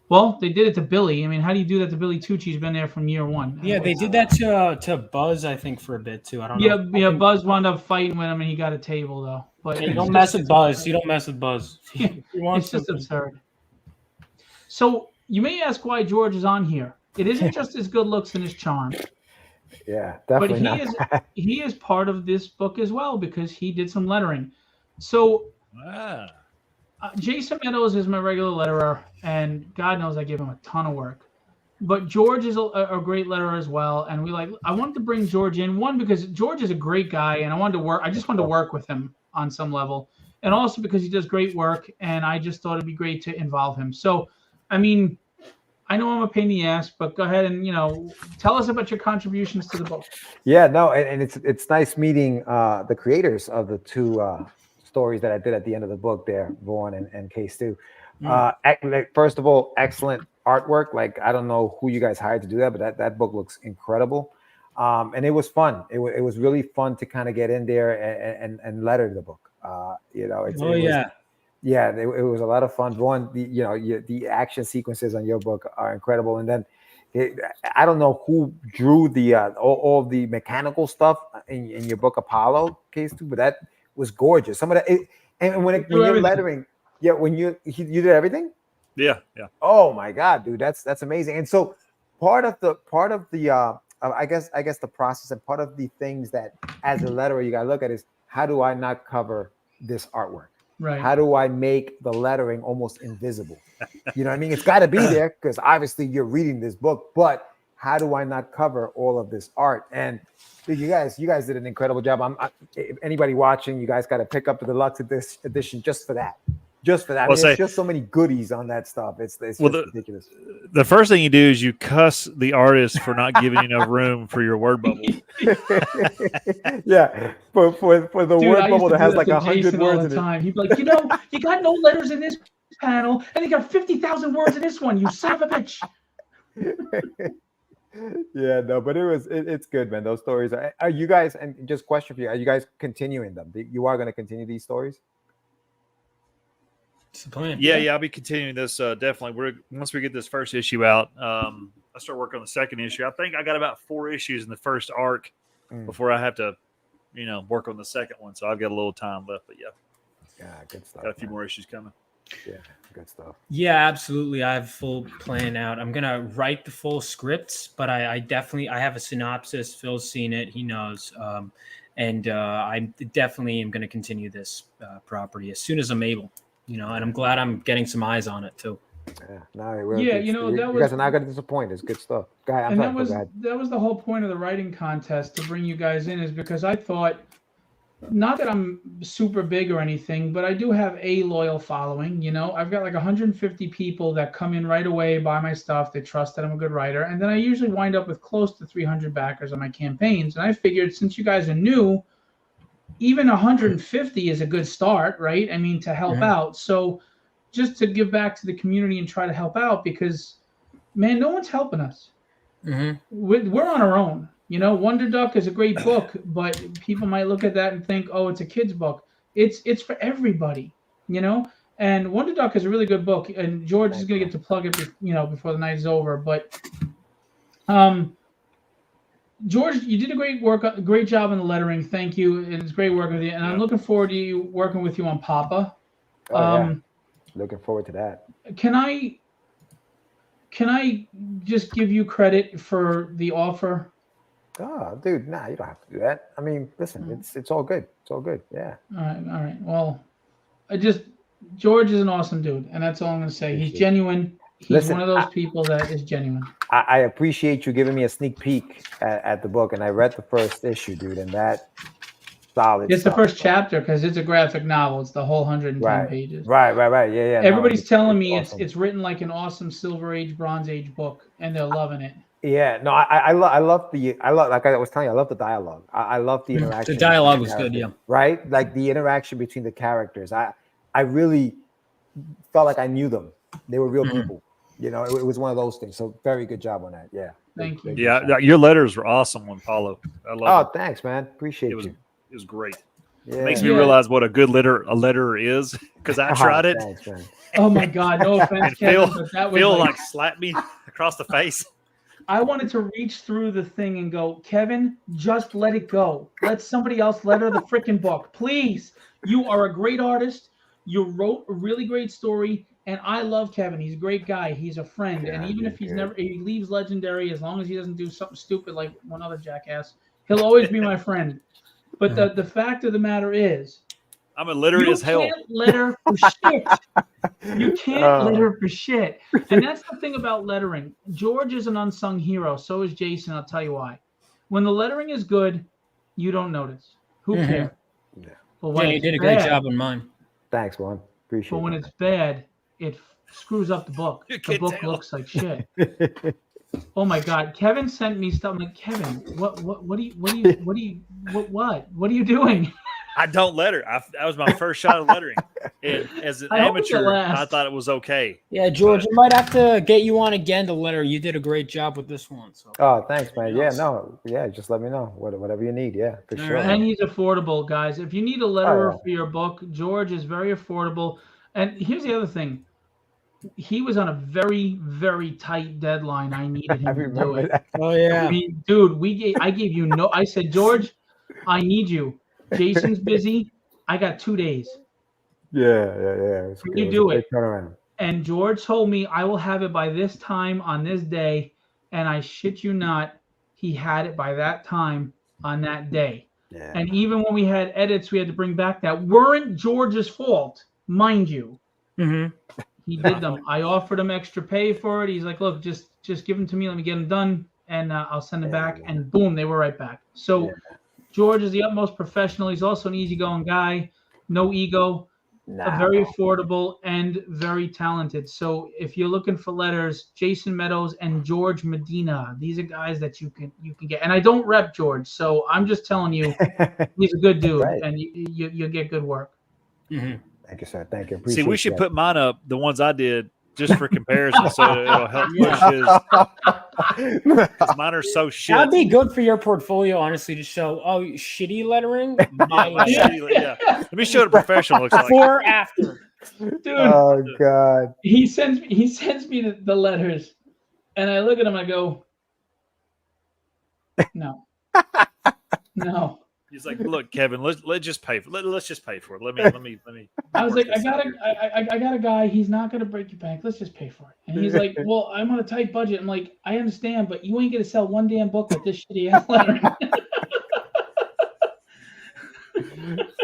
Speaker 1: Well, they did it to Billy. I mean, how do you do that to Billy Tucci? He's been there from year 1.
Speaker 3: Yeah, they did that to Buzz, I think, for a bit too. I don't know.
Speaker 1: Yeah, Buzz wound up fighting with him, and he got a table though. But
Speaker 3: you don't mess with Buzz. You don't mess with Buzz.
Speaker 1: It's just absurd. So you may ask why George is on here. It isn't just his good looks and his charm.
Speaker 6: Yeah, definitely.
Speaker 1: But he is part of this book as well because he did some lettering. So Jason Meadows is my regular letterer, and God knows I give him a ton of work. But George is a great letterer as well, and I wanted to bring George in, one because George is a great guy, and I just wanted to work with him on some level, and also because he does great work, and I just thought it'd be great to involve him. So, I mean, I know I'm a pain in the ass, but go ahead and tell us about your contributions to the book.
Speaker 6: Yeah, no, and it's nice meeting the creators of the 2 stories that I did at the end of the book there, Vaughn and Case 2. First of all, excellent artwork. Like, I don't know who you guys hired to do that, but that book looks incredible. And it was fun. It was really fun to kind of get in there and letter the book. It was a lot of fun. Vaughn, the action sequences on your book are incredible. And then I don't know who drew the all the mechanical stuff in your book Apollo Case 2, but that was gorgeous. Some of that, and when you're lettering, when you did everything.
Speaker 2: Yeah.
Speaker 6: Oh my God, dude, that's amazing. And so part of the I guess the process and part of the things that as a letterer you gotta look at is, how do I not cover this artwork?
Speaker 1: Right.
Speaker 6: How do I make the lettering almost invisible? You know what I mean? It's got to be there because obviously you're reading this book, but how do I not cover all of this art? And dude, you guys did an incredible job. Anybody watching, you guys got to pick up the deluxe edition just for that. There's just so many goodies on that stuff. It's just ridiculous.
Speaker 2: The first thing you do is you cuss the artist for not giving enough room for your word bubble.
Speaker 6: Yeah, for the word bubble that has like 100 words
Speaker 1: all the time. He'd be like, you got no letters in this panel, and you got 50,000 words in this one. You son of a bitch.
Speaker 6: Yeah, no, but it's good, man. Those stories are you guys, and just question for you, are you guys continuing them? You are going to continue these stories?
Speaker 3: It's the plan.
Speaker 2: Yeah, I'll be continuing this. Definitely. Once we get this first issue out, I start working on the second issue. I think I got about 4 issues in the first arc before I have to, work on the second one. So I've got a little time left, but
Speaker 6: yeah, good stuff.
Speaker 2: Got a few more issues coming.
Speaker 6: Yeah, good stuff.
Speaker 3: Yeah, absolutely. I have full plan out. I'm gonna write the full scripts, but I definitely have a synopsis. Phil's seen it; he knows, and I definitely am gonna continue this property as soon as I'm able. And I'm glad I'm getting some eyes on it too.
Speaker 6: Yeah, no, it really
Speaker 1: Yeah,
Speaker 6: you guys are not going to disappoint. It's good stuff. That
Speaker 1: was the whole point of the writing contest to bring you guys in, is because I thought not that I'm super big or anything, but I do have a loyal following. You know, I've got like 150 people that come in right away, buy my stuff. They trust that I'm a good writer. And then I usually wind up with close to 300 backers on my campaigns. And I figured since you guys are new, even 150 is a good start, right? I mean, to help out. So just to give back to the community and try to help out because, man, no one's helping us. We're on our own. You know, Wonder Duck is a great book, but people might look at that and think, "Oh, it's a kid's book." It's for everybody, you know. And Wonder Duck is a really good book, and George is going to get to plug it, before the night is over. But, George, you did a great job in the lettering. Thank you. It's great working with you, and I'm looking forward to you working with you on Papa.
Speaker 6: Looking forward to that.
Speaker 1: Can I just give you credit for the offer?
Speaker 6: Oh, dude, nah, you don't have to do that. I mean, listen, it's all good. It's all good. Yeah.
Speaker 1: All right. Well, George is an awesome dude, and that's all I'm going to say. He's genuine. He's one of those people that is genuine.
Speaker 6: I appreciate you giving me a sneak peek at the book, and I read the first issue, dude, and that solid.
Speaker 1: It's the first chapter because it's a graphic novel. It's the whole 110 pages.
Speaker 6: Right. Yeah.
Speaker 1: Everybody's telling me awesome. It's written like an awesome Silver Age, Bronze Age book, and they're loving it.
Speaker 6: Yeah, no, I love like I was telling you, I love the dialogue. I love the interaction.
Speaker 3: The dialogue was good, yeah.
Speaker 6: Right, like the interaction between the characters. I really felt like I knew them. They were real people. You know, it was one of those things. So very good job on that. Yeah.
Speaker 1: Thank you.
Speaker 2: Yeah, your letters were awesome one, Paulo. I love it.
Speaker 6: Thanks, man. Appreciate you.
Speaker 2: It was great.
Speaker 6: Yeah.
Speaker 2: Makes me realize what a good letter is because I tried it.
Speaker 6: Thanks, man.
Speaker 1: Oh my God, no offense, Kevin, but that was
Speaker 2: Phil like slapped me across the face.
Speaker 1: I wanted to reach through the thing and go, Kevin, just let it go. Let somebody else letter the freaking book. Please. You are a great artist. You wrote a really great story. And I love Kevin. He's a great guy. He's a friend. And even if he leaves Legendary, as long as he doesn't do something stupid like one other jackass, he'll always be my friend. But the fact of the matter is,
Speaker 2: I'm illiterate as hell.
Speaker 1: You can't letter for shit. You can't letter for shit. And that's the thing about lettering. George is an unsung hero. So is Jason. I'll tell you why. When the lettering is good, you don't notice. Who cares?
Speaker 6: Yeah.
Speaker 1: But
Speaker 3: you did a great job on mine.
Speaker 6: Thanks, Juan. Appreciate it.
Speaker 1: But when it's bad, it screws up the book. The book looks like shit. Oh my God. Kevin sent me stuff. I'm like, Kevin, what are you doing?
Speaker 2: I don't letter. That was my first shot of lettering. And as an amateur, I thought it was okay.
Speaker 3: Yeah, George, I might have to get you on again to letter. You did a great job with this one. So.
Speaker 6: Oh, thanks, man. Yeah, just let me know. Whatever you need. Yeah, for sure.
Speaker 1: And he's affordable, guys. If you need a letterer for your book, George is very affordable. And here's the other thing. He was on a very, very tight deadline. I needed him to do it.
Speaker 3: Oh, yeah.
Speaker 1: I mean, dude, I gave you I said, George, I need you. Jason's busy. I got 2 days.
Speaker 6: Yeah.
Speaker 1: You do it. And George told me I will have it by this time on this day. And I shit you not, he had it by that time on that day. Yeah. And even when we had edits we had to bring back that weren't George's fault, mind you. He did them. I offered him extra pay for it. He's like, look, just give them to me. Let me get them done. And I'll send them back. And boom, they were right back. So George is the utmost professional. He's also an easygoing guy, no ego, very affordable, and very talented. So if you're looking for letters, Jason Meadows and George Medina, these are guys that you can get. And I don't rep George, so I'm just telling you, he's a good dude, and you'll get good work.
Speaker 6: Thank you, sir. Thank you.
Speaker 2: See, we should put mine up, the ones I did, just for comparison, so it'll help push his. Mine are so shit.
Speaker 3: That'd be good for your portfolio, honestly, to show shitty lettering.
Speaker 2: Let me show the professional looks like.
Speaker 3: Before, after.
Speaker 1: Dude.
Speaker 6: Oh God.
Speaker 1: He sends me the letters, and I look at him. I go, no.
Speaker 2: He's like, look, Kevin, let's just pay for it. Let's just pay for it. Let me.
Speaker 1: I was like, I got a guy. He's not gonna break your bank. Let's just pay for it. And he's like, well, I'm on a tight budget. I'm like, I understand, but you ain't gonna sell one damn book with this shitty ass lettering.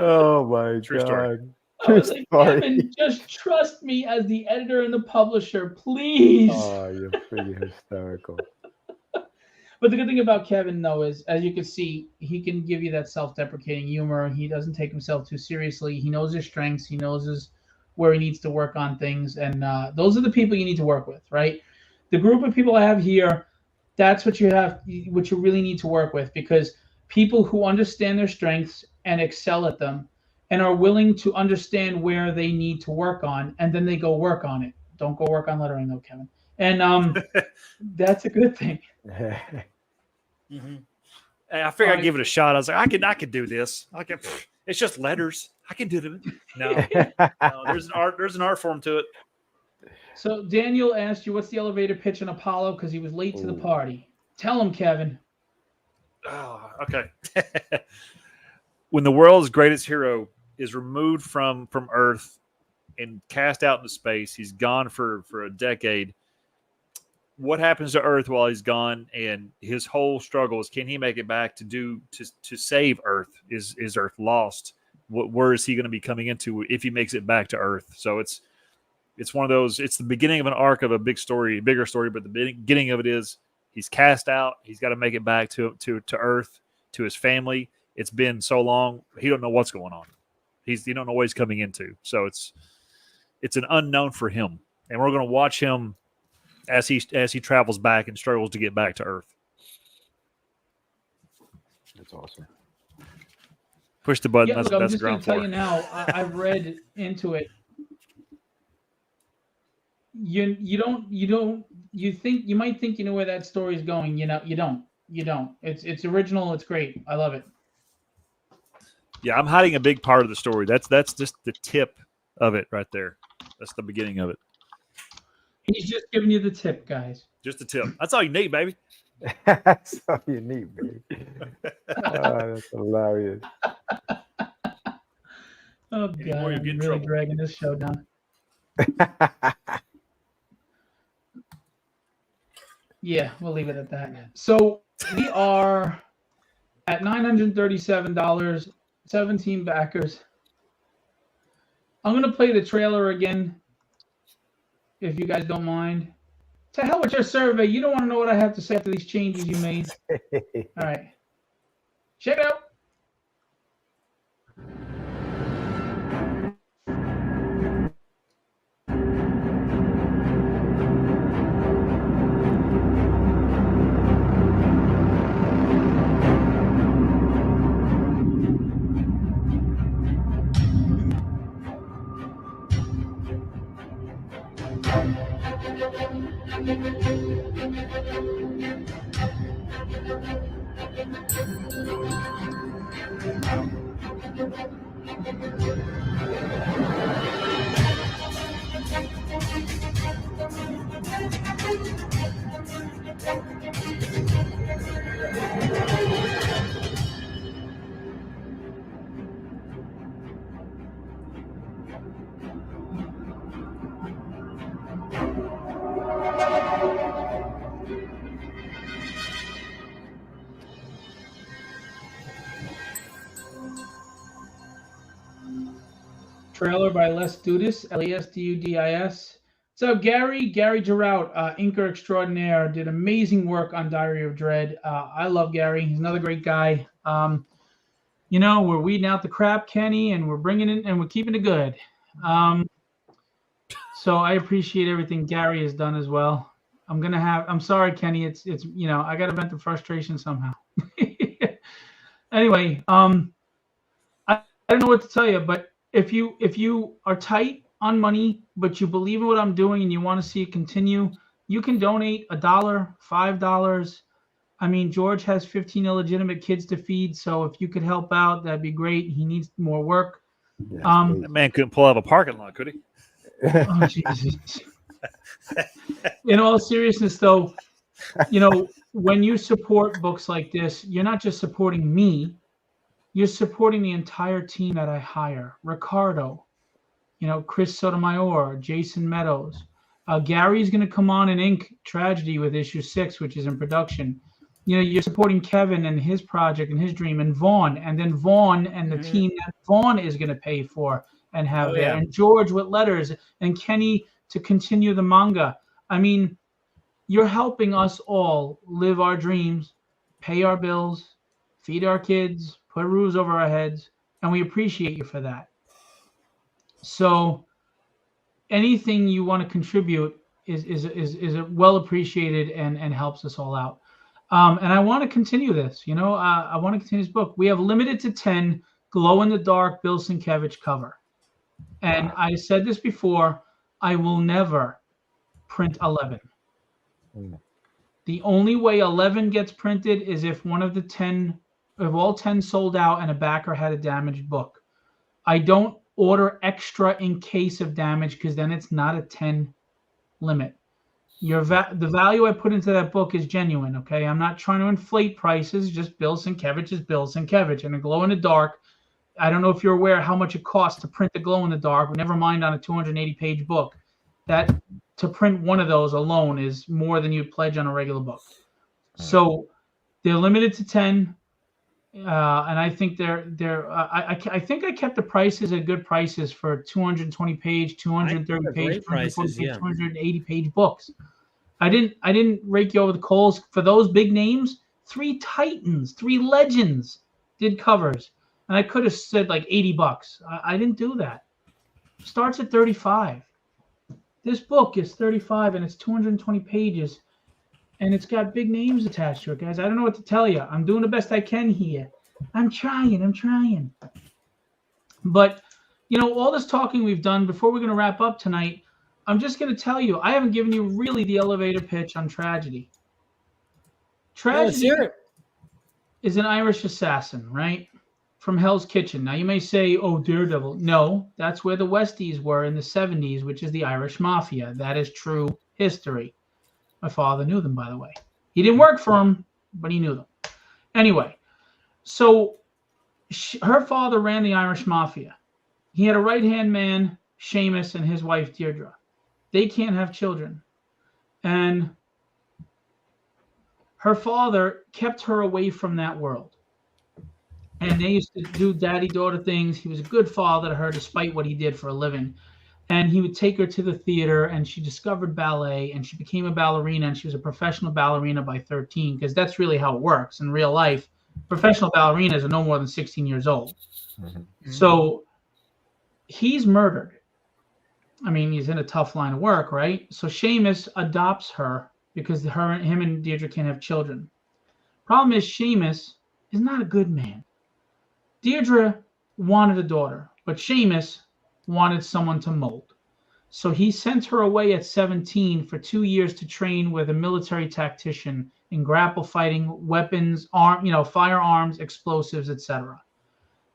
Speaker 6: Oh my
Speaker 2: True
Speaker 6: God.
Speaker 2: Story.
Speaker 1: I was like, Kevin, just trust me as the editor and the publisher, please.
Speaker 6: Oh, you're pretty hysterical.
Speaker 1: But the good thing about Kevin, though, is as you can see, he can give you that self-deprecating humor. He doesn't take himself too seriously. He knows his strengths. He knows where he needs to work on things, and those are the people you need to work with, right? The group of people I have here, that's what you really need to work with, because people who understand their strengths and excel at them, and are willing to understand where they need to work on, and then they go work on it. Don't go work on lettering, though, Kevin. And that's a good thing.
Speaker 2: Mm-hmm. I figured I'd give it a shot. I was like, I could do this. It's just letters. I can do it. No, there's an art form to it.
Speaker 1: So Daniel asked you, what's the elevator pitch on Apollo, because he was late to the party. Tell him, Kevin.
Speaker 2: Oh, okay. When the world's greatest hero is removed from Earth and cast out into space, he's gone for a decade. What happens to Earth while he's gone? And his whole struggle is, can he make it back to save Earth? Is Earth lost? Where is he going to be coming into if he makes it back to Earth? So it's one of those. It's the beginning of an arc of a bigger story. But the beginning of it is he's cast out. He's got to make it back to Earth, to his family. It's been so long. He don't know what's going on. He don't know what he's coming into. So it's an unknown for him, and we're going to watch him as he travels back and struggles to get back to Earth.
Speaker 6: That's awesome.
Speaker 2: Push the button.
Speaker 1: Yeah,
Speaker 2: That's
Speaker 1: I'm
Speaker 2: the
Speaker 1: just going
Speaker 2: ground
Speaker 1: to tell
Speaker 2: floor.
Speaker 1: you now. I've read into it. You might think you know where that story is going. You don't. It's original. It's great. I love it.
Speaker 2: Yeah, I'm hiding a big part of the story. That's just the tip of it right there. That's the beginning of it.
Speaker 1: He's just giving you the tip, guys.
Speaker 2: Just the tip. That's all you need, baby.
Speaker 6: That's all you need, baby. Oh, that's hilarious.
Speaker 1: Oh God,
Speaker 2: Anymore, you
Speaker 1: I'm
Speaker 2: get in
Speaker 1: really
Speaker 2: trouble.
Speaker 1: dragging this show down. Yeah, we'll leave it at that. So we are at $937, 17 backers. I'm gonna play the trailer again, if you guys don't mind. To hell with your survey. You don't want to know what I have to say after these changes you made. All right. Check it out. Trailer by Les Dudis, Lesdudis. So Gary Girout, inker extraordinaire, did amazing work on Diary of Dread. I love Gary. He's another great guy. We're weeding out the crap, Kenny, and we're bringing it and we're keeping it good. So I appreciate everything Gary has done as well. I'm sorry, Kenny. It's I got to vent the frustration somehow. Anyway, I don't know what to tell you, but if you are tight on money, but you believe in what I'm doing and you want to see it continue, you can donate $1, $5. I mean, George has 15 illegitimate kids to feed, so if you could help out, that'd be great. He needs more work.
Speaker 6: Yes,
Speaker 2: That man couldn't pull out of a parking lot, could he?
Speaker 1: Oh, Jesus. In all seriousness, though, when you support books like this, you're not just supporting me. You're supporting the entire team that I hire. Ricardo, Chris Sotomayor, Jason Meadows. Gary's going to come on and ink Tragedy with issue 6, which is in production. You're supporting Kevin and his project and his dream, and Vaughn, and then Vaughn and the team that Vaughn is going to pay for and have and George with letters, and Kenny to continue the manga. I mean, you're helping us all live our dreams, pay our bills, feed our kids, put roofs over our heads, and we appreciate you for that. So anything you want to contribute is well appreciated and helps us all out. And I want to continue this. I want to continue this book. We have limited to 10 glow in the dark Bill Sienkiewicz cover. And I said this before, I will never print 11. The only way 11 gets printed is if one of the 10, if all 10 sold out and a backer had a damaged book. I don't order extra in case of damage because then it's not a 10 limit. The value I put into that book is genuine, okay? I'm not trying to inflate prices. Just Bill Sienkiewicz is Bill Sienkiewicz. And a glow in the dark, I don't know if you're aware how much it costs to print the glow in the dark, never mind on a 280-page book. That to print one of those alone is more than you'd pledge on a regular book. So they're limited to 10. And I think I think I kept the prices at good prices for 220 page, 230 page, 280 page books. I didn't rake you over the coals for those big names. 3 titans, 3 legends did covers, and I could have said like $80. I didn't do that. Starts at 35. This book is 35 and it's 220 pages. And it's got big names attached to it, guys. I don't know what to tell you. I'm doing the best I can here. I'm trying. But, all this talking we've done, before we're going to wrap up tonight, I'm just going to tell you, I haven't given you really the elevator pitch on Tragedy. Tragedy is an Irish assassin, right? From Hell's Kitchen. Now, you may say, oh, Daredevil. No, that's where the Westies were in the 70s, which is the Irish Mafia. That is true history. My father knew them, by the way. He didn't work for them, but he knew them. Anyway, so her father ran the Irish Mafia. He had a right-hand man, Seamus, and his wife, Deirdre. They can't have children. And her father kept her away from that world. And they used to do daddy-daughter things. He was a good father to her, despite what he did for a living. And he would take her to the theater, and she discovered ballet, and she became a ballerina, and she was a professional ballerina by 13, because that's really how it works in real life. Professional ballerinas are no more than 16 years old. Mm-hmm. So he's murdered. I mean, he's in a tough line of work, right? So Seamus adopts her because him and Deirdre can't have children. Problem is, Seamus is not a good man. Deirdre wanted a daughter, but Seamus wanted someone to mold. So he sent her away at 17 for 2 years to train with a military tactician in grapple fighting, weapons, firearms, explosives, etc.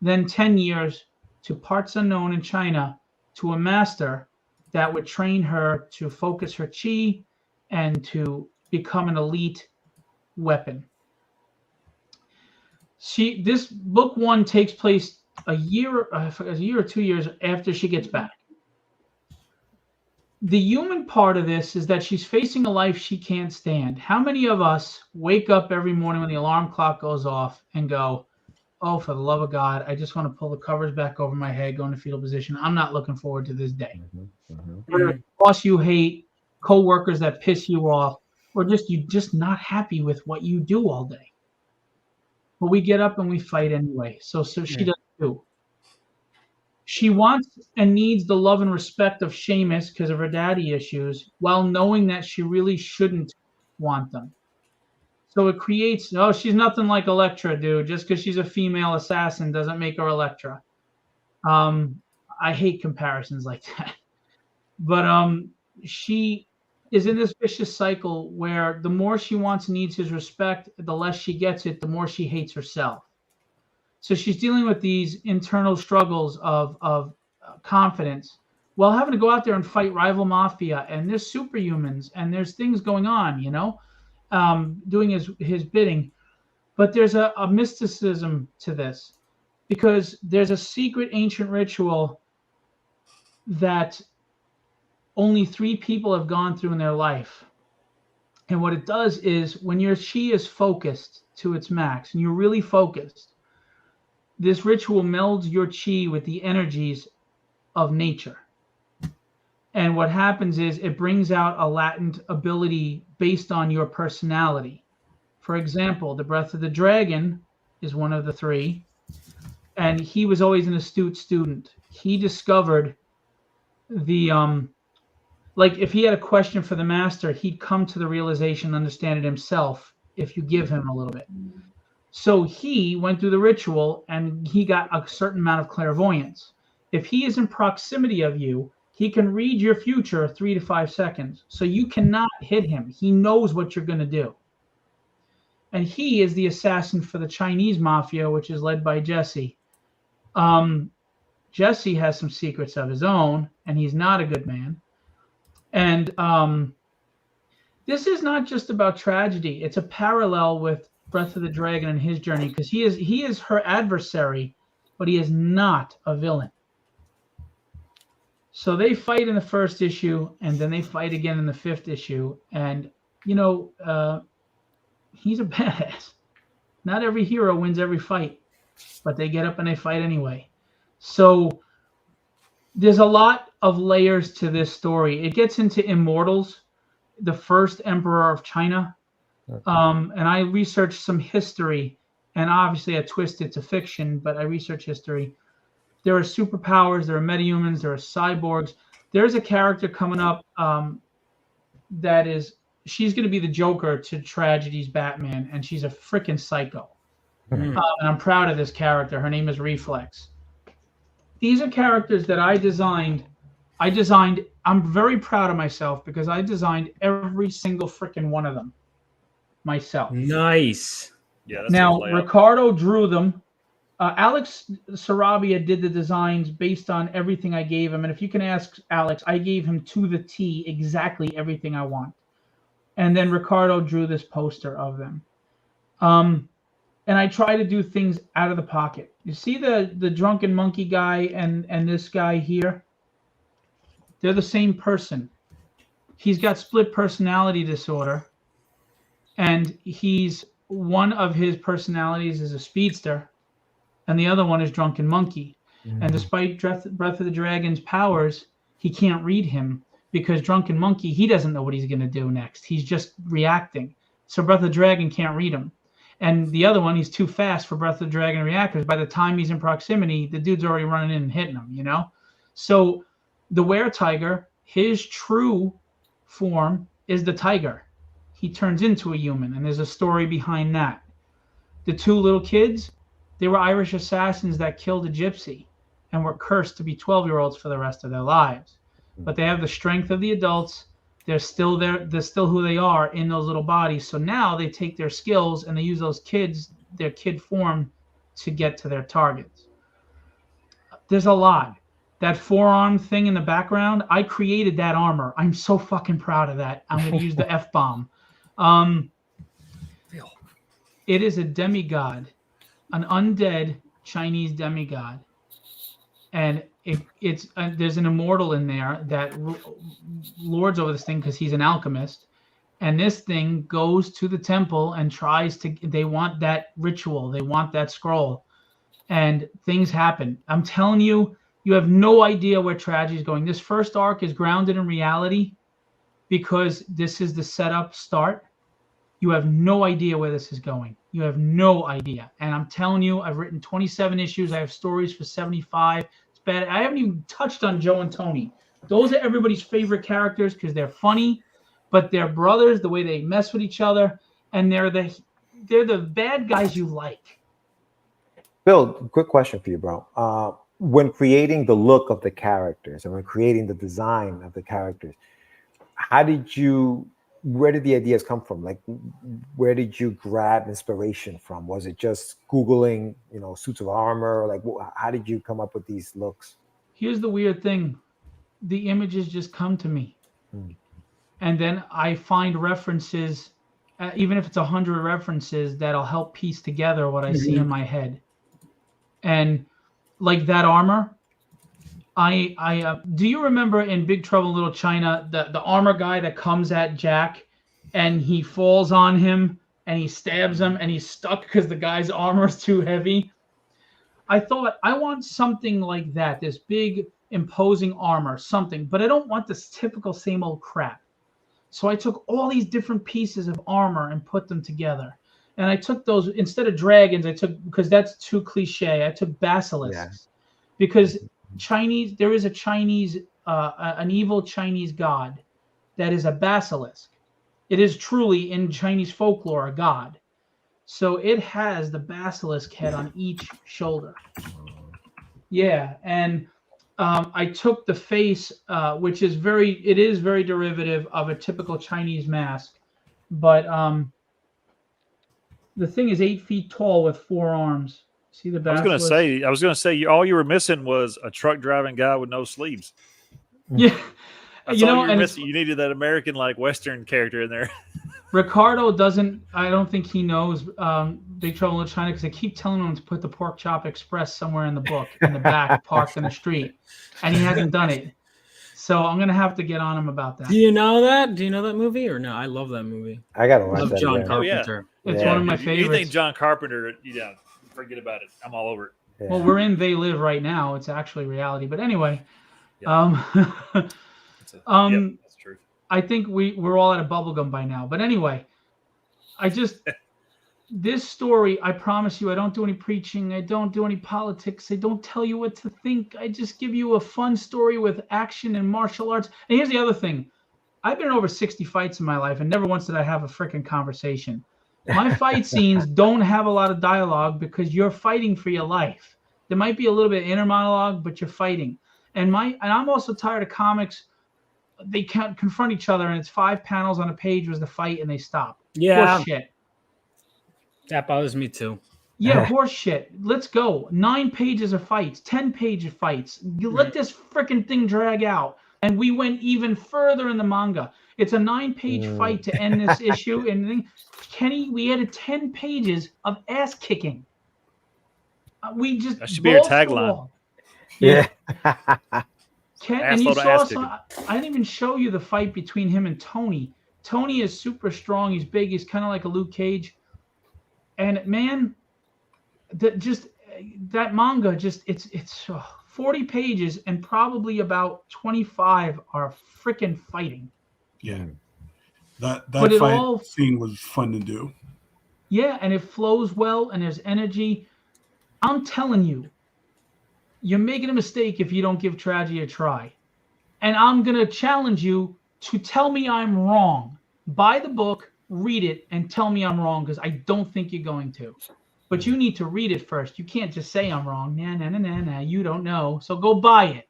Speaker 1: Then 10 years to parts unknown in China to a master that would train her to focus her chi and to become an elite weapon. This book 1 takes place a year or 2 years after she gets back. The human part of this is that she's facing a life she can't stand. How many of us wake up every morning when the alarm clock goes off and go, oh, for the love of God, I just want to pull the covers back over my head, go into fetal position. I'm not looking forward to this day. Boss you hate, co-workers that piss you off, or you're just not happy with what you do all day. But we get up and we fight anyway. So she does too. She wants and needs the love and respect of Seamus because of her daddy issues, while knowing that she really shouldn't want them. So it creates, she's nothing like Elektra, dude. Just because she's a female assassin doesn't make her Elektra. I hate comparisons like that. But she is in this vicious cycle where the more she wants and needs his respect, the less she gets it, the more she hates herself. So she's dealing with these internal struggles of confidence while having to go out there and fight rival mafia. And there's superhumans and there's things going on, doing his bidding. But there's a mysticism to this because there's a secret ancient ritual that only 3 people have gone through in their life. And what it does is when your chi is focused to its max and you're really focused, this ritual melds your chi with the energies of nature. And what happens is it brings out a latent ability based on your personality. For example, the Breath of the Dragon is one of the three, and he was always an astute student. He discovered the like if he had a question for the master, he'd come to the realization and understand it himself if you give him a little bit. So he went through the ritual and he got a certain amount of clairvoyance. If he is in proximity of you, he can read your future 3 to 5 seconds. So you cannot hit him. He knows what you're going to do. And he is the assassin for the Chinese mafia, which is led by Jesse. Jesse has some secrets of his own, and he's not a good man. And this is not just about tragedy. It's a parallel with Breath of the Dragon and his journey, because he is her adversary, but he is not a villain. So they fight in the first issue, and then they fight again in the 5th issue. And, you know, he's a badass. Not every hero wins every fight, but they get up and they fight anyway. So there's a lot of layers to this story. It gets into immortals, the first emperor of China. And I researched some history, and obviously I twist it to fiction, but I research history. There are superpowers, there are metahumans, there are cyborgs. There's a character coming up she's going to be the Joker to Tragedy's Batman, and she's a freaking psycho. And I'm proud of this character. Her name is Reflex. These are characters that I designed. I'm very proud of myself because I designed every single freaking one of them myself.
Speaker 3: Nice.
Speaker 2: Yeah. That's
Speaker 1: Now, Ricardo drew them. Alex Sarabia did the designs based on everything I gave him. And if you can ask Alex, I gave him to the T exactly everything I want. And then Ricardo drew this poster of them. And I try to do things out of the pocket. You see the drunken monkey guy and this guy here? They're the same person. He's got split personality disorder. And one of his personalities is a speedster, and the other one is Drunken Monkey. And despite Breath of the Dragon's powers, he can't read him because Drunken Monkey, he doesn't know what he's going to do next. He's just reacting. So Breath of the Dragon can't read him. And the other one, he's too fast for Breath of the Dragon to react, because by the time he's in proximity, the dude's already running in and hitting him, you know? So the were-tiger, his true form is the tiger. He turns into a human, and there's a story behind that. The two little kids, they were Irish assassins that killed a gypsy and were cursed to be 12-year-olds for the rest of their lives. But they have the strength of the adults. They're still there. They're still who they are in those little bodies. So now they take their skills and they use those kids, their kid form, to get to their targets. There's a lot. That forearm thing in the background, I created that armor. I'm so fucking proud of that. I'm going to use the F-bomb. It is a demigod, an undead Chinese demigod. And there's an immortal in there that lords over this thing because he's an alchemist. And this thing goes to the temple and they want that ritual. They want that scroll. And things happen. I'm telling you, you have no idea where tragedy is going. This first arc is grounded in reality because this is the setup start. You have no idea where this is going. You have no idea. And I'm telling you, I've written 27 issues. I have stories for 75. It's bad. I haven't even touched on Joe and Tony. Those are everybody's favorite characters because they're funny, but they're brothers, the way they mess with each other, and they're the bad guys you like.
Speaker 6: Bill, quick question for you, bro. When creating the look of the characters and when creating the design of the characters, where did the ideas come from? Like, where did you grab inspiration from? Was it just Googling, suits of armor? Like, how did you come up with these looks?
Speaker 1: Here's the weird thing. The images just come to me. And then I find references, even if it's 100 references, that'll help piece together what I see in my head. And like that armor, do you remember in Big Trouble in Little China, the armor guy that comes at Jack and he falls on him and he stabs him and he's stuck because the guy's armor is too heavy? I thought, I want something like that, this big imposing armor, something, but I don't want this typical same old crap. So I took all these different pieces of armor and put them together. And I took those, instead of dragons, I took, because that's too cliche, I took basilisks. Because Chinese, there is a Chinese, an evil Chinese god that is a basilisk. It is truly in Chinese folklore a god. So it has the basilisk head on each shoulder. Yeah, and I took the face, which is very derivative of a typical Chinese mask, but the thing is 8 feet tall with 4 arms. See the basilisk?
Speaker 2: I was gonna say, all you were missing was a truck driving guy with no sleeves.
Speaker 1: Yeah,
Speaker 2: That's
Speaker 1: you
Speaker 2: all
Speaker 1: know,
Speaker 2: you were
Speaker 1: and
Speaker 2: missing. You needed that American like Western character in there.
Speaker 1: Ricardo doesn't. I don't think he knows Big Trouble in China because they keep telling him to put the Pork Chop Express somewhere in the book in the back, parked in the street, and he hasn't done it. So I'm gonna have to get on him about that.
Speaker 3: Do you know that? Do you know that movie or no? I love that movie.
Speaker 6: I gotta
Speaker 3: I
Speaker 6: watch
Speaker 3: love
Speaker 6: that
Speaker 3: John
Speaker 6: again.
Speaker 3: Carpenter.
Speaker 1: It's one of my
Speaker 2: Anything
Speaker 1: favorites.
Speaker 2: John Carpenter, forget about it. I'm all over it.
Speaker 6: Yeah.
Speaker 1: Well, we're in They Live right now. It's actually reality, but anyway.
Speaker 2: Yeah. That's true.
Speaker 1: I think we're all out of bubblegum by now. But anyway, this story, I promise you, I don't do any preaching. I don't do any politics. I don't tell you what to think. I just give you a fun story with action and martial arts. And here's the other thing. I've been in over 60 fights in my life, and never once did I have a freaking conversation. My fight scenes don't have a lot of dialogue because you're fighting for your life. There might be a little bit of inner monologue, but you're fighting. And I'm also tired of comics. They can't confront each other, and it's 5 panels on a page was the fight, and they stop.
Speaker 3: Yeah.
Speaker 1: Horse shit.
Speaker 3: That bothers me too.
Speaker 1: Yeah, horse shit. Let's go. 9 pages of fights, 10-page of fights. You let this freaking thing drag out. And we went even further in the manga. It's a 9-page fight to end this issue. And then, Kenny, we added 10 pages of ass kicking. We just
Speaker 2: that should be your tagline.
Speaker 6: Yeah.
Speaker 1: And you saw I didn't even show you the fight between him and Tony. Tony is super strong. He's big. He's kind of like a Luke Cage. And man, that manga it's 40 pages and probably about 25 are freaking fighting.
Speaker 4: Yeah. That fight scene was fun to do.
Speaker 1: Yeah, and it flows well and there's energy. I'm telling you, you're making a mistake if you don't give Tragedy a try. And I'm going to challenge you to tell me I'm wrong. Buy the book, read it, and tell me I'm wrong because I don't think you're going to. But you need to read it first. You can't just say I'm wrong. Nah. You don't know. So go buy it.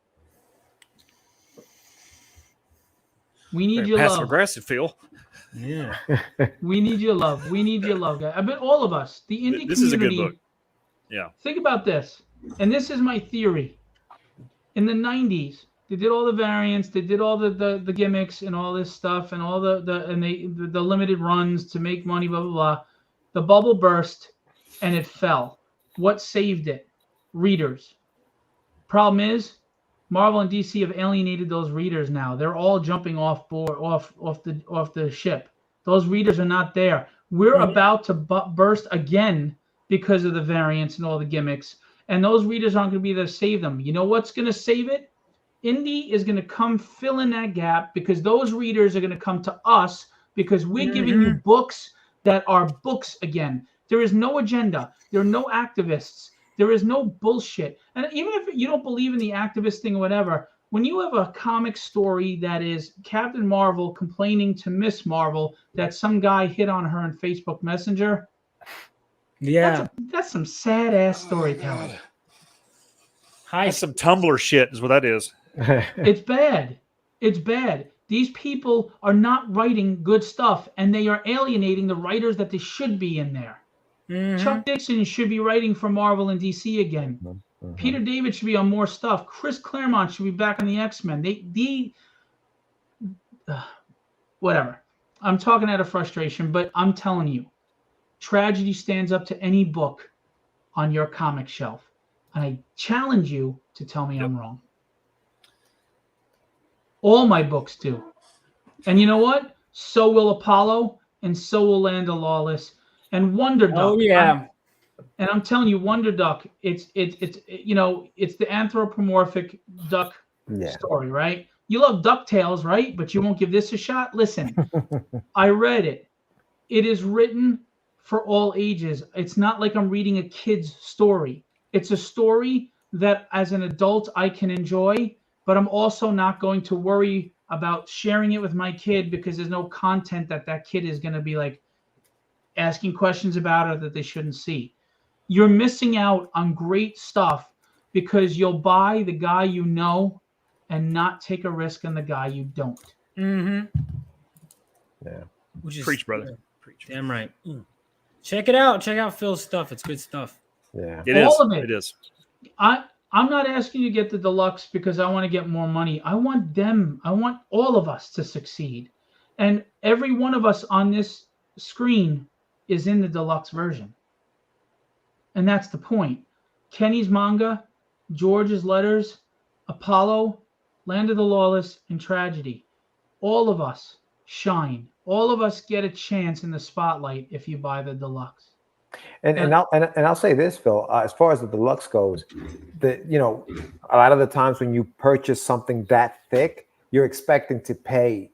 Speaker 1: We need your love.
Speaker 2: Passive aggressive, Phil.
Speaker 3: Yeah.
Speaker 1: We need your love. We need your love, guys. I bet all of us, the indie
Speaker 2: This
Speaker 1: community.
Speaker 2: is a good book. Yeah.
Speaker 1: Think about this. And this is my theory. In the 90s, they did all the variants, they did all the gimmicks and all this stuff and all the limited runs to make money, blah, blah, blah. The bubble burst and it fell. What saved it? Readers. Problem is, Marvel and DC have alienated those readers now. They're all jumping off the ship. Those readers are not there. We're about to burst again because of the variants and all the gimmicks. And those readers aren't going to be there to save them. You know what's going to save it? Indie is going to come fill in that gap because those readers are going to come to us because we're giving you books that are books again. There is no agenda. There are no activists. There is no bullshit. And even if you don't believe in the activist thing or whatever, when you have a comic story that is Captain Marvel complaining to Miss Marvel that some guy hit on her in Facebook Messenger, that's some sad ass storytelling.
Speaker 2: That's some Tumblr shit is what that is.
Speaker 1: It's bad. It's bad. These people are not writing good stuff, and they are alienating the writers that they should be in there. Chuck Dixon should be writing for Marvel and DC again. Peter David should be on more stuff. Chris Claremont should be back on the X-Men. Whatever. I'm talking out of frustration, but I'm telling you, Tragedy stands up to any book on your comic shelf. And I challenge you to tell me I'm wrong. All my books do. And you know what? So will Apollo, and so will Land of Lawless, and Wonder Duck.
Speaker 3: Oh yeah.
Speaker 1: I'm telling you, Wonder Duck, it's the anthropomorphic duck story, right? You love DuckTales, right? But you won't give this a shot? Listen, I read it. It is written for all ages. It's not like I'm reading a kid's story. It's a story that as an adult I can enjoy, but I'm also not going to worry about sharing it with my kid because there's no content that kid is going to be like asking questions about or that they shouldn't see. You're missing out on great stuff because you'll buy the guy you know and not take a risk on the guy you don't.
Speaker 3: Mm-hmm.
Speaker 6: Yeah.
Speaker 3: Which is
Speaker 2: Preach, brother. Preach.
Speaker 3: damn right. Check it out. Check out Phil's stuff. It's good stuff.
Speaker 6: Yeah.
Speaker 2: It is.
Speaker 1: All of it.
Speaker 2: It is.
Speaker 1: I'm not asking you to get the deluxe because I want to get more money. I want all of us to succeed. And every one of us on this screen is in the deluxe version. And that's the point. Kenny's manga, George's letters, Apollo, Land of the Lawless, and Tragedy. All of us shine. All of us get a chance in the spotlight if you buy the deluxe.
Speaker 6: And I'll say this, Phil. As far as the deluxe goes, a lot of the times when you purchase something that thick, you're expecting to pay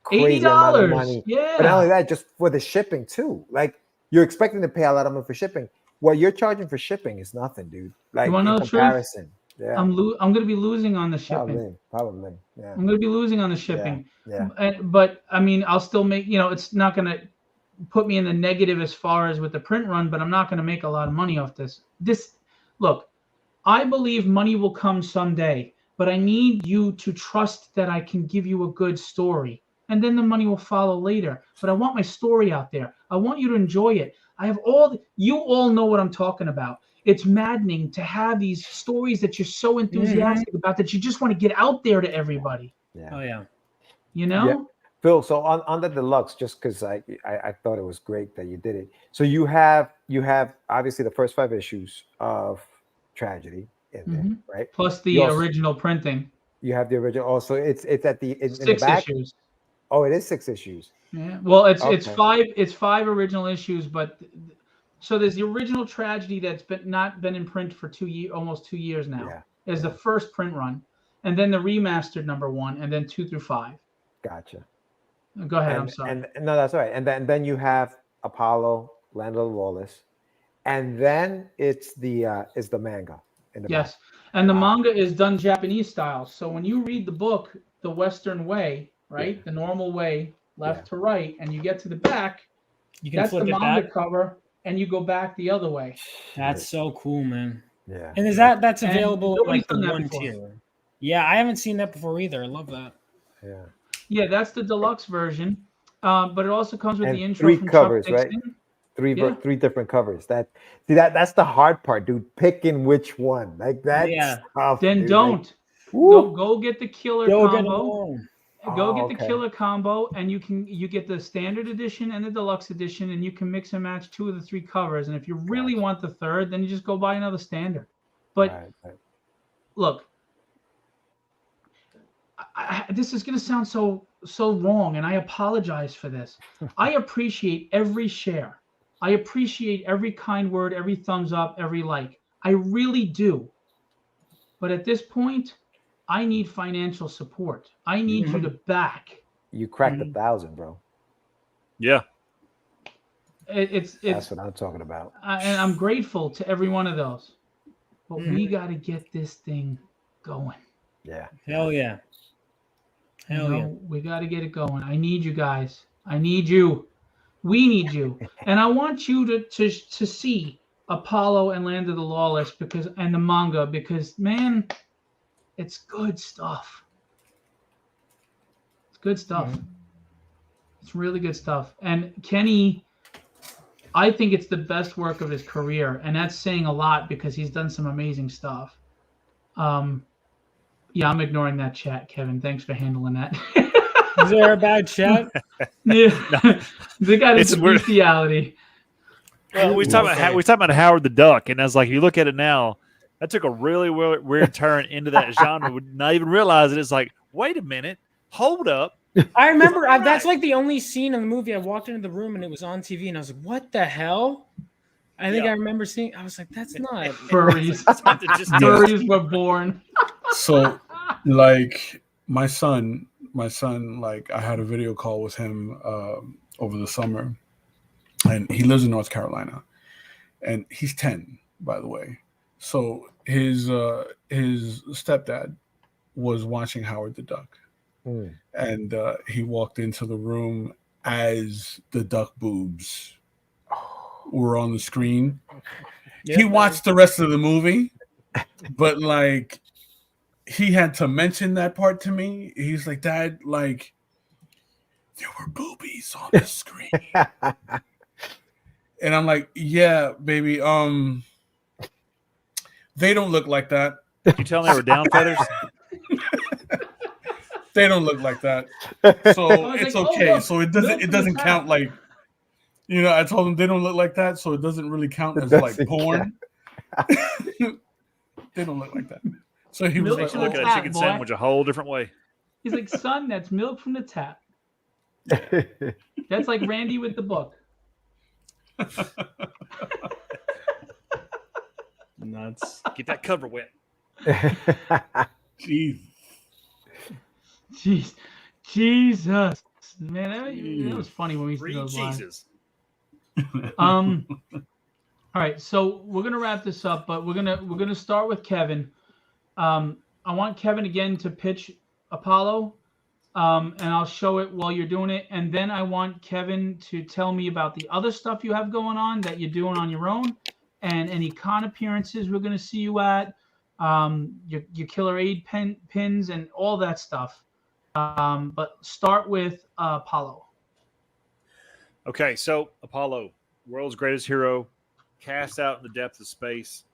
Speaker 6: crazy amount of money.
Speaker 1: Yeah.
Speaker 6: But not only that, just for the shipping too. Like you're expecting to pay a lot of money for shipping. What you're charging for shipping is nothing, dude. Like in comparison. Yeah.
Speaker 1: I'm going to be losing on the shipping.
Speaker 6: Probably. Yeah.
Speaker 1: I'm going to be losing on the shipping.
Speaker 6: Yeah.
Speaker 1: But I mean, I'll still make. It's not going to put me in the negative as far as with the print run, but I'm not going to make a lot of money off this. Look, I believe money will come someday, but I need you to trust that I can give you a good story, and then the money will follow later. But I want my story out there. I want you to enjoy it. You all know what I'm talking about. It's maddening to have these stories that you're so enthusiastic about that you just want to get out there to everybody.
Speaker 6: Yeah.
Speaker 3: Oh yeah.
Speaker 6: Yeah. Phil, so on the deluxe, just because I thought it was great that you did it. So you have obviously the first 5 issues of Tragedy in there, right?
Speaker 1: Plus the original printing.
Speaker 6: You have the original. Also, it's at in
Speaker 1: 6
Speaker 6: the back.
Speaker 1: issues.
Speaker 6: Oh, it is 6 issues.
Speaker 1: Yeah. Well, it's 5. It's 5 original issues, but so there's the original Tragedy that's not been in print for almost 2 years now.
Speaker 6: Yeah.
Speaker 1: Is the first print run, and then the remastered number 1, and then 2 through 5.
Speaker 6: Gotcha.
Speaker 1: Go ahead. I'm sorry.
Speaker 6: And no, that's all right. And then you have Apollo, Land of the Lawless, and then it's the manga.
Speaker 1: Yes, and the manga is done Japanese style. So when you read the book the Western way, right, the normal way, left to right, and you get to the back, that's the manga cover, and you go back the other way.
Speaker 3: That's so cool, man.
Speaker 6: Yeah.
Speaker 3: And that's available like the one
Speaker 1: before.
Speaker 3: tier? Yeah, I haven't seen that before either. I love that.
Speaker 6: Yeah.
Speaker 1: Yeah, that's the deluxe version, but it also comes with
Speaker 6: And
Speaker 1: the intro
Speaker 6: 3
Speaker 1: from
Speaker 6: covers,
Speaker 1: Chuck
Speaker 6: right?
Speaker 1: Dixon.
Speaker 6: 3 different covers. That's the hard part, dude. Picking which one. Like that.
Speaker 3: Yeah.
Speaker 6: Tough,
Speaker 1: Then
Speaker 6: dude.
Speaker 1: don't.
Speaker 6: Like,
Speaker 1: Go get the killer combo. Go get the killer combo, and you get the standard edition and the deluxe edition, and you can mix and match 2 of the 3 covers. And if you really want the third, then you just go buy another standard. But look, this is going to sound so wrong, and I apologize for this. I appreciate every share. I appreciate every kind word, every thumbs up, every like. I really do. But at this point, I need financial support. I need you to back.
Speaker 6: You cracked 1,000, bro.
Speaker 2: Yeah.
Speaker 1: It's
Speaker 6: That's what I'm talking about.
Speaker 1: And I'm grateful to every one of those. But we got to get this thing going.
Speaker 6: Yeah.
Speaker 3: Hell yeah.
Speaker 1: We got to get it going. I need you guys. I need you. We need you. And I want you to see Apollo and Land of the Lawless and the manga because man, it's good stuff. It's good stuff. It's really good stuff. And Kenny, I think it's the best work of his career, and that's saying a lot because he's done some amazing stuff. Yeah, I'm ignoring that chat, Kevin. Thanks for handling that.
Speaker 3: Is there a bad chat?
Speaker 1: Yeah, they got into bestiality.
Speaker 2: Well, we talking about Howard the Duck, and I was like, if you look at it now, that took a really weird turn into that genre. Would not even realize it. It's like, wait a minute, hold up.
Speaker 3: I remember that's like the only scene in the movie. I walked into the room and it was on TV, and I was like, "What the hell?" I think I remember seeing. I was like, "That's not
Speaker 1: furries." Furries were born.
Speaker 4: So Like my son, like I had a video call with him over the summer, and he lives in North Carolina, and he's 10, by the way. So his stepdad was watching Howard the Duck, and he walked into the room as the duck boobs were on the screen.
Speaker 3: Yeah,
Speaker 4: He watched the rest of the movie, but like he had to mention that part to me. He's like, Dad, like there were boobies on the screen. And I'm like, yeah, baby. They don't look like that.
Speaker 2: Did you tell them they were down feathers?
Speaker 4: They don't look like that. So
Speaker 1: was
Speaker 4: it's
Speaker 1: like, oh,
Speaker 4: okay.
Speaker 1: look,
Speaker 4: So it
Speaker 1: milk from the
Speaker 4: doesn't
Speaker 1: tap.
Speaker 4: count like, you know, I told him they don't look like that, so it doesn't really count
Speaker 6: It
Speaker 4: as like
Speaker 6: doesn't
Speaker 4: porn. They don't look like that. So he was
Speaker 1: Milk
Speaker 4: like,
Speaker 2: Makes you
Speaker 1: from
Speaker 2: look
Speaker 1: the
Speaker 2: at a
Speaker 1: tap,
Speaker 2: chicken
Speaker 1: boy.
Speaker 2: sandwich a whole different way.
Speaker 1: He's like, son, that's milk from the tap. That's like Randy with the book.
Speaker 3: Nuts.
Speaker 2: Get that cover wet.
Speaker 4: Jeez.
Speaker 1: Jeez, Jesus, man, that was funny when we used to
Speaker 2: Free
Speaker 1: do those live.
Speaker 2: cheeses.
Speaker 1: All right, so we're gonna wrap this up, but we're gonna start with Kevin. I want Kevin again to pitch Apollo, and I'll show it while you're doing it, and then I want Kevin to tell me about the other stuff you have going on that you're doing on your own, and any con appearances we're gonna see you at, your Killer Aid pins and all that stuff. But start with Apollo.
Speaker 2: Okay, so Apollo, world's greatest hero, cast out in the depths of space,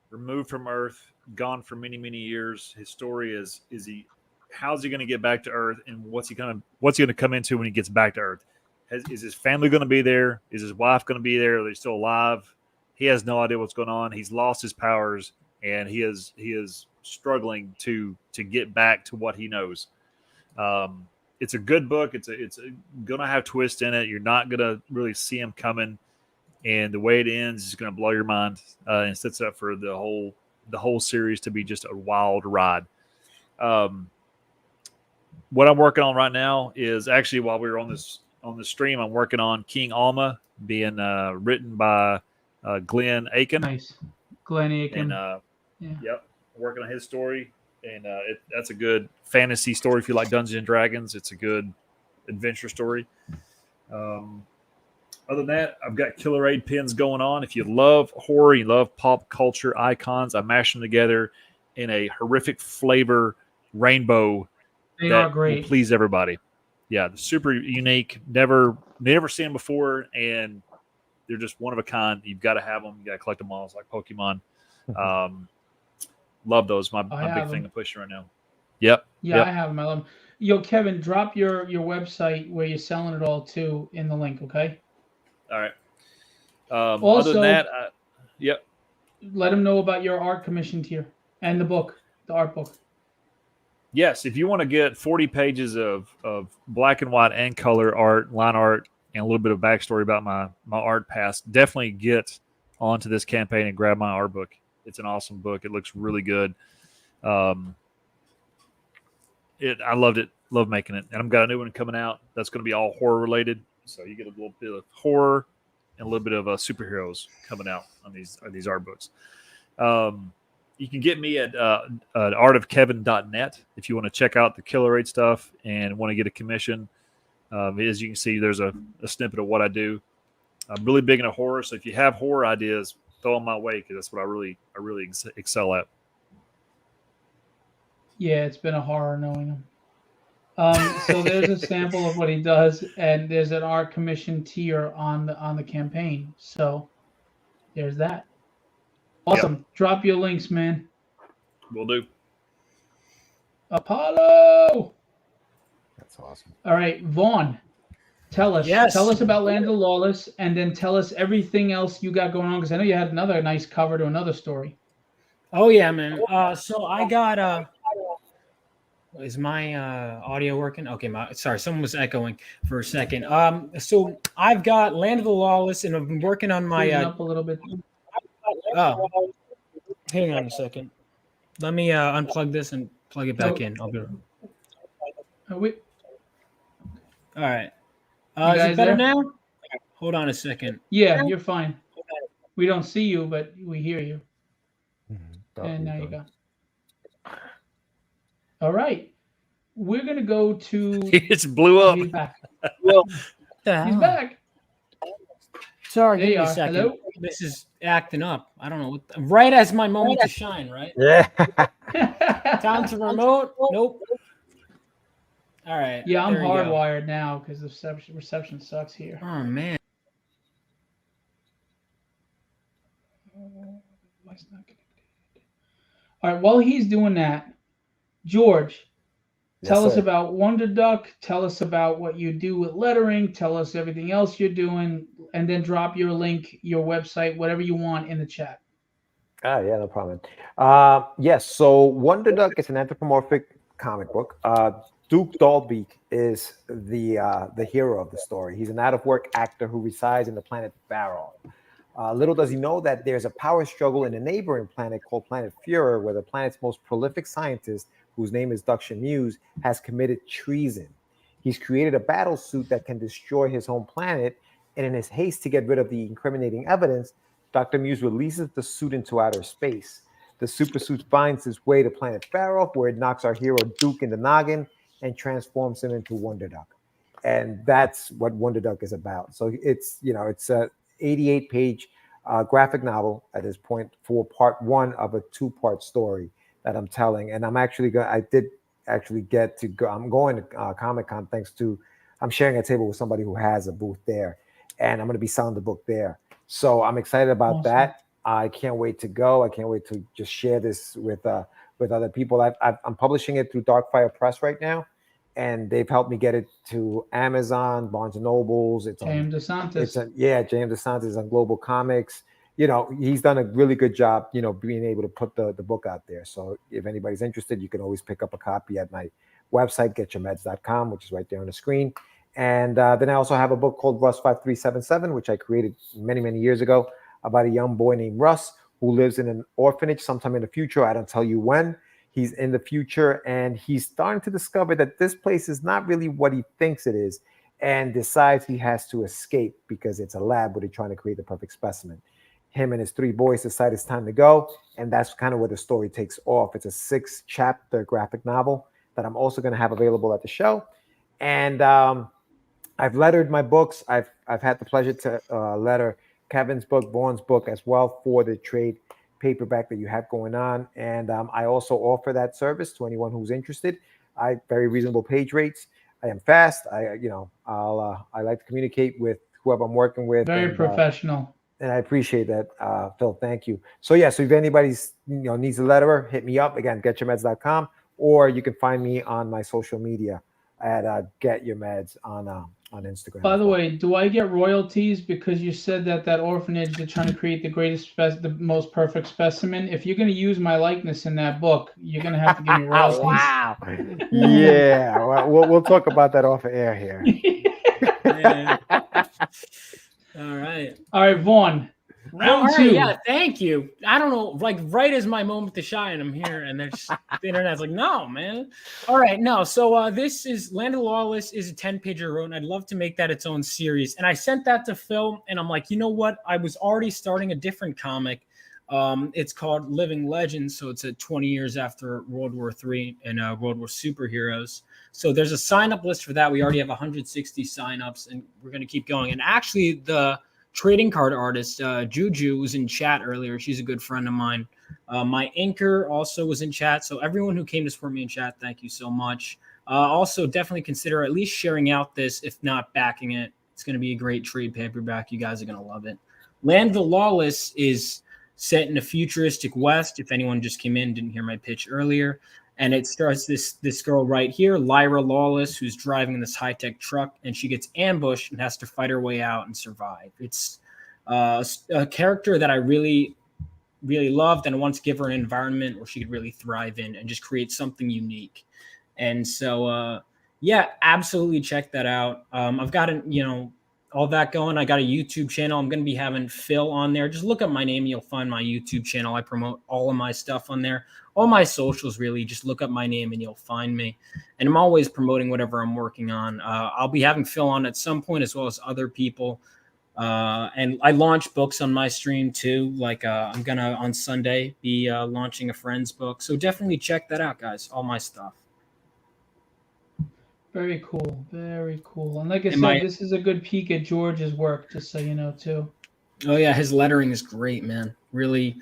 Speaker 2: removed from Earth, gone for many, many years. His story is he how's he going to get back to Earth, and what's he going to come into when he gets back to Earth? Is his family going to be there? Is his wife going to be there? Are they still alive? He has no idea what's going on. He's lost his powers, and he is struggling to get back to what he knows. It's a good book. It's gonna have twists in it. You're not gonna really see him coming, and the way it ends is gonna blow your mind. And sets up for the whole series to be just a wild ride. What I'm working on right now is actually while we were on this stream, I'm working on King Alma being written by Glenn Aiken.
Speaker 1: Nice, Glenn Aiken.
Speaker 2: And
Speaker 1: yeah.
Speaker 2: Yep, working on his story. And that's a good fantasy story if you like Dungeons and Dragons. It's a good adventure story. Other than that, I've got Killer Aid pins going on. If you love horror, you love pop culture icons, I mash them together in a horrific flavor rainbow.
Speaker 1: They
Speaker 2: that
Speaker 1: are great.
Speaker 2: Will please everybody. Yeah, super unique. Never seen them before, and they're just one of a kind. You've got to have them. You got to collect them all. It's like Pokemon. Love those. My big thing to push right now. Yep.
Speaker 1: Yeah,
Speaker 2: yep.
Speaker 1: I have them. I love them. Yo, Kevin, drop your website where you're selling it all to in the link, okay?
Speaker 2: All right.
Speaker 1: Also,
Speaker 2: other than that, yep.
Speaker 1: Let them know about your art commission tier and the book, the art book.
Speaker 2: Yes, if you want to get 40 pages of black and white and color art, line art, and a little bit of backstory about my art past, definitely get onto this campaign and grab my art book. It's an awesome book. It looks really good. I loved it. Love making it. And I've got a new one coming out that's going to be all horror related. So you get a little bit of horror and a little bit of superheroes coming out on these art books. You can get me at artofkevin.net if you want to check out the Killer Aid stuff and want to get a commission. As you can see, there's a snippet of what I do. I'm really big into horror, so if you have horror ideas, throw them my way because that's what I really excel at.
Speaker 1: Yeah, it's been a horror knowing him. So there's a sample of what he does, and there's an art commission tier on the campaign. So there's that. Awesome. Yep. Drop your links, man.
Speaker 2: Will do.
Speaker 1: Apollo.
Speaker 6: That's awesome.
Speaker 1: All right, Vaughn. Tell us.
Speaker 3: Yes.
Speaker 1: Tell us about Land of the Lawless, and then tell us everything else you got going on, because I know you had another nice cover to another story.
Speaker 3: Oh yeah, man. So I got is my audio working? Okay, sorry, someone was echoing for a second. So I've got Land of the Lawless, and I've been working on my
Speaker 1: up a little bit.
Speaker 3: Oh, hang on a second. Let me unplug this and Plug it back in. I'll be.
Speaker 1: Are we,
Speaker 3: All right.
Speaker 1: You
Speaker 3: Is
Speaker 1: guys
Speaker 3: it better
Speaker 1: there?
Speaker 3: now? Hold on a second.
Speaker 1: yeah, you're fine. We don't see you, but we hear you. And now you go. All right. We're going to go to.
Speaker 2: He just blew
Speaker 1: Oh,
Speaker 2: up.
Speaker 1: he's back.
Speaker 3: What the
Speaker 1: He's
Speaker 3: hell?
Speaker 1: back.
Speaker 3: Sorry,
Speaker 1: There
Speaker 3: give
Speaker 1: you
Speaker 3: me a
Speaker 1: are.
Speaker 3: second.
Speaker 1: Hello?
Speaker 3: This is acting up. I don't know. Right as my moment to shine, right?
Speaker 6: Yeah.
Speaker 3: Time to remote. Nope. All right.
Speaker 1: Yeah, I'm
Speaker 3: there you go.
Speaker 1: hardwired now because the reception sucks here.
Speaker 3: Oh man.
Speaker 1: Why it's not connected? All right, while he's doing that, George, tell us
Speaker 6: sir.
Speaker 1: about Wonder Duck. Tell us about what you do with lettering. Tell us everything else you're doing, and then drop your link, your website, whatever you want in the chat.
Speaker 6: Yeah, no problem. Yes, so Wonder Duck is an anthropomorphic comic book. Duke Dahlbeek is the hero of the story. He's an out-of-work actor who resides in the planet Barrow. Little does he know that there's a power struggle in a neighboring planet called Planet Führer, where the planet's most prolific scientist, whose name is Dr. Muse, has committed treason. He's created a battle suit that can destroy his home planet, and in his haste to get rid of the incriminating evidence, Dr. Muse releases the suit into outer space. The supersuit finds its way to Planet Barrow, where it knocks our hero Duke in the noggin and transforms him into Wonder Duck. And that's what Wonder Duck is about. So it's a 88-page graphic novel at this point for part one of a two-part story that I'm telling. And I'm actually going. I did actually get to go. I'm going to Comic-Con thanks to I'm sharing a table with somebody who has a booth there, and I'm going to be selling the book there. So I'm excited about
Speaker 1: Awesome.
Speaker 6: that. I can't wait to go. I can't wait to just share this with other people. I'm publishing it through Darkfire Press right now, and they've helped me get it to Amazon, Barnes and Nobles.
Speaker 1: James DeSantis.
Speaker 6: James DeSantis is on Global Comics. He's done a really good job, being able to put the book out there. So if anybody's interested, you can always pick up a copy at my website, getyourmeds.com, which is right there on the screen. And then I also have a book called Russ 5377, which I created many, many years ago, about a young boy named Russ who lives in an orphanage sometime in the future. I don't tell you when. He's in the future, and he's starting to discover that this place is not really what he thinks it is, and decides he has to escape because it's a lab where they're trying to create the perfect specimen. Him and his three boys decide it's time to go, and that's kind of where the story takes off. It's a 6-chapter graphic novel that I'm also going to have available at the show. And I've lettered my books. I've had the pleasure to letter Kevin's book, Vaughn's book as well for the trade paperback that you have going on. And I also offer that service to anyone who's interested. Very reasonable page rates. I am fast. I like to communicate with whoever I'm working with.
Speaker 1: Very professional.
Speaker 6: And I appreciate that, Phil. Thank you. So yeah, so if anybody's needs a letterer, hit me up again, getyourmeds.com, or you can find me on my social media at Get Your Meds on Instagram.
Speaker 1: By the way, do I get royalties because you said that orphanage they're trying to create the most perfect specimen? If you're going to use my likeness in that book, you're going to have to give me royalties.
Speaker 6: Wow. Yeah, well, we'll talk about that off air here.
Speaker 3: Yeah. All right,
Speaker 1: Vaughn. Round
Speaker 3: all
Speaker 1: 2.
Speaker 3: Right, yeah, thank you. I don't know, like right as my moment to shine, I'm here, and there's the internet's like, no, man. All right, no. So this is Land of the Lawless is a 10-pager I wrote, and I'd love to make that its own series. And I sent that to Phil, and I'm like, you know what? I was already starting a different comic. It's called Living Legends, so it's 20 years after World War III and World War superheroes. So there's a sign-up list for that. We already have 160 sign-ups, and we're going to keep going. And actually, the trading card artist Juju was in chat earlier. She's a good friend of mine. My inker also was in chat. So everyone who came to support me in chat, thank you so much. Also, definitely consider at least sharing out this, if not backing it. It's going to be a great trade paperback. You guys are going to love it. Land of the Lawless is set in a futuristic West. If anyone just came in, didn't hear my pitch earlier. And it starts this girl right here, Lyra Lawless, who's driving this high-tech truck, and she gets ambushed and has to fight her way out and survive. It's a character that I really, really loved, and I want to give her an environment where she could really thrive in and just create something unique. And so, yeah, absolutely check that out. I've got all that going. I got a YouTube channel. I'm going to be having Phil on there. Just look up my name. You'll find my YouTube channel. I promote all of my stuff on there. All my socials, really. Just look up my name and you'll find me. And I'm always promoting whatever I'm working on. I'll be having Phil on at some point, as well as other people. And I launch books on my stream too. Like I'm going to, on Sunday, be launching a friend's book. So definitely check that out, guys. All my stuff.
Speaker 1: Very cool. Very cool. And like I said, this is a good peek at George's work, just so you know, too.
Speaker 3: Oh, yeah. His lettering is great, man. Really.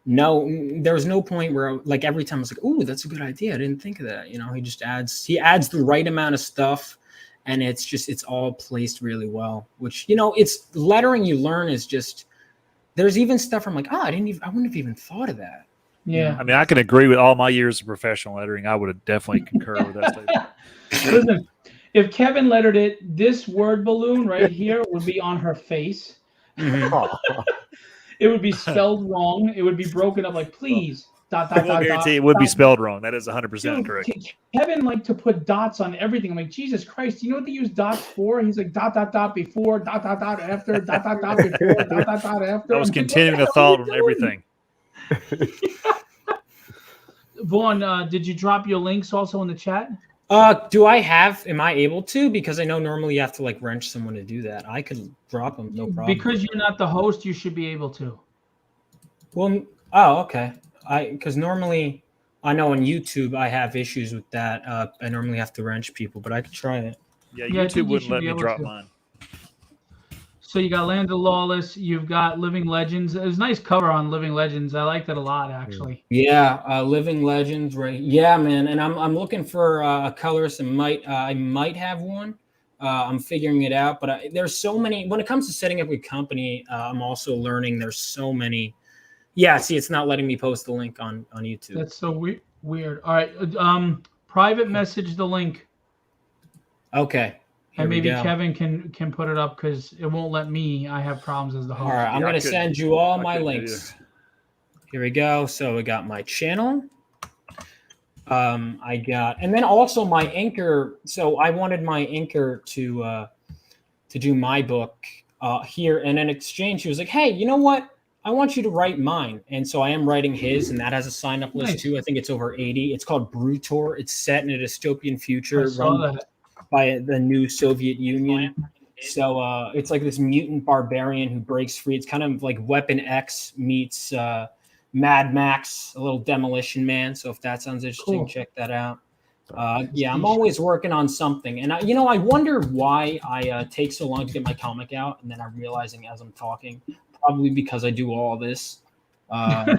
Speaker 3: No, there was no point where, like, every time I was like, "Oh, that's a good idea. I didn't think of that." You know, he adds the right amount of stuff, and it's all placed really well, which, you know, it's lettering you learn is just, there's even stuff I'm like, I wouldn't have even thought of that.
Speaker 1: Yeah.
Speaker 2: I mean, I can agree with all my years of professional lettering. I would have definitely concur with that statement.
Speaker 1: Listen, if Kevin lettered it, this word balloon right here would be on her face.
Speaker 3: Mm-hmm.
Speaker 1: It would be spelled wrong. It would be broken up like, please, ...
Speaker 2: I will guarantee it would be spelled wrong. That is 100% correct.
Speaker 1: Kevin liked to put dots on everything. I'm like, Jesus Christ, do you know what they use dots for? He's like, ... before, ... after, ... before, ... after.
Speaker 2: I was continuing a thought on everything.
Speaker 1: Vaughn, did you drop your links also in the chat?
Speaker 3: Am I able to? Because I know normally you have to like wrench someone to do that. I could drop them, no problem.
Speaker 1: Because you're not the host, you should be able to.
Speaker 3: Well, okay. Because normally I know on YouTube I have issues with that. I normally have to wrench people, but I could try it.
Speaker 2: Yeah, YouTube wouldn't let me drop mine.
Speaker 1: So you got Land of Lawless, you've got Living Legends. There's a nice cover on Living Legends. I like that a lot, actually.
Speaker 3: Yeah, Living Legends, right? Yeah, man. And I'm looking for a colorist. I might have one. I'm figuring it out, but there's so many. When it comes to setting up a company, I'm also learning. There's so many. Yeah, see, it's not letting me post the link on YouTube.
Speaker 1: That's so weird. All right, private message the link.
Speaker 3: Okay.
Speaker 1: And maybe Kevin can put it up because it won't let me. I have problems as the host.
Speaker 3: All right, I'm going to send you all my links. Here we go. So we got my channel. And then also my Anchor. So I wanted my Anchor to do my book here. And in exchange, he was like, "Hey, you know what? I want you to write mine." And so I am writing his, and that has a sign-up list too. I think it's over 80. It's called Brutor. It's set in a dystopian future run by the new Soviet Union. So it's like this mutant barbarian who breaks free. It's kind of like Weapon X meets Mad Max, a little Demolition Man. So if that sounds interesting, check that out. Yeah, I'm always working on something. And I wonder why I take so long to get my comic out. And then I'm realizing as I'm talking, probably because I do all this. So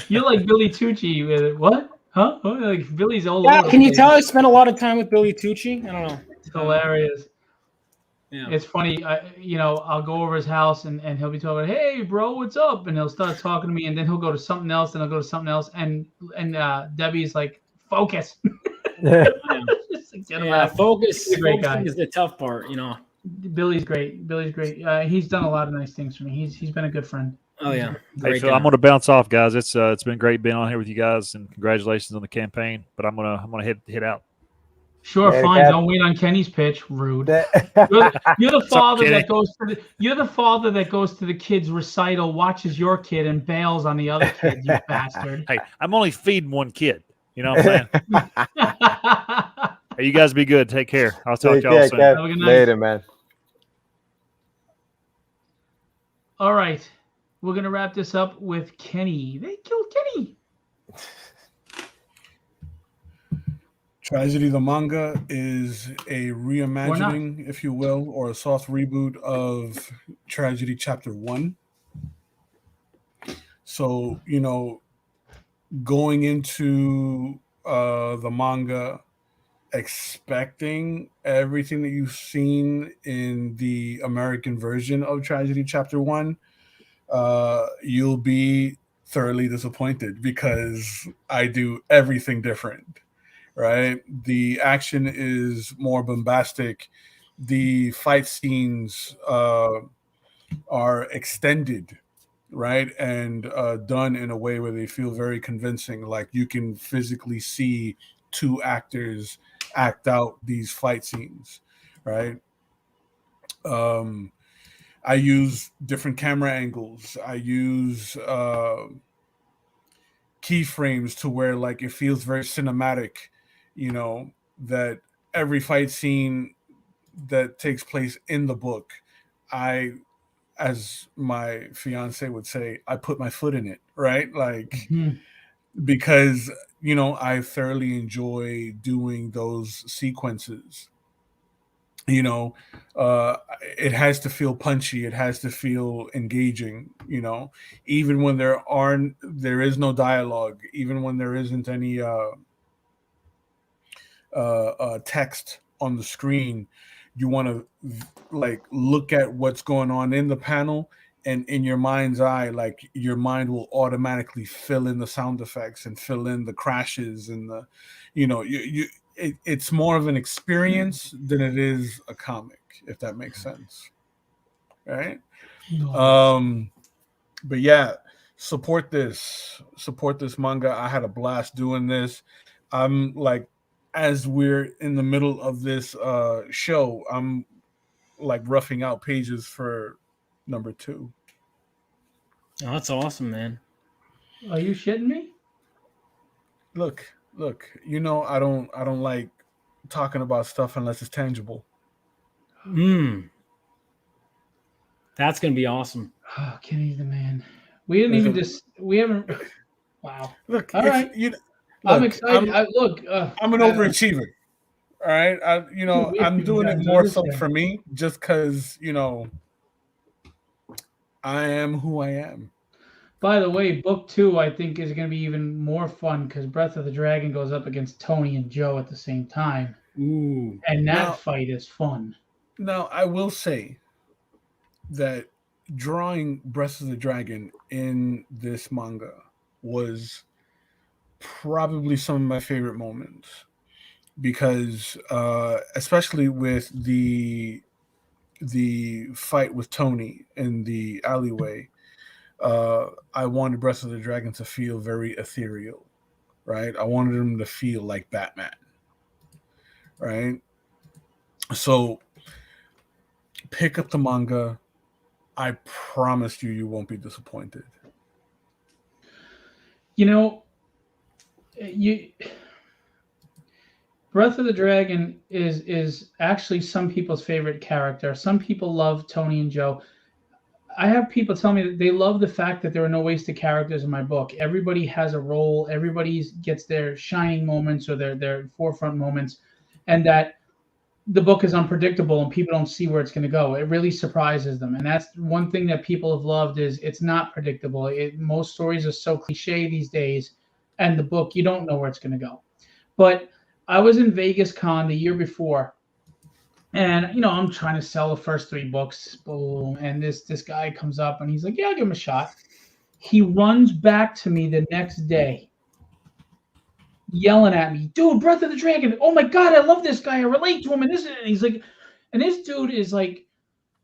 Speaker 1: you're like Billy Tucci with it. What? Huh? Like Billy's old.
Speaker 3: Yeah, can you tell I spent a lot of time with Billy Tucci? I don't know.
Speaker 1: It's hilarious.
Speaker 3: Yeah.
Speaker 1: It's funny. I'll go over his house and he'll be talking, "Hey, bro, what's up?" And he'll start talking to me, and then he'll go to something else, and I'll go to something else, and Debbie's like, "Focus."
Speaker 3: Focus. Great guy. Is the tough part,
Speaker 1: Billy's great. He's done a lot of nice things for me. He's been a good friend.
Speaker 3: Oh yeah.
Speaker 2: Hey, Phil, I'm going to bounce off, guys. It's been great being on here with you guys, and congratulations on the campaign. But I'm gonna hit out.
Speaker 1: Sure, fine. Don't wait on Kenny's pitch. Rude. You're the father that goes to the. You're the father that goes to the kid's recital, watches your kid, and bails on the other kid. You bastard.
Speaker 2: Hey, I'm only feeding one kid. You know what I'm saying? Hey, you guys be good. Take care. I'll talk to y'all soon.
Speaker 6: Have a good night. Later, man.
Speaker 1: All right. We're going to wrap this up with Kenny. They killed Kenny.
Speaker 4: Tragedy the manga is a reimagining, if you will, or a soft reboot of Tragedy Chapter 1. So, going into the manga expecting everything that you've seen in the American version of Tragedy Chapter 1, you'll be thoroughly disappointed because I do everything different, right? The action is more bombastic. The fight scenes are extended, right? And done in a way where they feel very convincing. Like you can physically see two actors act out these fight scenes, right? I use different camera angles. I use keyframes to where like it feels very cinematic, that every fight scene that takes place in the book, I, as my fiance would say, I put my foot in it, right? Like, because, I thoroughly enjoy doing those sequences. It has to feel punchy. It has to feel engaging, even when there is no dialogue, even when there isn't any text on the screen. You want to like look at what's going on in the panel, and in your mind's eye, like your mind will automatically fill in the sound effects and fill in the crashes and the, it's more of an experience than it is a comic, if that makes sense, right? But yeah, support this manga. I had a blast doing this. I'm like, as we're in the middle of this show, I'm like roughing out pages for number 2.
Speaker 3: Oh, that's awesome, man.
Speaker 1: Are you shitting me?
Speaker 4: Look, I don't like talking about stuff unless it's tangible.
Speaker 3: That's gonna be awesome.
Speaker 1: Oh, Kenny's the man. We didn't even we haven't. Wow.
Speaker 4: Look,
Speaker 1: all right. I'm excited.
Speaker 4: I'm an overachiever. All right, I'm doing it more so for me, just because I am who I am.
Speaker 1: By the way, book 2 I think is going to be even more fun because Breath of the Dragon goes up against Tony and Joe at the same time.
Speaker 3: Ooh,
Speaker 1: and that fight is fun.
Speaker 4: Now, I will say that drawing Breath of the Dragon in this manga was probably some of my favorite moments, because especially with the fight with Tony in the alleyway, I wanted Breath of the Dragon to feel very ethereal, right? I wanted him to feel like Batman, right? So pick up the manga. I promise you won't be disappointed.
Speaker 1: Breath of the Dragon is actually some people's favorite character. Some people love Tony and Joe. I have people tell me that they love the fact that there are no wasted characters in my book. Everybody has a role. Everybody gets their shining moments or their forefront moments, and that the book is unpredictable and people don't see where it's going to go. It really surprises them. And that's one thing that people have loved, is it's not predictable. Most stories are so cliche these days, and the book, you don't know where it's going to go. But I was in Vegas Con the year before, and I'm trying to sell the first 3 books. Boom. And this guy comes up and he's like, yeah, I'll give him a shot. He runs back to me the next day yelling at me, dude, Breath of the Dragon. Oh my God, I love this guy. I relate to him. And he's like, and this dude is like,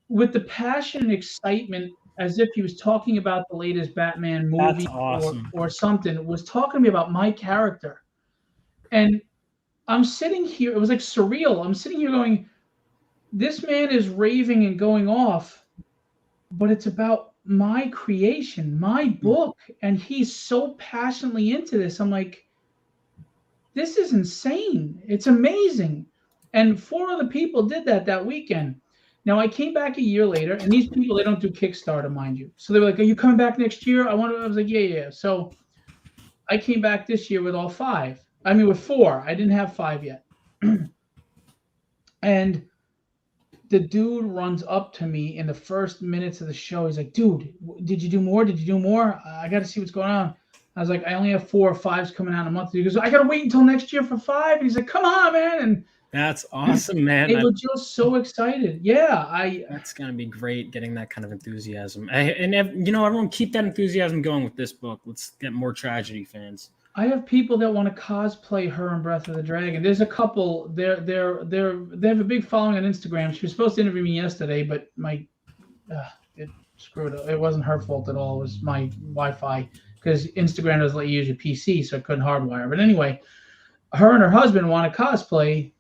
Speaker 1: with the passion and excitement, as if he was talking about the latest Batman movie.
Speaker 3: That's awesome.
Speaker 1: or something, was talking to me about my character. And I'm sitting here, it was like surreal. I'm sitting here going, this man is raving and going off, but it's about my creation, my book. And he's so passionately into this. I'm like, this is insane. It's amazing. And 4 other people did that weekend. Now, I came back a year later, and these people, they don't do Kickstarter, mind you. So they were like, are you coming back next year? I was like, yeah. So I came back this year with all 5. I mean, with 4. I didn't have 5 yet. And the dude runs up to me in the first minutes of the show. He's like, dude, did you do more? I got to see what's going on. I was like, I only have 4 or 5s coming out in a month. He goes, I got to wait until next year for 5. And he's like, come on, man. And
Speaker 3: that's awesome, man.
Speaker 1: They were just so excited. Yeah.
Speaker 3: That's going to be great, getting that kind of enthusiasm. Everyone keep that enthusiasm going with this book. Let's get more Tragedy fans.
Speaker 1: I have people that want to cosplay her in Breath of the Dragon. There's a couple. They have a big following on Instagram. She was supposed to interview me yesterday, but it screwed up. It wasn't her fault at all. It was my Wi-Fi, because Instagram doesn't let you use your PC, so I couldn't hardwire. But anyway, her and her husband want to cosplay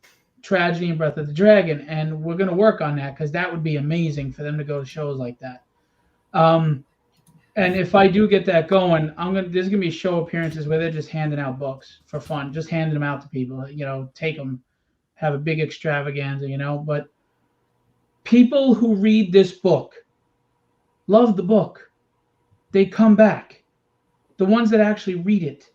Speaker 1: Tragedy and Breath of the Dragon, and we're gonna work on that because that would be amazing for them to go to shows like that. Um, and if I do get that going, there's gonna be show appearances where they're just handing out books for fun, just handing them out to people. Take them, have a big extravaganza, But people who read this book love the book. They come back. The ones that actually read it.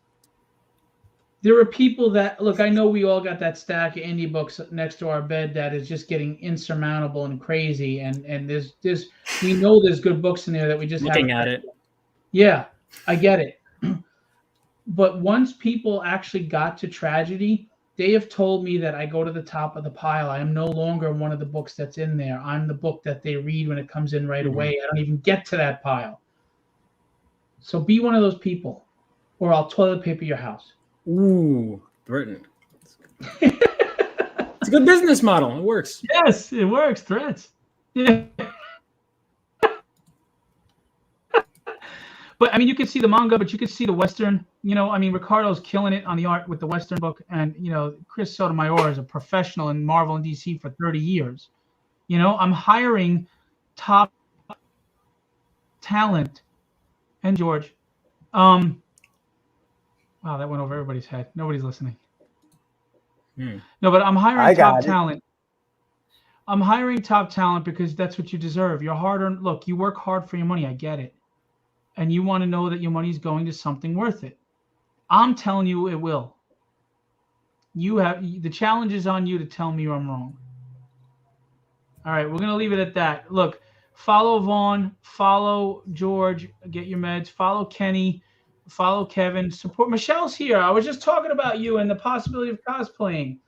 Speaker 1: There are people that look. I know we all got that stack of indie books next to our bed that is just getting insurmountable and crazy. And there's we know there's good books in there that we just
Speaker 3: looking at it.
Speaker 1: Yeah, I get it. But once people actually got to Tragedy, they have told me that I go to the top of the pile. I am no longer one of the books that's in there. I'm the book that they read when it comes in right away. I don't even get to that pile. So be one of those people, or I'll toilet paper your house.
Speaker 3: Ooh, Britain. It's a good business model. It works.
Speaker 1: Yes, it works. Threats. Yeah. But I mean, you could see the manga, but you could see the Western. Ricardo's killing it on the art with the Western book, and Chris Sotomayor is a professional in Marvel and DC for 30 years. I'm hiring top talent. And George, wow, that went over everybody's head. Nobody's listening. No, but I'm hiring top talent. I'm hiring top talent because that's what you deserve. You're hard-earned. Look, you work hard for your money. I get it. And you want to know that your money's going to something worth it. I'm telling you it will. The challenge is on you to tell me I'm wrong. All right, we're going to leave it at that. Look, follow Vaughn, follow George, get your meds, follow Kenny, follow Kevin, support. Michelle's here. I was just talking about you and the possibility of cosplaying.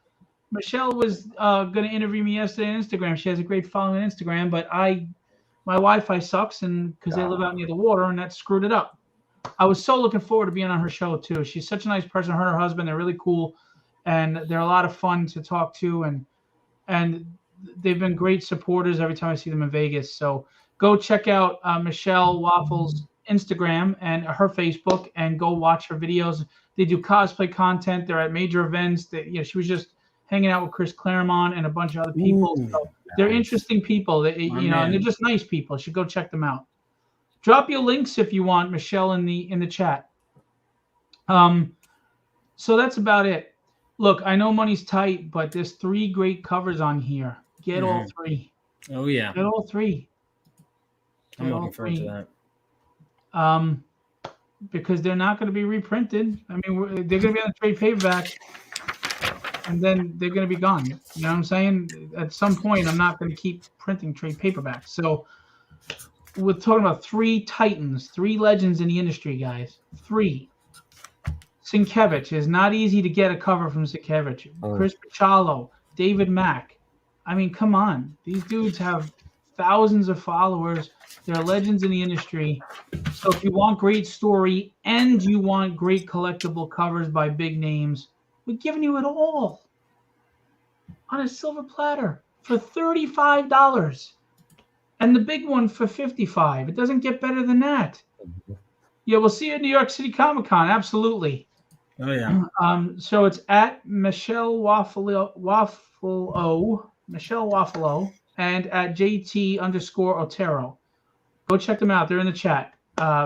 Speaker 1: Michelle was going to interview me yesterday on Instagram. She has a great following on Instagram, but my Wi-Fi sucks, and because they live out near the water, and that screwed it up. I was so looking forward to being on her show too. She's such a nice person. Her and her husband, they're really cool, and they're a lot of fun to talk to, and they've been great supporters every time I see them in Vegas. So go check out Michelle Waffle's Instagram and her Facebook, and go watch her videos. They do cosplay content. They're at major events. She was just hanging out with Chris Claremont and a bunch of other people. So they're interesting people. And they're just nice people. You should go check them out. Drop your links if you want, Michelle, in the chat. So that's about it. Look, I know money's tight, but there's 3 great covers on here. Get all 3.
Speaker 3: Oh yeah.
Speaker 1: Get all 3.
Speaker 3: I'm looking forward to that.
Speaker 1: Because they're not going to be reprinted. I mean, they're going to be on the trade paperback, and then they're going to be gone. You know what I'm saying? At some point, I'm not going to keep printing trade paperbacks. So we're talking about 3 titans, 3 legends in the industry, guys. 3. Sienkiewicz is not easy to get a cover from Sienkiewicz. Chris Pachalo, David Mack. I mean, come on. These dudes have thousands of followers. They're legends in the industry. So if you want great story and you want great collectible covers by big names, we're giving you it all on a silver platter for $35. And the big one for $55. It doesn't get better than that. Yeah, we'll see you at New York City Comic Con. Absolutely.
Speaker 3: Oh yeah.
Speaker 1: So it's at Michelle Waffalo, and at JT_Otero. Go check them out. They're in the chat.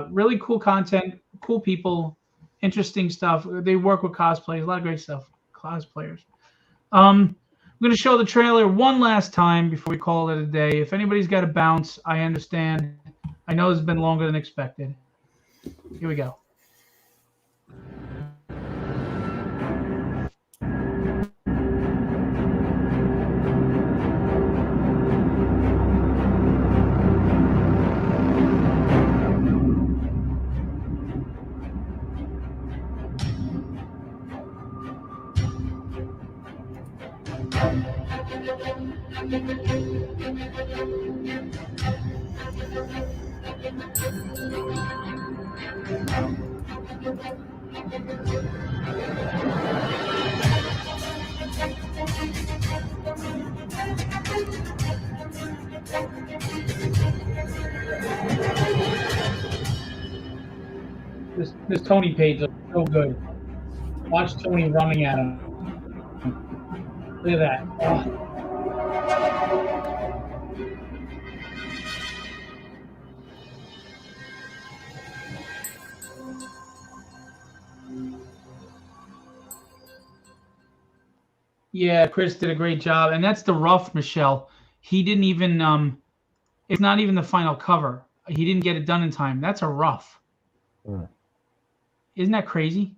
Speaker 1: Really cool content, cool people, interesting stuff. They work with cosplayers, a lot of great stuff. Cosplayers. I'm going to show the trailer one last time before we call it a day. If anybody's got to bounce, I understand. I know it's been longer than expected. Here we go. This Tony page looks so good. Watch Tony running at him. Look at that. Oh. Yeah, Chris did a great job, and that's the rough, Michelle. He didn't even it's not even the final cover. He didn't get it done in time. That's a rough.
Speaker 6: Mm.
Speaker 1: Isn't that crazy?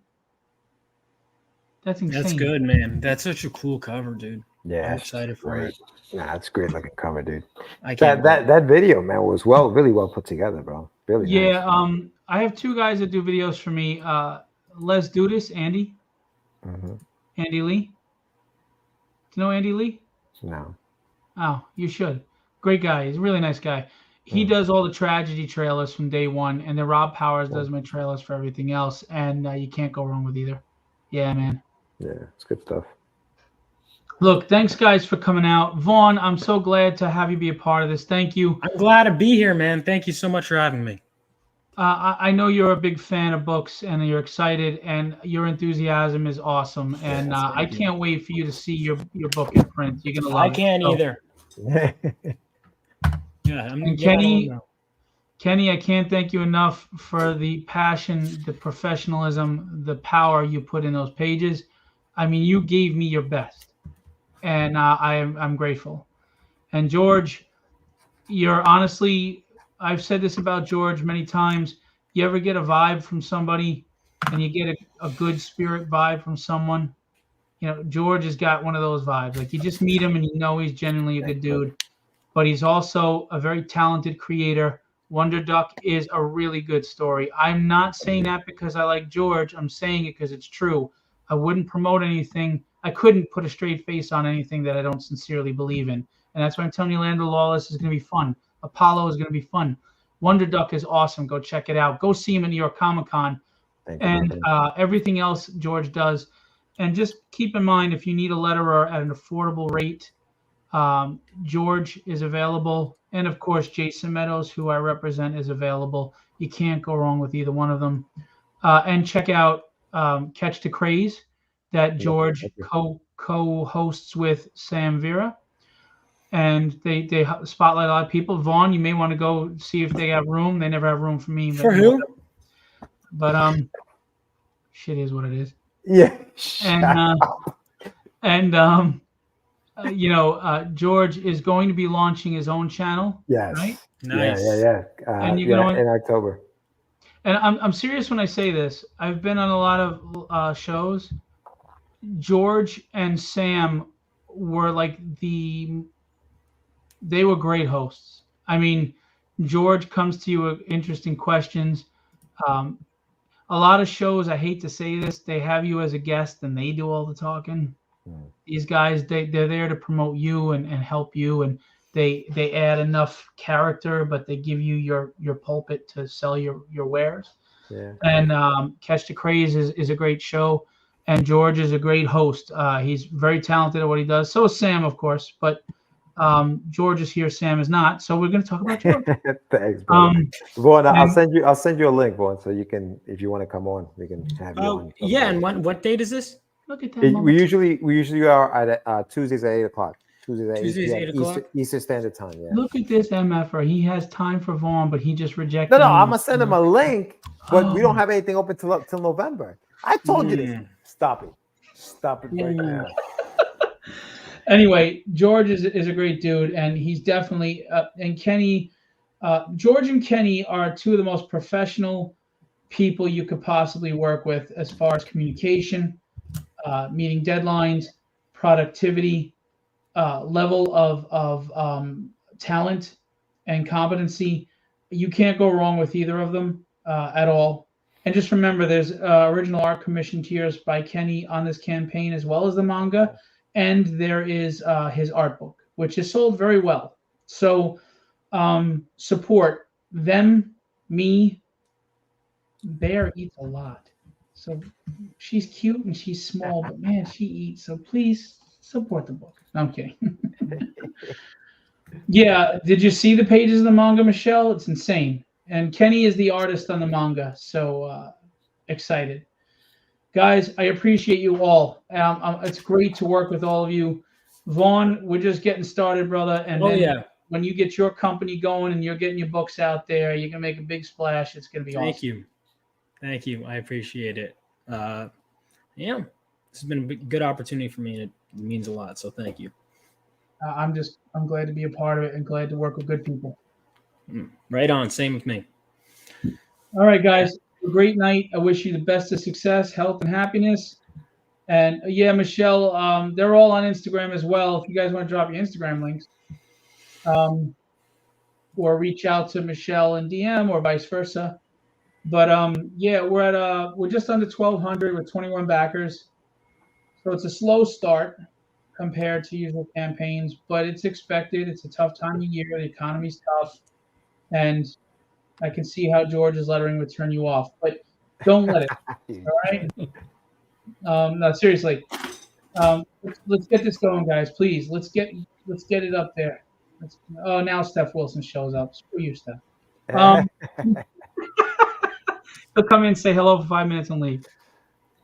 Speaker 1: That's insane.
Speaker 3: That's good, man. That's such a cool cover, dude.
Speaker 6: Yeah,
Speaker 3: I'm excited for
Speaker 6: great.
Speaker 3: it.
Speaker 6: Nah, that's great looking cover, dude.
Speaker 3: I can't.
Speaker 6: That video, man, was really well put together, bro. Really
Speaker 1: Yeah,
Speaker 6: nice.
Speaker 1: I have two guys that do videos for me. Let's do this, Andy.
Speaker 6: Mm-hmm.
Speaker 1: Andy Lee. Do you know Andy Lee?
Speaker 6: No.
Speaker 1: Oh, you should. Great guy. He's a really nice guy. He does all the tragedy trailers from day one, and then Rob Powers does my trailers for everything else, and you can't go wrong with either. Yeah, man.
Speaker 6: Yeah, it's good stuff.
Speaker 1: Look, thanks guys for coming out. Vaughn, I'm so glad to have you be a part of this. Thank you.
Speaker 3: I'm glad to be here, man. Thank you so much for having me.
Speaker 1: I know you're a big fan of books and you're excited, and your enthusiasm is awesome. And
Speaker 3: Yes,
Speaker 1: I
Speaker 3: thank you.
Speaker 1: can't wait for you to see your book in print. You're gonna love
Speaker 3: I
Speaker 1: it.
Speaker 3: can't
Speaker 1: So-
Speaker 3: either. Yeah, I'm
Speaker 1: And Kenny, I can't thank you enough for the passion, the professionalism, the power you put in those pages. I mean, you gave me your best, and I'm grateful. And George, you're honestly, I've said this about George many times. You ever get a vibe from somebody, and you get a good spirit vibe from someone? You know, George has got one of those vibes. Like you just meet him and you know he's genuinely a good dude. But he's also a very talented creator. Wonder Duck is a really good story. I'm not saying that because I like George. I'm saying it because it's true. I wouldn't promote anything. I couldn't put a straight face on anything that I don't sincerely believe in. And that's why I'm telling you, Land of Lawless is going to be fun. Apollo is going to be fun. Wonder Duck is awesome. Go check it out. Go see him in New York Comic Con. And everything else George does. And just keep in mind, if you need a letterer at an affordable rate, George is available, and of course Jason Meadows, who I represent, is available. You can't go wrong with either one of them. And check out Catch the Craze that George co-hosts with Sam Vera, and they spotlight a lot of people. Vaughn, you may want to go see if they have room. They never have room for me.
Speaker 3: For who?
Speaker 1: But shit is what it is.
Speaker 6: Yeah.
Speaker 1: George is going to be launching his own channel.
Speaker 6: Yes.
Speaker 1: Right?
Speaker 3: Nice.
Speaker 6: Yeah.
Speaker 1: And you're going
Speaker 6: in October.
Speaker 1: And I'm serious when I say this. I've been on a lot of shows. George and Sam were like they were great hosts. I mean, George comes to you with interesting questions. A lot of shows, I hate to say this, they have you as a guest and they do all the talking. These guys, they're there to promote you and help you, and they add enough character, but they give you your pulpit to sell your wares.
Speaker 6: Yeah.
Speaker 1: And Catch the Craze is a great show, and George is a great host. He's very talented at what he does. So is Sam, of course, but George is here, Sam is not. So we're going to talk about George.
Speaker 6: Thanks, brother. Vaughn, I'll send you a link, Vaughn, so you can, if you want to come on, we can have you on.
Speaker 3: Yeah, and what date is this?
Speaker 1: Look at that.
Speaker 6: We usually are at Tuesdays at 8:00.
Speaker 3: Tuesdays at 8 o'clock?
Speaker 6: Eastern Standard Time. Yeah.
Speaker 1: Look at this MFR. He has time for Vaughn, but he just rejected.
Speaker 6: No, I'm gonna send him a link, but we don't have anything open till November. I told you this. Stop it right now.
Speaker 1: Anyway, George is a great dude, and he's definitely and Kenny, George and Kenny are two of the most professional people you could possibly work with as far as communication, meeting deadlines, productivity, level of talent and competency. You can't go wrong with either of them at all. And just remember, there's original art commission tiers by Kenny on this campaign, as well as the manga. And there is his art book, which is sold very well. So support them, me. Bear eats a lot. So she's cute and she's small, but man, she eats. So please support the book. No, I'm kidding. Yeah, did you see the pages of the manga, Michelle? It's insane. And Kenny is the artist on the manga, so excited. Guys, I appreciate you all. It's great to work with all of you. Vaughn, we're just getting started, brother. And
Speaker 3: Oh
Speaker 1: then
Speaker 3: yeah.
Speaker 1: when you get your company going and you're getting your books out there, you're gonna make a big splash. It's gonna be
Speaker 3: Thank
Speaker 1: awesome.
Speaker 3: you. Thank you. I appreciate it. Yeah, this has been a good opportunity for me, and it means a lot. So thank you.
Speaker 1: I'm glad to be a part of it and glad to work with good people.
Speaker 3: Right on. Same with me.
Speaker 1: All right, guys. Have a great night. I wish you the best of success, health, and happiness. And yeah, Michelle, they're all on Instagram as well. If you guys want to drop your Instagram links, um, or reach out to Michelle in DM or vice versa. But yeah, we're just under 1,200 with 21 backers, so it's a slow start compared to usual campaigns, but it's expected. It's a tough time of year. The economy's tough, and I can see how George's lettering would turn you off, but don't let it. All right. No, seriously. Let's get this going, guys. Please, let's get it up there. Oh, now Steph Wilson shows up. Screw you, Steph. He'll come in, say hello for 5 minutes, and leave.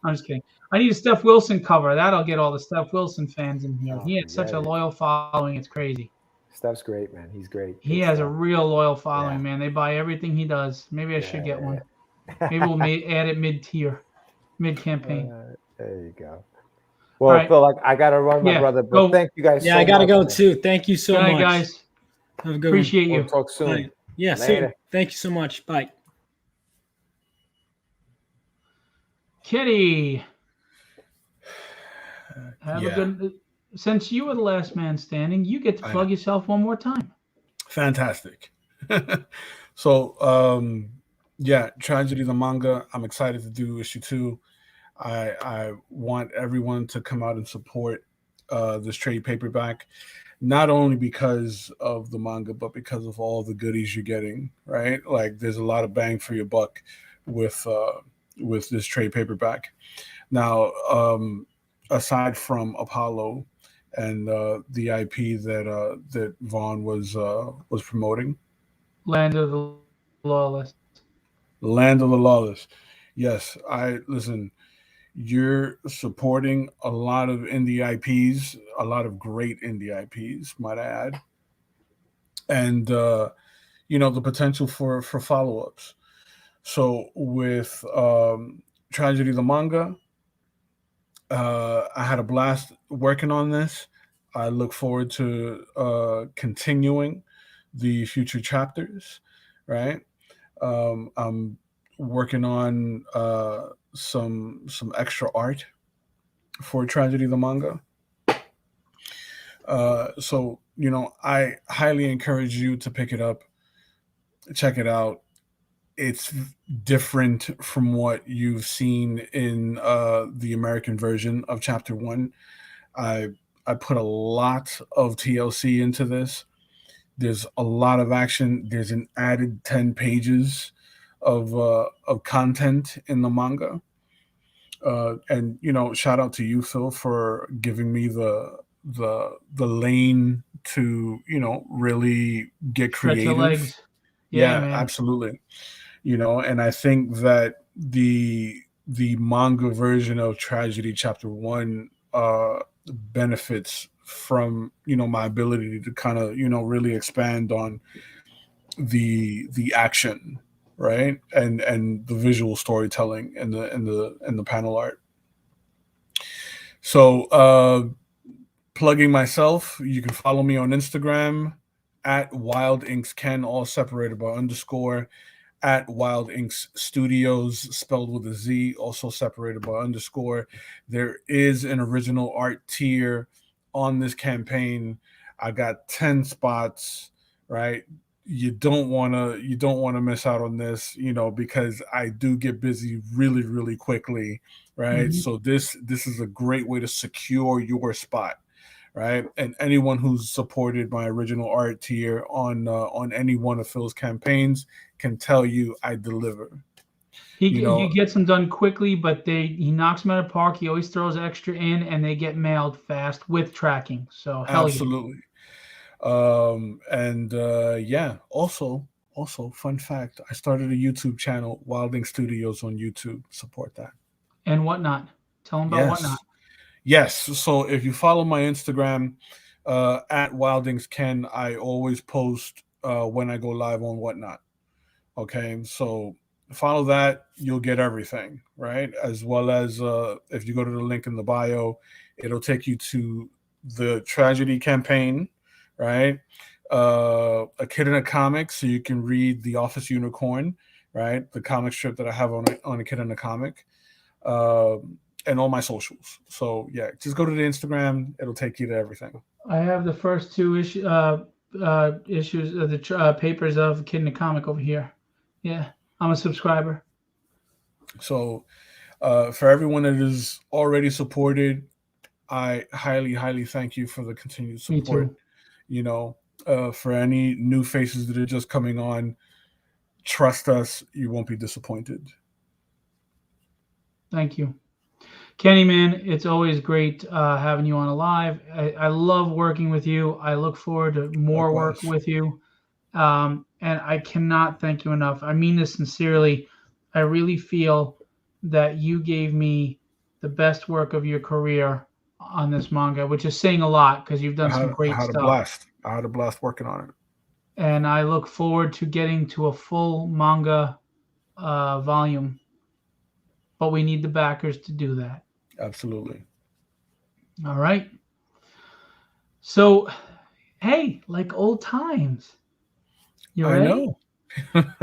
Speaker 1: I'm just kidding. I need a Steph Wilson cover. That'll get all the Steph Wilson fans in here.
Speaker 6: Oh,
Speaker 1: He has such a
Speaker 6: forget it.
Speaker 1: loyal following. It's crazy.
Speaker 6: Steph's great, man. He's great.
Speaker 1: He
Speaker 6: Good
Speaker 1: has a
Speaker 6: stuff.
Speaker 1: real loyal following,
Speaker 6: Yeah.
Speaker 1: man. They buy everything he does. Maybe I should get one. Maybe
Speaker 6: Yeah.
Speaker 1: we'll add it mid-tier, mid-campaign.
Speaker 6: There you go. Well,
Speaker 1: right.
Speaker 6: Phil, I got to run, my
Speaker 1: Yeah,
Speaker 6: brother. But
Speaker 1: go.
Speaker 6: thank you guys
Speaker 3: Yeah,
Speaker 6: so
Speaker 3: I gotta
Speaker 6: much,
Speaker 3: go
Speaker 6: man.
Speaker 3: too. Thank you so
Speaker 1: Good night,
Speaker 3: much,
Speaker 1: guys.
Speaker 3: Have a good
Speaker 1: Appreciate
Speaker 6: We'll
Speaker 1: you.
Speaker 6: talk soon.
Speaker 3: one. Bye. Yeah,
Speaker 6: Later.
Speaker 3: soon. Thank you so much. Bye.
Speaker 1: Kitty, have
Speaker 4: Yeah.
Speaker 1: a good. Since you were the last man standing, you get to
Speaker 4: I
Speaker 1: plug yourself one more time.
Speaker 4: Fantastic. So, yeah, Tragedy the manga. I'm excited to do issue 2. I want everyone to come out and support this trade paperback, not only because of the manga, but because of all the goodies you're getting. Right, like there's a lot of bang for your buck with this trade paperback. Now, aside from Apollo and the IP that Vaughn was promoting,
Speaker 1: Land of the Lawless.
Speaker 4: Land of the Lawless. Yes, I listen. You're supporting a lot of indie IPs, a lot of great indie IPs, might I add, and the potential for follow ups. So with Tragedy the manga, I had a blast working on this. I look forward to continuing the future chapters. Right, I'm working on some extra art for Tragedy the manga. So I highly encourage you to pick it up, check it out. It's different from what you've seen in the American version of Chapter 1. I put a lot of TLC into this. There's a lot of action. There's an added 10 pages of content in the manga. And shout out to you, Phil, for giving me the lane to really get
Speaker 1: Stretch your
Speaker 4: creative.
Speaker 1: legs. Yeah, man.
Speaker 4: Absolutely. And I think that the manga version of Tragedy Chapter 1 benefits from my ability to kind of really expand on the action, right, and the visual storytelling and the panel art. So plugging myself, you can follow me on Instagram at Wild Inks Ken, all separated by underscore, at Wild Inks Studios, spelled with a Z, also separated by underscore. There is an original art tier on this campaign. I got 10 spots, right? You don't want to miss out on this, because I do get busy really, really quickly, right?
Speaker 1: Mhm.
Speaker 4: So this is a great way to secure your spot, right? And anyone who's supported my original art tier on any one of Phil's campaigns can tell you I deliver.
Speaker 1: He
Speaker 4: You
Speaker 1: gets them done quickly, but he knocks them out of the park. He always throws extra in, and they get mailed fast with tracking. So hell
Speaker 4: absolutely. And yeah, also fun fact, I started a YouTube channel, Wilding Studios on YouTube. Support that.
Speaker 1: And Whatnot. Tell them about
Speaker 4: Yes.
Speaker 1: Whatnot.
Speaker 4: Yes. So if you follow my Instagram at Wildings Ken, I always post when I go live on Whatnot. Okay, so follow that, you'll get everything, right? As well as if you go to the link in the bio, it'll take you to the Tragedy campaign, right? A Kid in a Comic, so you can read The Office Unicorn, right? The comic strip that I have on A Kid in a Comic, and all my socials. So yeah, just go to the Instagram, it'll take you to everything.
Speaker 1: I have the first two issues of the papers of Kid in a Comic over here. Yeah, I'm a subscriber.
Speaker 4: So for everyone that is already supported, I highly, highly thank you for the continued
Speaker 1: Me
Speaker 4: support.
Speaker 1: too.
Speaker 4: You know, for any new faces that are just coming on, trust us, you won't be disappointed.
Speaker 1: Thank you. Kenny, man, it's always great having you on a live. I love working with you. I look forward to more work
Speaker 4: Likewise.
Speaker 1: with you. And I cannot thank you enough. I mean this sincerely. I really feel that you gave me the best work of your career on this manga, which is saying a lot because you've done some
Speaker 4: I
Speaker 1: great
Speaker 4: had a
Speaker 1: stuff.
Speaker 4: blast. I had a blast working on it.
Speaker 1: And I look forward to getting to a full manga volume. But we need the backers to do that.
Speaker 4: Absolutely.
Speaker 1: All right. So, hey, like old times. You
Speaker 4: I
Speaker 1: ready?
Speaker 4: know.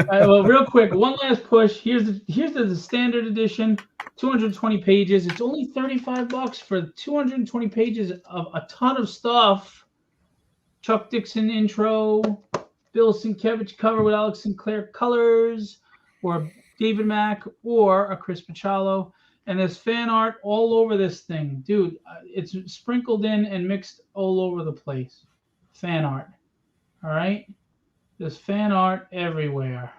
Speaker 1: Well, real quick, one last push. Here's the standard edition, 220 pages. It's only $35 for 220 pages of a ton of stuff. Chuck Dixon intro, Bill Sienkiewicz cover with Alex Sinclair colors, or David Mack, or a Chris Pachalo. And there's fan art all over this thing. Dude, it's sprinkled in and mixed all over the place. Fan art. All right? There's fan art everywhere.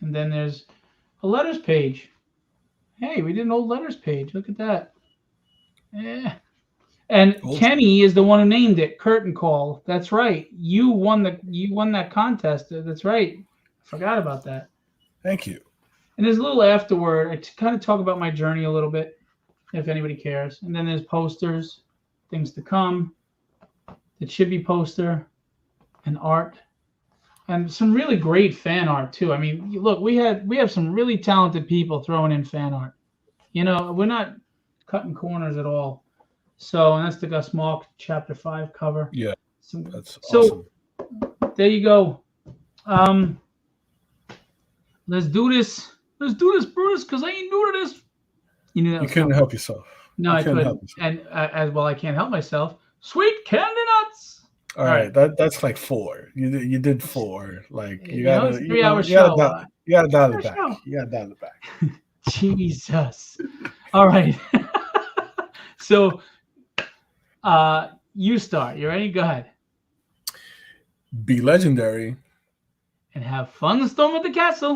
Speaker 1: And then there's a letters page. Hey, we did an old letters page. Look at that. Yeah. And Kenny is the one who named it Curtain Call. That's right. You won that contest. That's right. I forgot about that.
Speaker 4: Thank you.
Speaker 1: And there's a little afterward. I kind of talk about my journey a little bit, if anybody cares. And then there's posters, things to come, the Chibi poster, and art, and some really great fan art too. I mean, look, we have some really talented people throwing in fan art. You know, we're not cutting corners at all. So, and that's the Gus Malk Chapter 5 cover.
Speaker 4: Yeah,
Speaker 1: that's
Speaker 4: awesome.
Speaker 1: There you go. Let's do this. Let's do this, Bruce, because I ain't new to this.
Speaker 4: You couldn't help yourself.
Speaker 1: No, I couldn't. And as well, I can't help myself. Sweet candy nuts.
Speaker 4: All right. That's like 4. You did 4. Like you
Speaker 1: gotta. It's a 3-hour show.
Speaker 4: You gotta dial it back. You gotta dial it back.
Speaker 1: Jesus. All right. So, you start. You ready? Go ahead.
Speaker 4: Be legendary.
Speaker 1: And have fun storm at the castle.